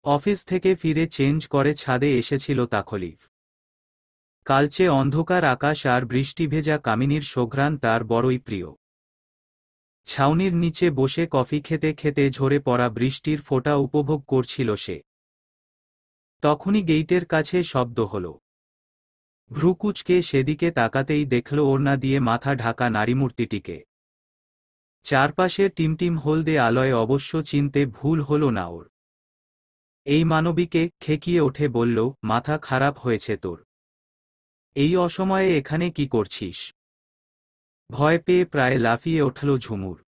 অফিস থেকে ফিরে চেঞ্জ করে ছাদে এসেছিল তাখলিফ। কালচে অন্ধকার আকাশ আর বৃষ্টি ভেজা কামিনীর সুঘ্রাণ তার বড়ই প্রিয়। ছাউনির নিচে বসে কফি খেতে খেতে ঝরে পড়া বৃষ্টির ফোঁটা উপভোগ করছিল সে। তখনই গেইটের কাছে শব্দ হল। ভ্রুকুচকে সেদিকে তাকাতেই দেখল ওড়না দিয়ে মাথা ঢাকা নারীমূর্তিটিকে। চারপাশের টিমটিম হলদে আলোয় অবশ্য চিনতে ভুল হল না ওর। এই মানবীকে খেকিয়ে ওঠে বলল, মাথা খারাপ হয়েছে তোর? এই অসময়ে এখানে কি করছিস? ভয় পেয়ে প্রায় লাফিয়ে উঠল ঝুমুর।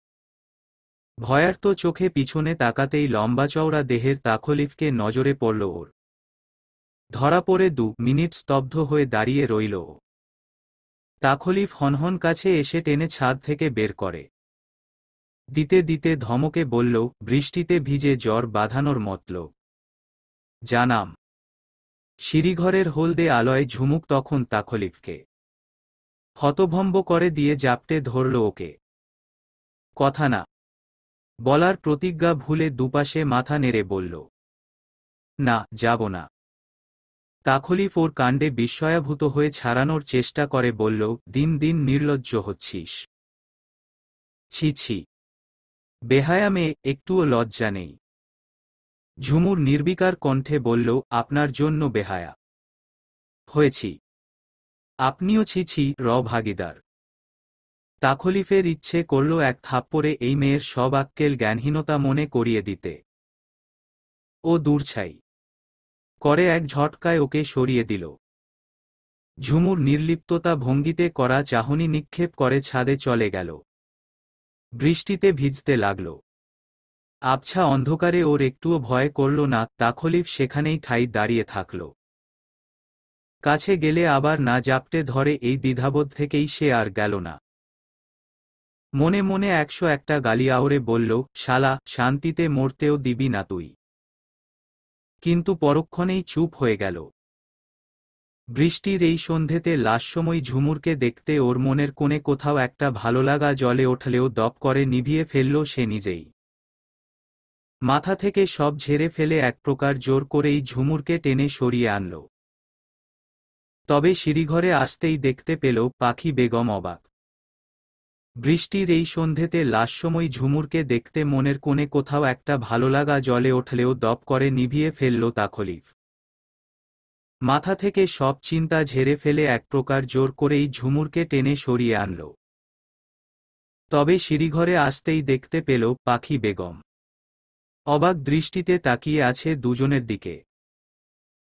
ভয়ার্ত চোখে পিছনে তাকাতেই লম্বা চওড়া দেহের তাখলিফকে নজরে পড়ল ওর। ধরা পড়ে ২ মিনিট স্তব্ধ হয়ে দাঁড়িয়ে রইল ও। তাখলিফ হনহন কাছে এসে টেনে ছাদ থেকে বের করে দিতে দিতে ধমকে বলল, বৃষ্টিতে ভিজে জ্বর বাঁধানোর মতলব জানাম। সিঁড়িঘরের হলদে আলোয় ঝুমুক তখন তাখলিফকে হতভম্ব করে দিয়ে জাপটে ধরল ওকে। কথা না বলার প্রতিজ্ঞা ভুলে দুপাশে মাথা নেড়ে বলল, না, যাব না। তাখলিফ ওর কাণ্ডে বিস্ময়াভূত হয়ে ছাড়ানোর চেষ্টা করে বলল, দিন দিন নির্লজ্জ হচ্ছিস। ছি ছি, বেহায়া মেয়ে, একটুও লজ্জা নেই। ঝুমুর নির্বিকার কণ্ঠে বলল, আপনার জন্য বেহায়া হয়েছি। আপনিও ছি ছি ভাগীদার। তাখলিফের ইচ্ছে করল এক থাপ্পড়ে এই মেয়ের সব আক্কেল জ্ঞানহীনতা মনে করিয়ে দিতে। ও দূরছাই করে এক ঝটকায় ওকে সরিয়ে দিল। ঝুমুর নির্লিপ্ততা ভঙ্গিতে করা চাহনি নিক্ষেপ করে ছাদে চলে গেল। বৃষ্টিতে ভিজতে লাগল। আবছা অন্ধকারে ওর একটুও ভয় করল না, তাখলিফ সেখানেই ঠাই দাঁড়িয়ে থাকল। কাছে গেলে আবার না জাপটে ধরে এই দ্বিধাবোধ থেকেই সে আর গেল না। মনে মনে 101টা গালি আওড়ে বলল, শালা, শান্তিতে মরতেও দিবি না তুই। কিন্তু পরক্ষণেই চুপ হয়ে গেল। বৃষ্টির এই সন্ধেতে লাশসময় ঝুমুরকে দেখতে ওর মনের কোণে কোথাও একটা ভালোলাগা জ্বলে উঠলেও দপ করে নিভিয়ে ফেলল সে নিজেই। মাথা থেকে সব ঝেড়ে ফেলে এক প্রকার জোর করেই ঝুমুরকে টেনে সরিয়ে আনল। তবে সিঁড়িঘরে আসতেই দেখতে পেল পাখি বেগম অবাক। বৃষ্টির এই সন্ধেতে লাশসময় ঝুমুরকে দেখতে মনের কোণে কোথাও একটা ভালোলাগা জ্বলে উঠলেও দপ করে নিভিয়ে ফেলল তাখলিফ। মাথা থেকে সব চিন্তা ঝেড়ে ফেলে এক প্রকার জোর করেই ঝুমুরকে টেনে সরিয়ে আনল। তবে সিঁড়িঘরে আসতেই দেখতে পেল পাখি বেগম অবাক দৃষ্টিতে তাকিয়ে আছে দুজনের দিকে।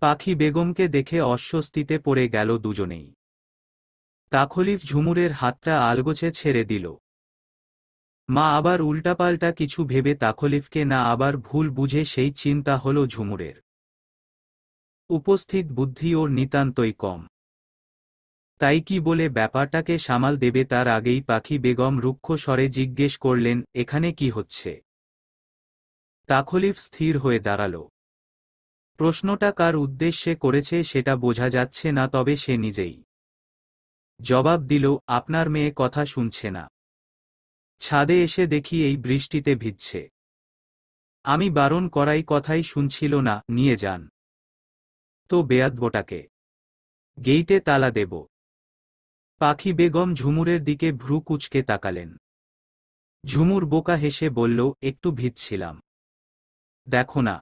পাখি বেগমকে দেখে অস্বস্তিতে পড়ে গেল দুজনেই। তাখলিফ ঝুমুরের হাতটা আলগোছে ছেড়ে দিল। মা আবার উল্টাপাল্টা কিছু ভেবে তাখলিফকে না আবার ভুল বুঝে সেই চিন্তা হল ঝুমুরের। উপস্থিত বুদ্ধি ওর নিতান্তই কম। তাই কি বলে ব্যাপারটাকে সামাল দেবে তার আগেই পাখি বেগম রুক্ষ স্বরে জিজ্ঞেস করলেন, এখানে কি হচ্ছে? তাখলিফ স্থির হয়ে দাঁড়াল। প্রশ্নটা কার উদ্দেশ্যে করেছে সেটা বোঝা যাচ্ছে না, তবে সে নিজেই জবাব দিল, আপনার মেয়ে কথা শুনছে না। ছাদে এসে দেখি এই বৃষ্টিতে ভিজছে। আমি বারণ করাই কথাই শুনছিল না, নিয়ে যান তো বেয়াদবটাকে, গেইটে তালা দেব। পাখি বেগম ঝুমুরের দিকে ভ্রু কুঁচকে তাকালেন। ঝুমুর বোকা হেসে বলল, একটু ভিজছিলাম। দেখো না,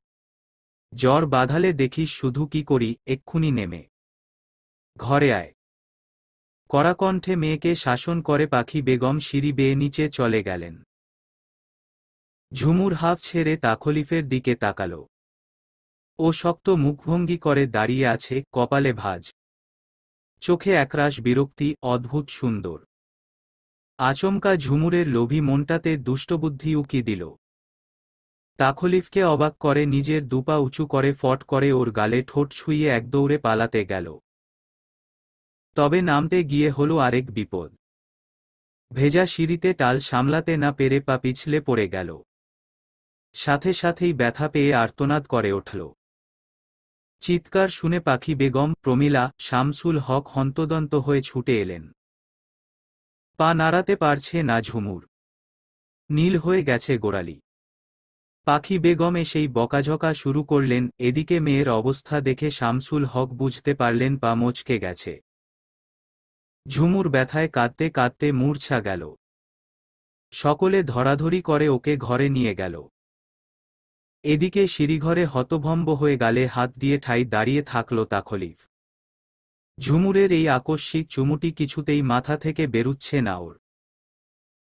জ্বর বাঁধালে দেখিস শুধু কি করি, এক্ষুনি নেমে ঘরে আয়। কড়াকণ্ঠে মেয়েকে শাসন করে পাখি বেগম সিঁড়ি বেয়ে নিচে চলে গেলেন। ঝুমুর হাফ ছেড়ে তাখলিফের দিকে তাকাল। ও শক্ত মুখভঙ্গি করে দাঁড়িয়ে আছে, কপালে ভাঁজ, চোখে একরাশ বিরক্তি, অদ্ভুত সুন্দর। আচমকা ঝুমুরের লোভী মনটাতে দুষ্টবুদ্ধি উকি দিল। তাখলিফকে অবাক করে নিজের দুপা উঁচু করে ফট করে ওর গালে ঠোঁট ছুঁয়ে এক দৌড়ে পালাতে গেল। তবে নামতে গিয়ে হলো আরেক বিপদ। ভেজা সিঁড়িতে টাল সামলাতে না পেরে পা পিছলে পড়ে গেল। সাথে সাথেই ব্যথা পেয়ে আর্তনাদ করে উঠল। চিৎকার শুনে পাখি বেগম, প্রমীলা, শামসুল হক হন্তদন্ত হয়ে ছুটে এলেন। পা নাড়াতে পারছে না ঝুমুর, নীল হয়ে গেছে গোড়ালি। পাখি বেগম এসেই বকাঝকা শুরু করলেন। এদিকে মেয়ের অবস্থা দেখে শামসুল হক বুঝতে পারলেন পা মচকে গেছে। ঝুমুর ব্যথায় কাঁদতে কাঁদতে মূর্ছা গেল। সকলে ধরাধরি করে ওকে ঘরে নিয়ে গেল। এদিকে সিঁড়িঘরে হতভম্ব হয়ে গালে হাত দিয়ে ঠাই দাঁড়িয়ে থাকল তাখলিফ। ঝুমুরের এই আকস্মিক চুমুটি কিছুতেই মাথা থেকে বেরুচ্ছে না ওর।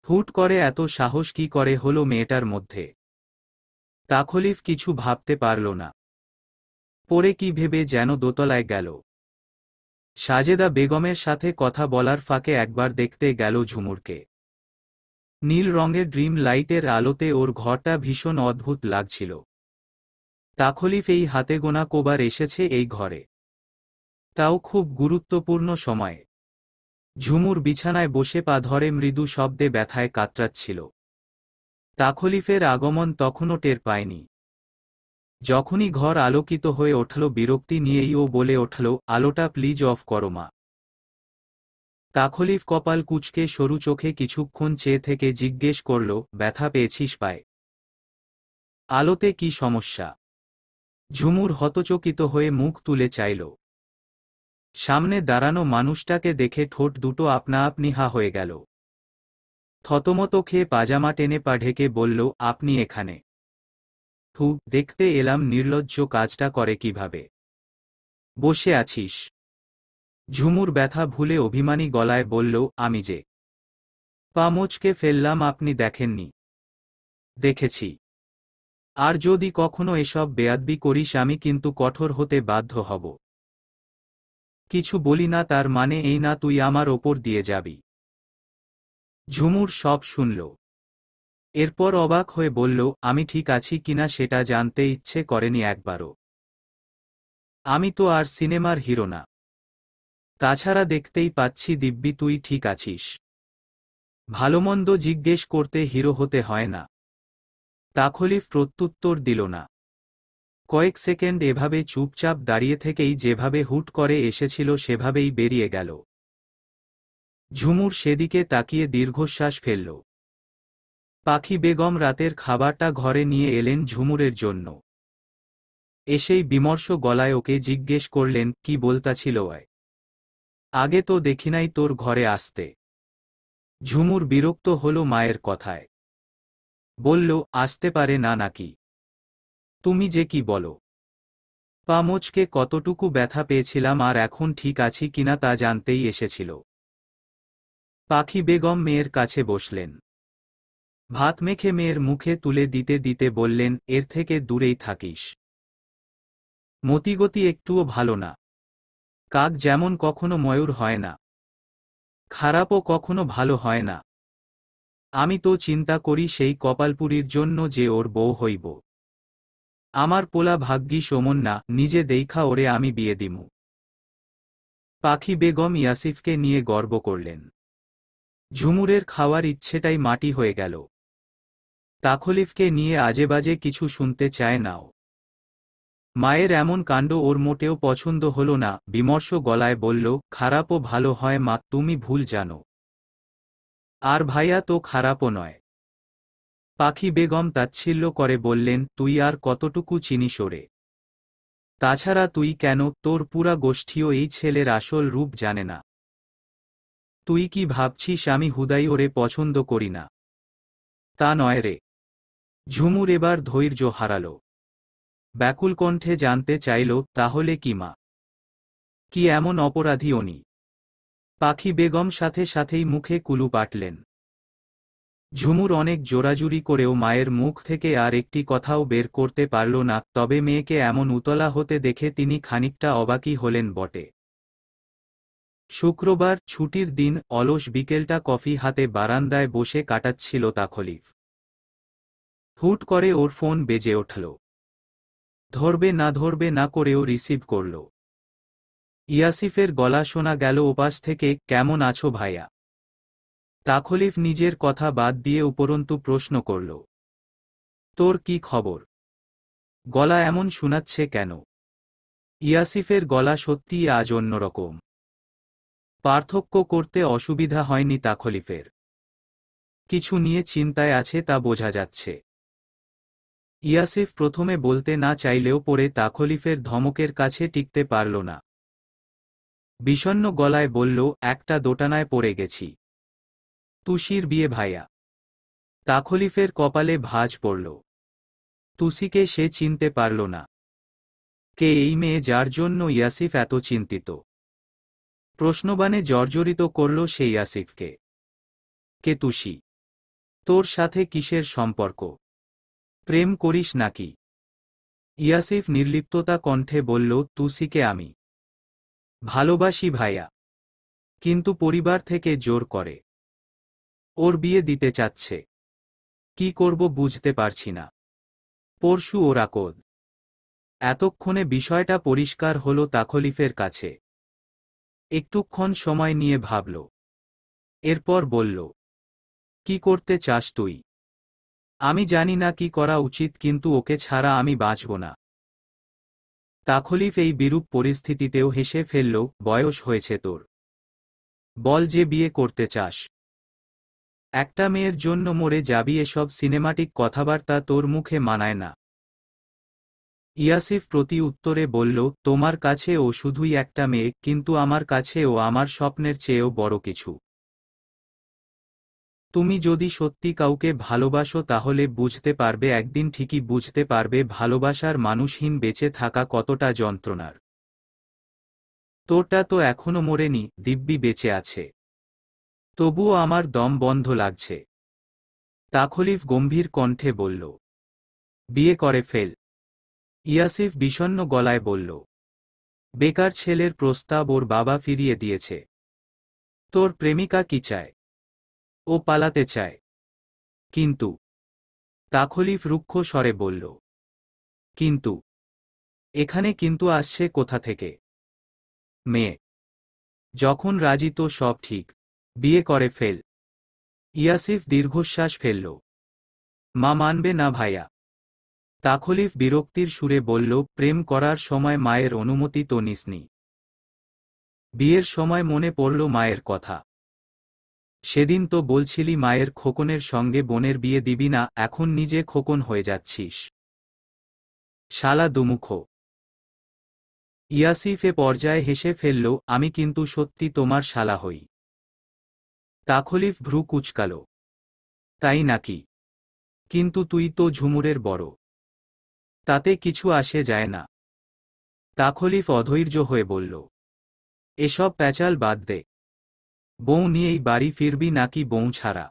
হুট করে এত সাহস কি করে হলো মেয়েটার মধ্যে? তাখলিফ কিছু ভাবতে পারল না। পরে কি ভেবে যেন দোতলায় গেল। সাজেদা বেগমের সাথে কথা বলার ফাঁকে একবার দেখতে গেল ঝুমুরকে। নীল রঙের ড্রিম লাইটের আলোতে ওর ঘরটা ভীষণ অদ্ভুত লাগছিল। তাখলিফ এই হাতে গোনা কোবার এসেছে এই ঘরে, তাও খুব গুরুত্বপূর্ণ সময়ে। ঝুমুর বিছানায় বসে পা ধরে মৃদু শব্দে ব্যথায় কাতরাচ্ছিল। তাখলিফের আগমন তখনও টের পায়নি। যখনই ঘর আলোকিত হয়ে উঠল বিরক্তি নিয়েই ও বলে উঠল, আলোটা প্লিজ অফ করো মা। তাখলিফ কপাল কুঁচকে সরু চোখে কিছুক্ষণ চেয়ে থেকে জিজ্ঞেস করল, ব্যথা পেয়েছিস পায়ে? আলোতে কি সমস্যা? ঝুমুর হতচকিত হয়ে মুখ তুলে চাইল। সামনে দাঁড়ানো মানুষটাকে দেখে ঠোঁট দুটো আপনা আপনি হা হয়ে গেল। থতমত খেয়ে পাজামা টেনে পা ঢেকে বলল, আপনি এখানে? থু, দেখতে এলাম নির্লজ্জ কাজটা করে কিভাবে। বসে আছিস? ঝুমুর ব্যথা ভুলে অভিমানী গলায় বলল, আমি যে পা মোচকে ফেললাম আপনি দেখেননি? দেখেছি। আর যদি কখনো এসব বেয়াদবি করিস আমি কিন্তু কঠোর হতে বাধ্য হব। কিছু বলি না তার মানে এই না তুই আমার ওপর দিয়ে যাবি। ঝুমুর সব শুনল। এরপর অবাক হয়ে বলল, আমি ঠিক আছি কিনা সেটা জানতে ইচ্ছে করেনি একবারও। আমি তো আর সিনেমার হিরো না। তাছাড়া দেখতেই পাচ্ছি দিব্যি তুই ঠিক আছিস। ভালোমন্দ জিজ্ঞেস করতে হিরো হতে হয় না। তাখলিফ প্রত্যুত্তর দিল না। কয়েক সেকেন্ড এভাবে চুপচাপ দাঁড়িয়ে থেকেই যেভাবে হুট করে এসেছিল সেভাবেই বেরিয়ে গেল। ঝুমুর সেদিকে তাকিয়ে দীর্ঘশ্বাস ফেলল। পাখি বেগম রাতের খাবারটা ঘরে নিয়ে এলেন ঝুমুরের জন্য। এসেই বিমর্ষ গলায় ওকে জিজ্ঞেস করলেন, কি বলতাছিল ওয়? আগে তো দেখি নাই তোর ঘরে আসতে। ঝুমুর বিরক্ত হল মায়ের কথায়। বলল, আসতে পারে না নাকি? তুমি যে কি বলো? পা মোচকে কতটুকু ব্যথা পেয়েছিলাম আর এখন ঠিক আছি কিনা তা জানতেই এসেছিল। পাখি বেগম মেয়ের কাছে বসলেন। ভাত মেখে মেয়ের মুখে তুলে দিতে দিতে বললেন, এর থেকে দূরেই থাকিস। মতিগতি একটুও ভালো না। কাক যেমন কখনো ময়ূর হয় না, খারাপও কখনো ভালো হয় না। আমি তো চিন্তা করি সেই কপালপুরীর জন্য যে ওর বউ হইব। আমার পোলা ভাগ্যিস ওমন না, নিজে দেইখা ওরে আমি বিয়ে দিমু। পাখি বেগম ইয়াসিফকে নিয়ে গর্ব করলেন। ঝুমুরের খাওয়ার ইচ্ছেটাই মাটি হয়ে গেল। তাখলিফকে নিয়ে আজেবাজে কিছু শুনতে চায় নাও। মায়ের এমন কাণ্ড ওর মোটেও পছন্দ হল না, বিমর্ষ গলায় বলল, খারাপও ভালো হয় মা, তুমি ভুল জানো। আর ভাইয়া তো খারাপও নয়। পাখি বেগম তাচ্ছিল্য করে বললেন, তুই আর কতটুকু চিনিস ওরে? তাছাড়া তুই কেন, তোর পুরা গোষ্ঠীও এই ছেলের আসল রূপ জানে না। তুই কি ভাবছিস আমি হুদাই ওরে পছন্দ করি না? তা নয় রে। ঝুমুর এবার ধৈর্য হারাল। ব্যাকুল কণ্ঠে জানতে চাইল, তাহলে কি মা? কি এমন অপরাধী উনি? পাখি বেগম সাথে সাথেই মুখে কুলু পাটলেন। ঝুমুর অনেক জোরাজুরি করেও মায়ের মুখ থেকে আর একটি কথাও বের করতে পারল না, তবে মেয়েকে এমন উতলা হতে দেখে তিনি খানিকটা অবাকই হলেন বটে। শুক্রবার, ছুটির দিন, অলস বিকেলটা কফি হাতে বারান্দায় বসে কাটাচ্ছিল তাখলিফ। হুট করে ওর ফোন বেজে উঠল। ধরবে না করেও রিসিভ করল। ইয়াসিফের গলা শোনা গেল ওপাশ থেকে, কেমন আছো ভাইয়া? তাখলিফ নিজের কথা বাদ দিয়ে উপরন্তু প্রশ্ন করল, তোর কি খবর? গলা এমন শোনাচ্ছে কেন? ইয়াসিফের গলা সত্যিই আজ অন্যরকম। পার্থক্য করতে অসুবিধা হয়নি তাখলিফের। কিছু নিয়ে চিন্তায় আছে তা বোঝা যাচ্ছে। ইয়াসিফ প্রথমে বলতে না চাইলেও পরে তাখলিফের ধমকের কাছে টিকতে পারল না। বিষণ্ণ গলায় বলল, একটা দোটানায় পড়ে গেছি। তুষির বিয়ে ভাইয়া। তাখলিফের কপালে ভাঁজ পড়ল। তুসিকে সে চিনতে পারল না। কে এই মেয়ে যার জন্য ইয়াসিফ এত চিন্তিত? প্রশ্নবাণে জর্জরিত করল সে ইয়াসিফকে। কে তুষি? তোর সাথে কিসের সম্পর্ক? প্রেম করিস নাকি? ইয়াসিফ নির্লিপ্ততা কণ্ঠে বলল, তুসিকে আমি ভালোবাসি ভাইয়া। কিন্তু পরিবার থেকে জোর করে। ওর বিয়ে দিতে চাচ্ছে। কি করব বুঝতে পারছি না। পরশু ওর আকদ। এতক্ষণে বিষয়টা পরিষ্কার হলো তাখলিফের কাছে। একটুক্ষণ সময় নিয়ে ভাবল। এরপর বলল, কি করতে চাস তুই? আমি জানি না কি করা উচিত, কিন্তু ওকে ছাড়া আমি বাঁচব না। তাখলিফ এই বিরূপ পরিস্থিতিতেও হেসে ফেলল, বয়স হয়েছে তোর। বল যে বিয়ে করতে চাস। একটা মেয়ের জন্য মরে যাবি, এসব সিনেমাটিক কথাবার্তা তোর মুখে মানায় না। ইয়াসিফ প্রতি উত্তরে বলল, তোমার কাছে ও শুধুই একটা মেয়ে, কিন্তু আমার কাছে ও আমার স্বপ্নের চেয়েও বড় কিছু। তুমি যদি সত্যি কাউকে ভালোবাসো তাহলে বুঝতে পারবে, একদিন ঠিকই বুঝতে পারবে ভালোবাসার মানুষহীন বেঁচে থাকা কতটা যন্ত্রণার। তোরটা তো এখনো মরেনি, দিব্যি বেঁচে আছে। তবুও আমার দম বন্ধ লাগছে। তাখলিফ গম্ভীর কণ্ঠে বলল, বিয়ে করে ফেল। ইয়াসিফ বিষণ্ণ গলায় বলল, বেকার ছেলের প্রস্তাব ওর বাবা ফিরিয়ে দিয়েছে। তোর প্রেমিকা কি চায়? ও পালাতে চায়। কিন্তু তাখলিফ রুক্ষ স্বরে বলল। কিন্তু এখানে কিন্তু আসছে কোথা থেকে? মেয়ে যখন রাজি তো সব ঠিক, বিয়ে করে ফেল। ইয়াসিফ দীর্ঘশ্বাস ফেলল। মা মানবে না ভাইয়া। তাখলিফ বিরক্তির সুরে বলল, প্রেম করার সময় মায়ের অনুমতি তো নিসনি। বিয়ের সময় মনে পড়ল মায়ের কথা। সেদিন তো বলছিলি মায়ের খোকনের সঙ্গে বোনের বিয়ে দিবি না, এখন নিজে খোকন হয়ে যাচ্ছিস। শালা দুমুখো। ইয়াসিফ এ পর্যায়ে হেসে ফেলল, আমি কিন্তু সত্যি তোমার শালা হই। তাখলিফ ভ্রু কুঁচকাল। তাই নাকি? কিন্তু তুই তো ঝুমুরের বড়। তাতে কিছু আসে যায় না। তাখলিফ অধৈর্য হয়ে বলল, এসব প্যাচাল বাদ দে। বউ নিয়েই বাড়ি ফিরবি নাকি বউ ছাড়া?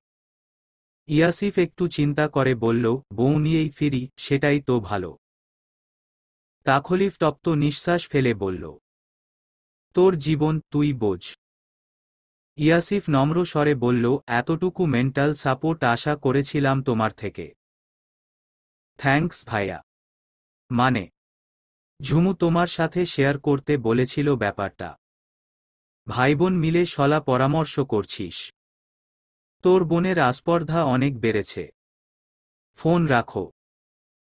ইয়াসিফ একটু চিন্তা করে বলল, বউ নিয়েই ফিরি, সেটাই তো ভালো। তাখলিফ তপ্ত নিঃশ্বাস ফেলে বলল, তোর জীবন তুই বোঝ। ইয়াসিফ নম্র স্বরে বলল, এতটুকু মেন্টাল সাপোর্ট আশা করেছিলাম তোমার থেকে। থ্যাঙ্কস ভাইয়া। মানে, ঝুমু তোমার সাথে শেয়ার করতে বলেছিল ব্যাপারটা। ভাইবোন মিলে শলা পরামর্শ করছিস। তোর বোনের আস্পর্ধা অনেক বেড়েছে। ফোন রাখো।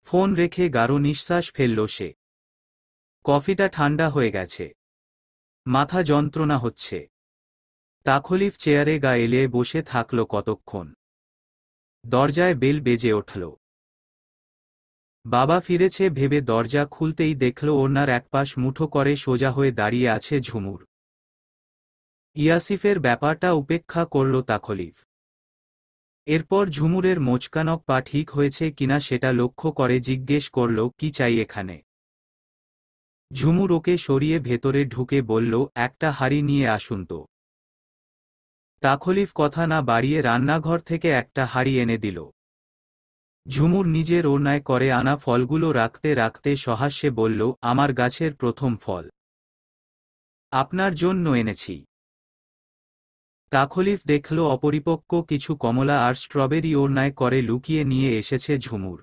ফোন রেখে গাঢ় নিঃশ্বাস ফেলল সে। কফিটা ঠান্ডা হয়ে গেছে। মাথা যন্ত্রণা হচ্ছে। তাখলিফ চেয়ারে গা এলিয়ে বসে থাকল কতক্ষণ। দরজায় বেল বেজে উঠল। বাবা ফিরেছে ভেবে দরজা খুলতেই দেখল ওড়নার একপাশ মুঠো করে সোজা হয়ে দাঁড়িয়ে আছে ঝুমুর। ইয়াসিফের ব্যাপারটা উপেক্ষা করল তাখলিফ। এরপর ঝুমুরের মোচকানক পা ঠিক হয়েছে কিনা সেটা লক্ষ্য করে জিজ্ঞেস করল, কি চাই এখানে? ঝুমুর ওকে সরিয়ে ভেতরে ঢুকে বলল, একটা হাঁড়ি নিয়ে আসুন তো। তাখলিফ কথা না বাড়িয়ে রান্নাঘর থেকে একটা হাঁড়ি এনে দিল। ঝুমুর নিজের ওড়নায় করে আনা ফলগুলো রাখতে রাখতে সহাস্যে বলল, আমার গাছের প্রথম ফল। আপনার জন্য এনেছি। তাখলিফ দেখল অপরিপক্ক কিছু কমলা আর স্ট্রবেরি ওড়নায় করে লুকিয়ে নিয়ে এসেছে ঝুমুর।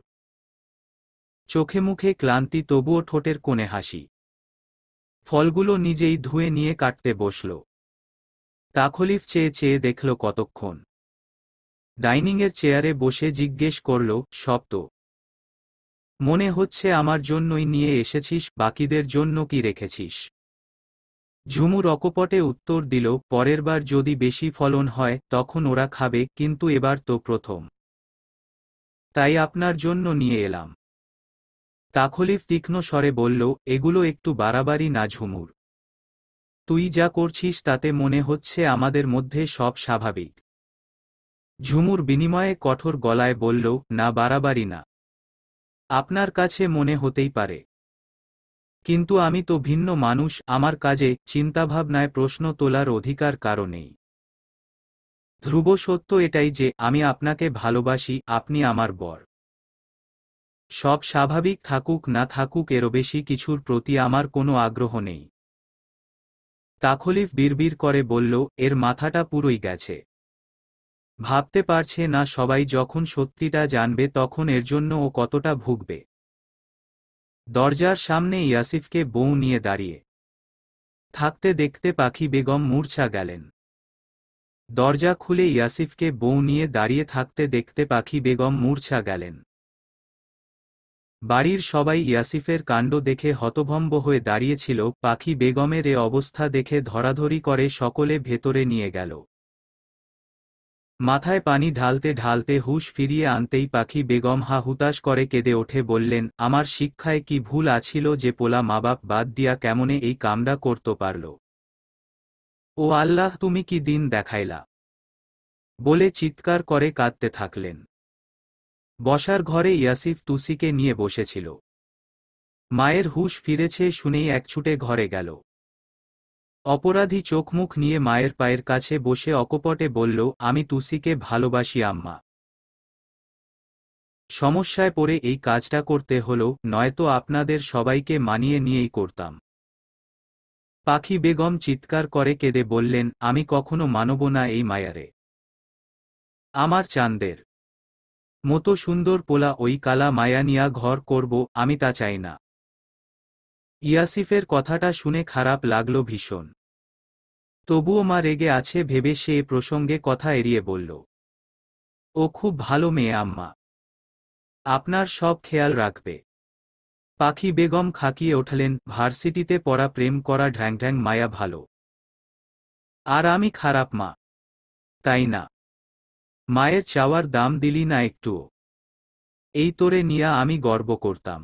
চোখে মুখে ক্লান্তি, তবুও ঠোঁটের কোণে হাসি। ফলগুলো নিজেই ধুয়ে নিয়ে কাটতে বসল। তাখলিফ চেয়ে চেয়ে দেখল কতক্ষণ। ডাইনিংয়ের চেয়ারে বসে জিজ্ঞেস করল, সব তো? মনে হচ্ছে আমার জন্যই নিয়ে এসেছিস, বাকিদের জন্য কি রেখেছিস? ঝুমুর অকপটে উত্তর দিল, পরের বার যদি বেশি ফলন হয় তখন ওরা খাবে, কিন্তু এবার তো প্রথম। তাই আপনার জন্য নিয়ে এলাম। তাখলিফ তীক্ষ্ণ স্বরে বলল, এগুলো একটু বাড়াবাড়ি না ঝুমুর? তুই যা করছিস তাতে মনে হচ্ছে আমাদের মধ্যে সব স্বাভাবিক। ঝুমুর বিনিময়ে কঠোর গলায় বলল, না বাড়াবাড়ি না। আপনার কাছে মনে হতেই পারে। কিন্তু আমি তো ভিন্ন মানুষ, আমার কাজে চিন্তাভাবনায় প্রশ্ন তোলার অধিকার কারো নেই। ধ্রুব সত্য এটাই যে আমি আপনাকে ভালোবাসি, আপনি আমার বর। সব স্বাভাবিক থাকুক না থাকুক এরও বেশি কিছুর প্রতি আমার কোনো আগ্রহ নেই। তাখলিফ বিড়বিড় করে বলল, এর মাথাটা পুরোই গেছে। ভাবতে পারছে না সবাই যখন সত্যিটা জানবে তখন এর জন্য ও কতটা ভুগবে। দরজার সামনে ইয়াসিফকে বউ নিয়ে দাঁড়িয়ে থাকতে দেখতে পাখি বেগম মূর্ছা গেলেন। দরজা খুলে ইয়াসিফকে বউ নিয়ে দাঁড়িয়ে থাকতে দেখতে পাখি বেগম মূর্ছা গেলেন। বাড়ির সবাই ইয়াসিফের কাণ্ড দেখে হতভম্ব হয়ে দাঁড়িয়েছিল। পাখি বেগমের এ অবস্থা দেখে ধরাধরি করে সকলে ভেতরে নিয়ে গেল। মাথায় পানি ঢালতে ঢালতে হুঁশ ফিরিয়ে আনতেই পাখি বেগম হা হুতাশ করে কেঁদে ওঠে বললেন, আমার শিক্ষায় কি ভুল আছিল যে পোলা মাবাপ বাদ দিয়া কেমনে এই কামডা করত পারল? ও আল্লাহ, তুমি কি দিন দেখাইলা? বলে চিৎকার করে কাঁদতে থাকলেন। বসার ঘরে ইয়াসিফ তুসিকে নিয়ে বসেছিল। মায়ের হুঁশ ফিরেছে শুনেই একছুটে ঘরে গেল। অপরাধী চোখমুখ নিয়ে মায়ের পায়ের কাছে বসে অকপটে বলল, আমি তুসিকে ভালোবাসি আম্মা। সমস্যায় পড়ে এই কাজটা করতে হলো, নয়তো আপনাদের সবাইকে মানিয়ে নিয়েই করতাম। পাখি বেগম চিৎকার করে কেঁদে বললেন, আমি কখনো মানব না এই মায়ারে। আমার চাঁদের মতো সুন্দর পোলা ওই কালা মায়া নিয়া ঘর করব আমি তা চাই না। ইয়াসিফের কথাটা শুনে খারাপ লাগলো ভীষণ। তবুও মা রেগে আছে ভেবে সে এ প্রসঙ্গে কথা এড়িয়ে বলল, ও খুব ভালো মেয়ে আম্মা, আপনার সব খেয়াল রাখবে। পাখি বেগম খাকিয়ে ওঠলেন, ভার্সিটিতে পড়া প্রেম করা ঢ্যাং ঢ্যাং মায়া ভালো, আর আমি খারাপ মা, তাই না? মায়ের চাওয়ার দাম দিলি না একটুও, এই তোরে নিয়া আমি গর্ব করতাম।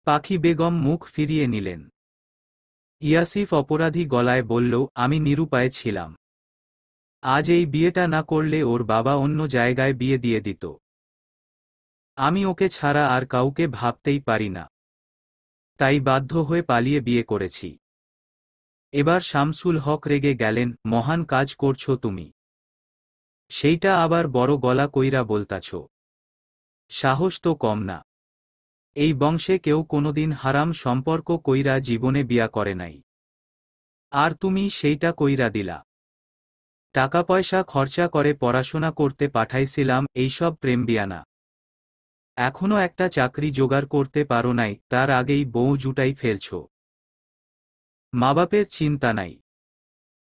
পাখি বেগম মুখ ফিরিয়ে নিলেন। ইয়াসিফ অপরাধী গলায় বলল, আমি নিরুপায় ছিলাম। আজ এই বিয়েটা না করলে ওর বাবা অন্য জায়গায় বিয়ে দিয়ে দিত। আমি ওকে ছাড়া আর কাউকে ভাবতেই পারি না, তাই বাধ্য হয়ে পালিয়ে বিয়ে করেছি। এবার শামসুল হক রেগে গেলেন, মহান কাজ করছো তুমি, সেইটা আবার বড় গলা কইরা বলতাছ? সাহস তো কম না। এই বংশে কেউ কোনোদিন হারাম সম্পর্ক কইরা জীবনে বিয়া করে নাই, আর তুমি সেইটা কইরা দিলা। টাকা পয়সা খরচা করে পড়াশোনা করতে পাঠাইছিলাম, এইসব প্রেম বিয়া না। এখনো একটা চাকরি জোগাড় করতে পারো নাই, তার আগেই বউ জুটাই ফেলছ। মা বাপের চিন্তা নাই,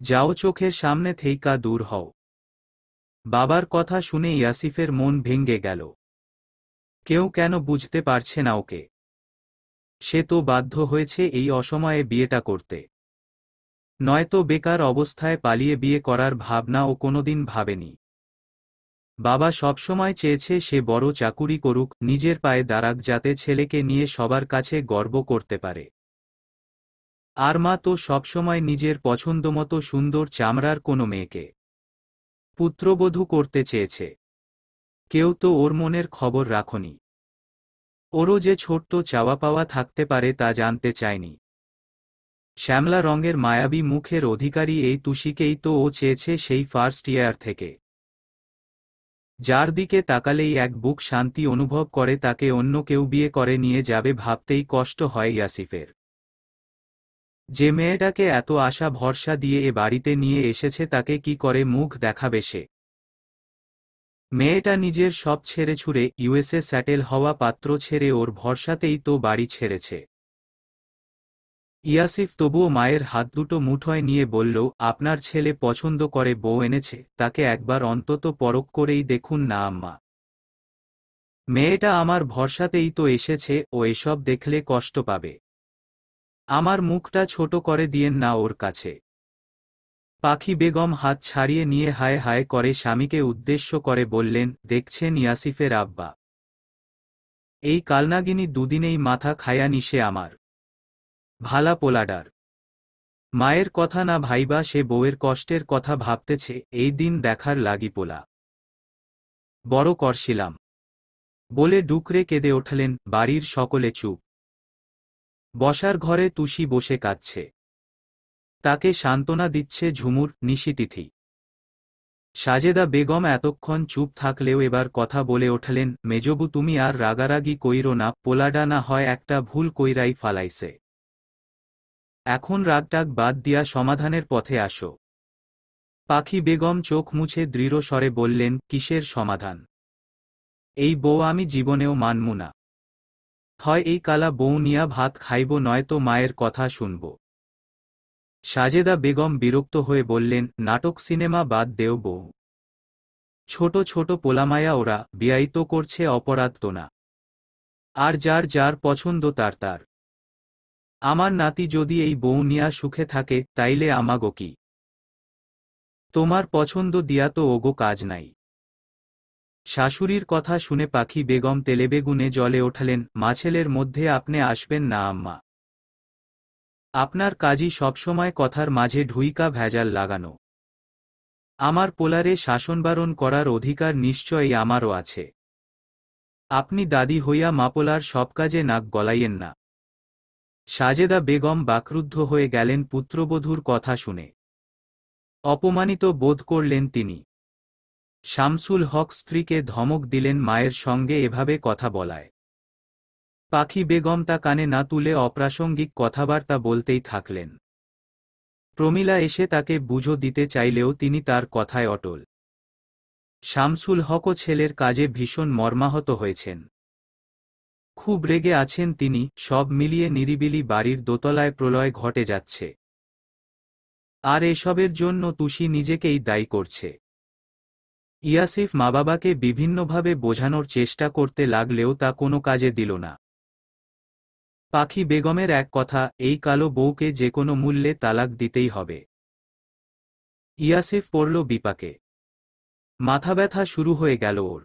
যাও চোখের সামনে থেইকা দূর হও। বাবার কথা শুনে ইয়াসিফের মন ভেঙ্গে গেল। কেউ কেন বুঝতে পারছে না ওকে? সে তো বাধ্য হয়েছে এই অসময়ে বিয়েটা করতে, নয়তো বেকার অবস্থায় পালিয়ে বিয়ে করার ভাবনা ও কোনোদিন ভাবেনি। বাবা সবসময় চেয়েছে সে বড় চাকুরি করুক, নিজের পায়ে দাঁড়াক, যাতে ছেলেকে নিয়ে সবার কাছে গর্ব করতে পারে। আর মা তো সবসময় নিজের পছন্দমতো সুন্দর চামড়ার কোনো মেয়েকে পুত্রবধূ করতে চেয়েছে। কেউ তো ওর মনের খবর রাখনি। ওরও যে ছোট্ট চাওয়া পাওয়া থাকতে পারে তা জানতে চায়নি। শ্যামলা রঙের মায়াবী মুখের অধিকারী এই তুষিকেই তো ও চেয়েছে সেই ফার্স্ট ইয়ার থেকে। যার দিকে তাকালেই এক বুক শান্তি অনুভব করে, তাকে অন্য কেউ বিয়ে করে নিয়ে যাবে ভাবতেই কষ্ট হয় ইয়াসিফের। যে মেয়েটাকে এত আশা ভরসা দিয়ে এ বাড়িতে নিয়ে এসেছে, তাকে কি করে মুখ দেখাবে সে? মেয়েটা নিজের সব ছেড়ে ছুড়ে ইউএসএ স্যাটেল হওয়া পাত্র ছেড়ে ওর ভরসাতেই তো বাড়ি ছেড়েছে। ইয়াসিফ তবুও মায়ের হাত দুটো মুঠোয় নিয়ে বলল, আপনার ছেলে পছন্দ করে বউ এনেছে, তাকে একবার অন্তত পরখ করেই দেখুন না আম্মা। মেয়েটা আমার ভরসাতেই তো এসেছে, ও এসব দেখলে কষ্ট পাবে। আমার মুখটা ছোট করে দিয়েন না ওর কাছে। পাখি বেগম হাত ছাড়িয়ে নিয়ে হায় হায় করে স্বামীকে উদ্দেশ্য করে বললেন, দেখছেন ইয়াসিফের আব্বা, এই কালনাগিনী দুদিনেই মাথা খায়া নিশে আমার ভালা পোলাডার। মায়ের কথা না ভাইবা সে বউয়ের কষ্টের কথা ভাবতেছে, এই দিন দেখার লাগি পোলা বড় করছিলাম বলে ডুকরে কেঁদে ওঠলেন। বাড়ির সকলে চুপ। বসার ঘরে তুষি বসে কাঁদছে, তাকে সান্ত্বনা দিচ্ছে ঝুমুর, নিশিতিথি। সাজেদা বেগম এতক্ষণ চুপ থাকলেও এবার কথা বলে ওঠলেন, মেজবু তুমি আর রাগারাগি কইরো না, পোলাডা না হয় একটা ভুল কইরাই ফালাইছে। এখন রাগটাগ বাদ দিয়া সমাধানের পথে আসো। পাখি বেগম চোখ মুছে দৃঢ় স্বরে বললেন, কিসের সমাধান? এই বউ আমি জীবনেও মানমু না। হয় এই কালা বউ নিয়া ভাত খাইব, নয়তো মায়ের কথা শুনব। সাজেদা বেগম বিরক্ত হয়ে বললেন, নাটক সিনেমা বাদ দেও বউ। ছোট ছোট পোলামায়া ওরা, বিয়াই তো করছে, অপরাধ তো না। আর যার যার পছন্দ তার তার। আমার নাতি যদি এই বউ নিয়া সুখে থাকে, তাইলে আমাগো কি? তোমার পছন্দ দিয়া তো ওগো কাজ নাই। শাশুড়ির কথা শুনে পাখি বেগম তেলেবেগুনে জ্বলে ওঠলেন, মাছেলের মধ্যে আপনি আসবেন না আম্মা। আপনার কাজই সবসময় কথার মাঝে ঢুইকা ভেজাল লাগানো। আমার পোলারে শাসনবারণ করার অধিকার নিশ্চয়ই আমারও আছে। আপনি দাদি হইয়া মাপোলার সব কাজে নাক গলাইয়েন না। সাজেদা বেগম বাকরুদ্ধ হয়ে গেলেন পুত্রবধূর কথা শুনে। অপমানিত বোধ করলেন তিনি। শামসুল হক স্ত্রীকে ধমক দিলেন মায়ের সঙ্গে এভাবে কথা বলায়। পাখি বেগম তা কানে না তুলে অপ্রাসঙ্গিক কথাবার্তা বলতেই থাকলেন। প্রমীলা এসে তাকে বুঝো দিতে চাইলেও তিনি তার কথায় অটল। শামসুল হকও ছেলের কাজে ভীষণ মর্মাহত হয়েছেন। খুব রেগে আছেন তিনি। সব মিলিয়ে নিরিবিলি বাড়ির দোতলায় প্রলয় ঘটে যাচ্ছে। আর এসবের জন্য তুষি নিজেকেই দায়ী করছে। ইয়াসিফ মা বাবাকে বিভিন্নভাবে বোঝানোর চেষ্টা করতে লাগলেও তা কোনো কাজে দিল না। পাখি বেগমের এক কথা, এই কালো বউকে যে কোনো মূল্যে তালাক দিতেই হবে। ইয়াসিফ পড়ল বিপাকে। মাথা ব্যথা শুরু হয়ে গেল ওর।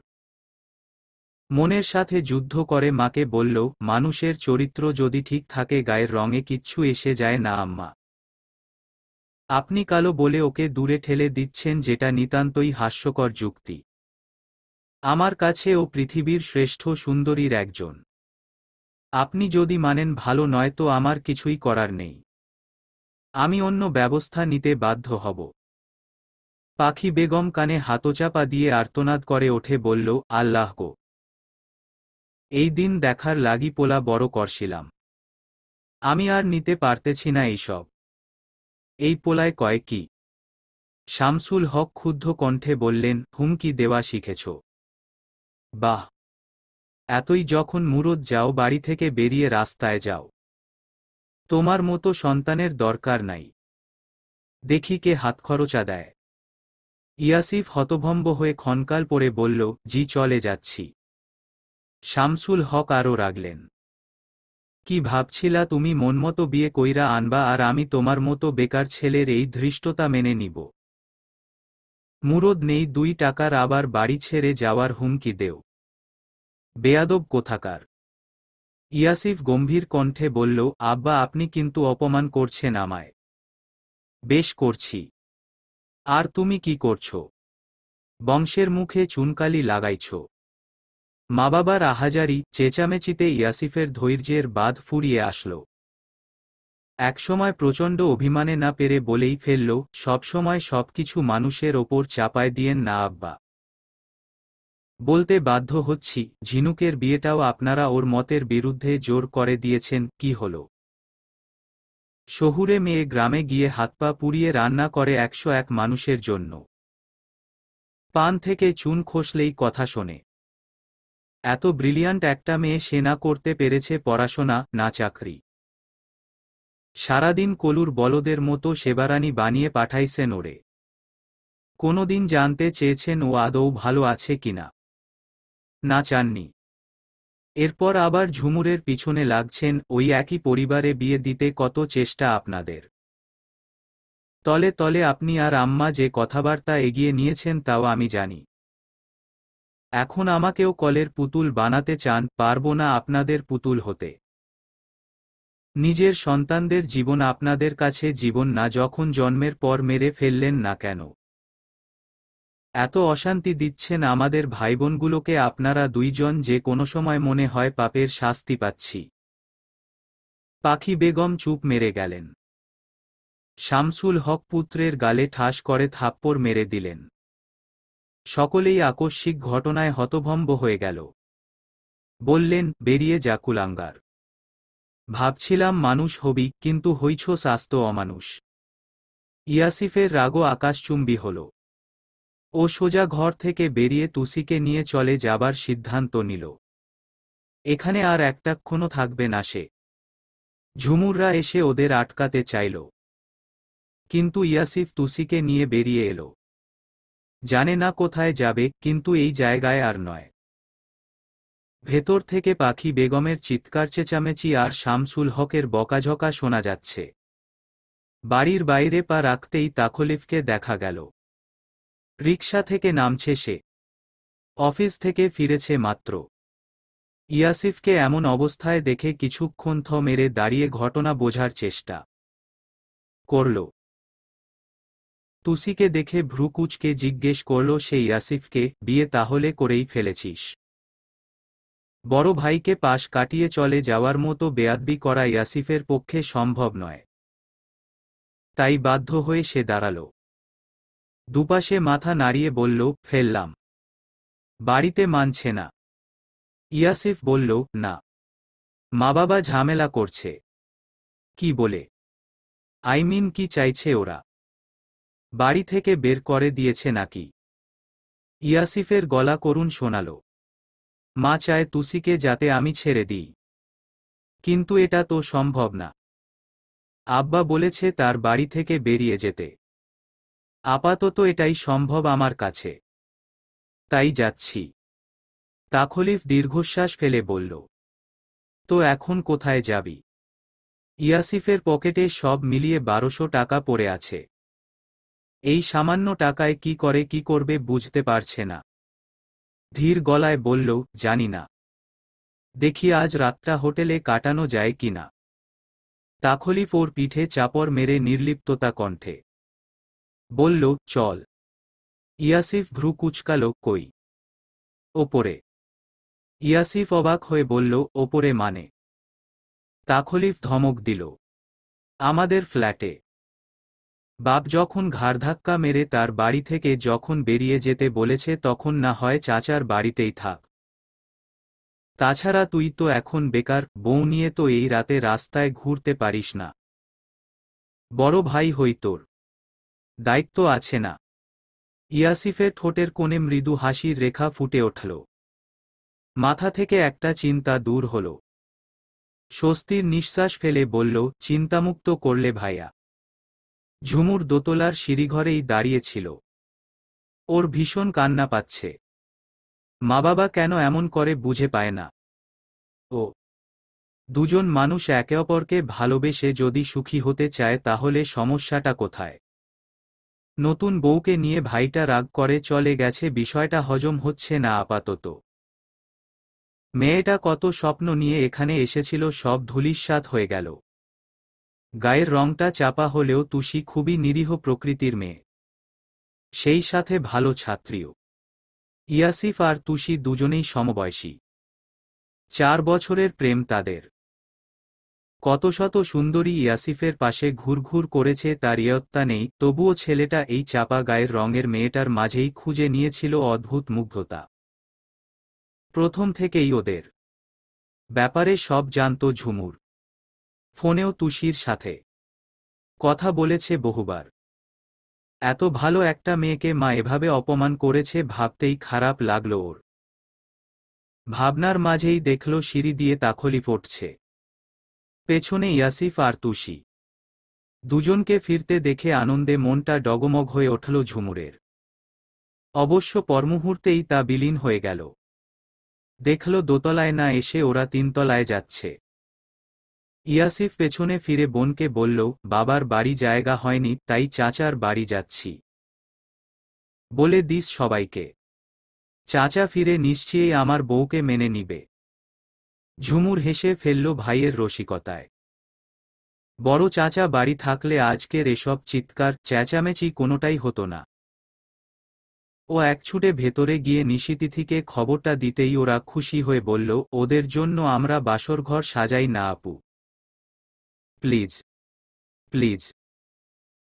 মনের সাথে যুদ্ধ করে মাকে বলল, মানুষের চরিত্র যদি ঠিক থাকে গায়ের রঙে কিচ্ছু এসে যায় না আম্মা। আপনি কালো বলে ওকে দূরে ঠেলে দিচ্ছেন, যেটা নিতান্তই হাস্যকর যুক্তি। আমার কাছে ও পৃথিবীর শ্রেষ্ঠ সুন্দরীর একজন। আপনি যদি মানেন ভালো নয় তো আমার কিছুই করার নেই। আমি অন্য ব্যবস্থা নিতে বাধ্য হব। পাখি বেগম কানে হাতচাপা দিয়ে আর্তনাদ করে ওঠে বলল, আল্লাহ গো, এই দিন দেখার লাগি পোলা বড় করছিলাম। আমি আর নিতে পারতেছি না এইসব। এই পোলায় কয় কি? শামসুল হক ক্ষুব্ধ কণ্ঠে বললেন, হুমকি দেওয়া শিখেছ? বাহ, এতই যখন মুরদ যাও বাড়ি থেকে বেরিয়ে রাস্তায় যাও। তোমার মতো সন্তানের দরকার নাই। দেখি কে হাতখরচা দেয়। ইয়াসিফ হতভম্ব হয়ে ক্ষণকাল পরে বলল, জি চলে যাচ্ছি। শামসুল হক আরও রাগলেন। কি ভাবছিলা তুমি মনমতো বিয়ে কইরা আনবা আর আমি তোমার মতো বেকার ছেলের এই ধৃষ্টতা মেনে নিব? মুরদ নেই 2 টাকার আবার বাড়ি ছেড়ে যাওয়ার হুমকি দেও? বেয়াদব কোথাকার! ইয়াসিফ গম্ভীর কণ্ঠে বলল, আব্বা আপনি কিন্তু অপমান করছেন আমায়। বেশ করছি। আর তুমি কি করছো? বংশের মুখে চুনকালি লাগাইছ। মা বাবার আহাজারি চেঁচামেচিতে ইয়াসিফের ধৈর্যের বাঁধ ফুরিয়ে আসল। একসময় প্রচণ্ড অভিমানে না পেরে বলেই ফেলল, সবসময় সবকিছু মানুষের ওপর চাপায় দিয়েন না আব্বা। বলতে বাধ্য হচ্ছি, ঝিনুকের বিয়েটাও আপনারা ওর মতের বিরুদ্ধে জোর করে দিয়েছেন। কি হলো? শহুরে মেয়ে গ্রামে গিয়ে হাতপা পুড়িয়ে রান্না করে 101 মানুষের জন্য। পান থেকে চুন খসলেই কথা শোনে। এত ব্রিলিয়ান্ট একটা মেয়ে সে না করতে পেরেছে পড়াশোনা, না চাকরি। সারাদিন কলুর বলদের মতো সেবারানি বানিয়ে পাঠাইছেন ওরে। কোনোদিন জানতে চেয়েছেন ও আদৌ ভালো আছে কিনা? না, চাননি। এরপর আবার ঝুমুরের পিছনে লাগছেন। ওই একই পরিবারে বিয়ে দিতে কত চেষ্টা আপনাদের। তলে তলে আপনি আর আম্মা যে কথাবার্তা এগিয়ে নিয়েছেন তাও আমি জানি। এখন আমাকেও কলের পুতুল বানাতে চান। পারবো না আপনাদের পুতুল হতে। নিজের সন্তানদের জীবন আপনাদের কাছে জীবন না, যখন জন্মের পর মেরে ফেললেন না কেন? এত অশান্তি দিচ্ছেন আমাদের ভাইবোনগুলোকে আপনারা দুইজন যে কোনো সময় মনে হয় পাপের শাস্তি পাচ্ছি। পাখি বেগম চুপ মেরে গেলেন। শামসুল হক পুত্রের গালে ঠাস করে থাপ্পড় মেরে দিলেন। সকলেই আকস্মিক ঘটনায় হতভম্ব হয়ে গেল। বললেন, বেরিয়ে যা কুলাঙ্গার! ভাবছিলাম মানুষ হবি, কিন্তু হইছ শাস্ত অমানুষ। ইয়াসিফের রাগও আকাশচুম্বী হল। ও সোজা ঘর থেকে বেরিয়ে তুসিকে নিয়ে চলে যাবার সিদ্ধান্ত নিল। এখানে আর একটাক্ষণও থাকবে না সে। ঝুমুররা এসে ওদের আটকাতে চাইল, কিন্তু ইয়াসিফ তুসিকে নিয়ে বেরিয়ে এলো। জানে না কোথায় যাবে, কিন্তু এই জায়গায় আর নয়। ভেতর থেকে পাখি বেগমের চিৎকার চেঁচামেচি আর শামসুল হকের বকাঝকা শোনা যাচ্ছে। বাড়ির বাইরে পা রাখতেই তাখলিফকে দেখা গেল। রিকশা থেকে নামছে সে। অফিস থেকে ফিরেছে মাত্র। ইয়াসিফকে এমন অবস্থায় দেখে কিছুক্ষণ থ মেরে দাঁড়িয়ে ঘটনা বোঝার চেষ্টা করল। তুসিকে দেখে ভ্রু কুঁচকে জিজ্ঞেস করল সে ইয়াসিফকে, বিয়ে তাহলে করেই ফেলেছিস? বড় ভাইকে পাশ কাটিয়ে চলে যাওয়ার মতো বেয়াদবি করা ইয়াসিফের পক্ষে সম্ভব নয়। তাই বাধ্য হয়ে সে দাঁড়াল। দুপাশে মাথা নাড়িয়ে বলল, ফেললাম। বাড়িতে মানছে না। ইয়াসিফ বলল, না, মা বাবা ঝামেলা করছে। কি বলে? কি চাইছে ওরা? বাড়ি থেকে বের করে দিয়েছে নাকি? ইয়াসিফের গলা করুণ শোনাল। মা চায় তুসিকে যাতে আমি ছেড়ে দিই, কিন্তু এটা তো সম্ভব না। আব্বা বলেছে তার বাড়ি থেকে বেরিয়ে যেতে। আপাতত এটাই সম্ভব আমার কাছে, তাই যাচ্ছি। তাখলিফ দীর্ঘশ্বাস ফেলে বলল, তো এখন কোথায় যাবি? ইয়াসিফের পকেটে সব মিলিয়ে 1200 টাকা পড়ে আছে। এই সামান্য টাকায় কি করবে বুঝতে পারছে না। ধীর গলায় বলল, জানি না, দেখি আজ রাতটা হোটেলে কাটানো যায় কিনা। তাখলিফ ওর পিঠে চাপড় মেরে নির্লিপ্ততা কণ্ঠে বলল, চল। ইয়াসিফ ভ্রু কুঁচকাল, কই? ওপরে। ইয়াসিফ অবাক হয়ে বলল, ওপরে মানে? তাখলিফ ধমক দিল, আমাদের ফ্ল্যাটে। বাপ যখন ঘাড়ধাক্কা মেরে তার বাড়ি থেকে যখন বেরিয়ে যেতে বলেছে তখন না হয় চাচার বাড়িতেই থাক। তাছাড়া তুই তো এখন বেকার, বউ নিয়ে তো এই রাতে রাস্তায় ঘুরতে পারিস না। বড় ভাই হই তোর, দায়িত্ব আছে না? ইয়াসিফের ঠোঁটের কোণে মৃদু হাসির রেখা ফুটে উঠল। মাথা থেকে একটা চিন্তা দূর হল। স্বস্তির নিঃশ্বাস ফেলে বলল, চিন্তামুক্ত করলে ভাইয়া। ঝুমুর দোতলার সিঁড়িঘরেই দাঁড়িয়েছিল। ওর ভীষণ কান্না পাচ্ছে। মা বাবা কেন এমন করে বুঝে পায় না ও। দুজন মানুষ একে অপরকে ভালোবেসে যদি সুখী হতে চায় তাহলে সমস্যাটা কোথায়? নতুন বউকে নিয়ে ভাইটা রাগ করে চলে গেছে, বিষয়টা হজম হচ্ছে না আপাতত। মেয়েটা কত স্বপ্ন নিয়ে এখানে এসেছিল, সব ধূলিসাৎ হয়ে গেল। গায়ের রংটা চাপা হলেও তুষি খুবই নিরীহ প্রকৃতির মেয়ে, সেই সাথে ভালো ছাত্রীও। ইয়াসিফ আর তুষি দুজনেই সমবয়সী। 4 বছরের প্রেম তাদের। কত শত সুন্দরী ইয়াসিফের পাশে ঘুরঘুর করেছে, তার ইয়ত্তা নেই, তবুও ছেলেটা এই চাপা গায়ের রঙের মেয়েটার মাঝেই খুঁজে নিয়েছিল অদ্ভুত মুগ্ধতা। প্রথম থেকেই ওদের ব্যাপারে সব জানত ঝুমুর। ফোনেও তুষির সাথে কথা বলেছে বহুবার। এত ভালো একটা মেয়েকে মা এভাবে অপমান করেছে ভাবতেই খারাপ লাগল ওর। ভাবনার মাঝেই দেখল সিঁড়ি দিয়ে তাখলিফ উঠছে। পেছনে ইয়াসিফ আর তুষি। দুজনকে ফিরতে দেখে আনন্দে মনটা ডগমগ হয়ে উঠল ঝুমুরের। অবশ্য পরমুহূর্তেই তা বিলীন হয়ে গেল। দেখল দোতলায় না এসে ওরা 3 তলায় যাচ্ছে। ইয়াসিফ পেছনে ফিরে বোনকে বলল, বাবার বাড়ি জায়গা হয়নি, তাই চাচার বাড়ি যাচ্ছি। বলে দিস সবাইকে। চাচা ফিরে নিশ্চয়ই আমার বউকে মেনে নিবে। ঝুমুর হেসে ফেলল ভাইয়ের রসিকতায়। বড় চাচা বাড়ি থাকলে আজকের এসব চিৎকার চেঁচামেচি কোনোটাই হতো না। ও এক ছুটে ভেতরে গিয়ে নিশিতিথিকে খবরটা দিতেই ওরা খুশি হয়ে বলল, ওদের জন্য আমরা বাসরঘর সাজাই না আপু? Please please.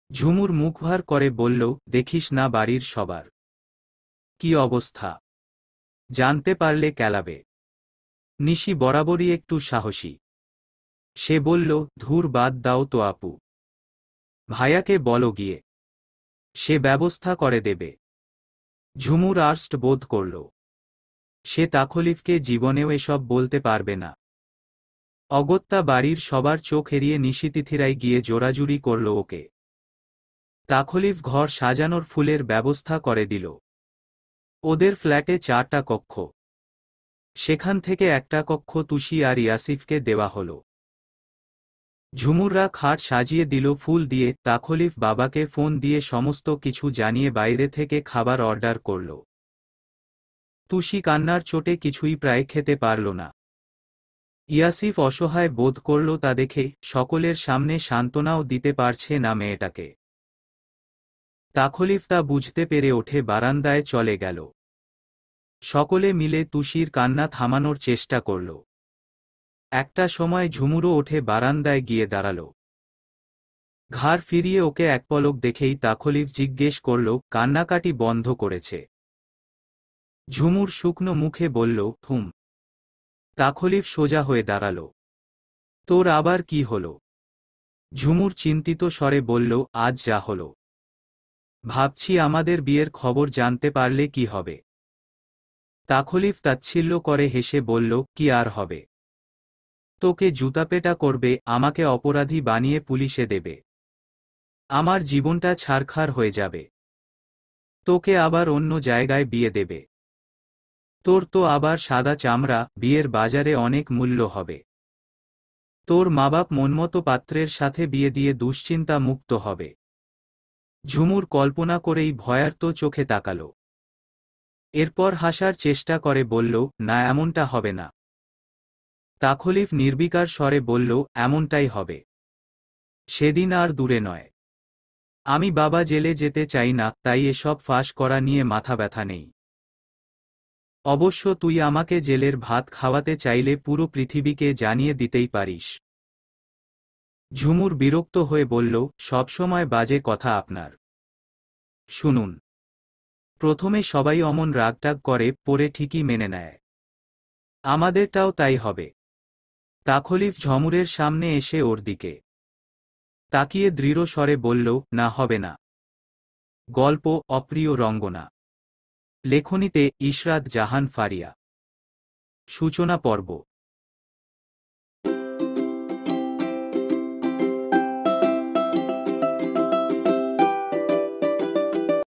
ঝুমুর মুখ ভার করে বলল, দেখিস না বাড়ির সবার কি অবস্থা, জানতে পারলে কেলাবে। নিশি বরাবরই একটু সাহসী। সে বলল, ধুর বাদ দাও তো আপু, ভাইয়াকে বলো গিয়ে, সে ব্যবস্থা করে দেবে। ঝুমুর আর্ষ্ট বোধ করল। সে তাখলিফকে জীবনেও এসব বলতে পারবে না। অগত্যা বাড়ির সবার চোখ এড়িয়ে নিশিতিথিরাই গিয়ে জোরাজুরি করল ওকে। তাখলিফ ঘর সাজানোর ফুলের ব্যবস্থা করে দিল। ওদের ফ্ল্যাটে 4টা কক্ষ, সেখান থেকে একটা কক্ষ তুষি আর ইয়াসিফকে দেওয়া হল। ঝুমুররা খাট সাজিয়ে দিল ফুল দিয়ে। তাখলিফ বাবাকে ফোন দিয়ে সমস্ত কিছু জানিয়ে বাইরে থেকে খাবার অর্ডার করল। তুষি কান্নার চোটে কিছুই প্রায় খেতে পারল না। ইয়াসিফ অসহায় বোধ করল তা দেখে, সকলের সামনে সান্ত্বনাও দিতে পারছে না মেয়েটাকে। তাখলিফ তা বুঝতে পেরে ওঠে বারান্দায় চলে গেল। সকলে মিলে তুষির কান্না থামানোর চেষ্টা করল। একটা সময় ঝুমুরও ওঠে বারান্দায় গিয়ে দাঁড়াল। ঘাড় ফিরিয়ে ওকে এক পলক দেখেই তাখলিফ জিজ্ঞেস করল, কান্নাকাটি বন্ধ করেছে? ঝুমুর শুকনো মুখে বলল, হুম। তাখলিফ সোজা হয়ে দাঁড়াল। তোর আবার কি হল? ঝুমুর চিন্তিত স্বরে বলল, আজ যা হলো। ভাবছি আমাদের বিয়ের খবর জানতে পারলে কি হবে। তাখলিফ তাচ্ছিল্য করে হেসে বলল, কি আর হবে? তোকে জুতাপেটা করবে, আমাকে অপরাধী বানিয়ে পুলিশে দেবে। আমার জীবনটা ছারখার হয়ে যাবে। তোকে আবার অন্য জায়গায় বিয়ে দেবে। তোর তো আবার সাদা চামড়া, বিয়ের বাজারে অনেক মূল্য হবে। তোর মা-বাপ মনমতো পাত্রের সাথে বিয়ে দিয়ে দুশ্চিন্তা মুক্ত হবে। ঝুমুর কল্পনা করেই ভয়ার্ত চোখে তাকাল। এরপর হাসার চেষ্টা করে বলল, না, এমনটা হবে না। তাখলিফ নির্বিকার স্বরে বলল, এমনটাই হবে। সেদিন আর দূরে নয়। আমি বাবা জেলে যেতে চাই না, তাই এসব ফাঁস করা নিয়ে মাথা ব্যথা নেই। অবশ্য তুই আমাকে জেলের ভাত খাওয়াতে চাইলে পুরো পৃথিবীকে জানিয়ে দিতেই পারিস। ঝুমুর বিরক্ত হয়ে বলল, সবসময় বাজে কথা আপনার। শুনুন, প্রথমে সবাই অমন রাগটাগ করে, পরে ঠিকই মেনে নেয়। আমাদেরটাও তাই হবে। তাখলিফ ঝমুরের সামনে এসে ওর দিকে তাকিয়ে দৃঢ় স্বরে বলল, না, হবে না। গল্প অপ্রিয় রঙ্গনা। লেখনীতে ইশরাত জাহান ফারিয়া। সূচনা পর্ব।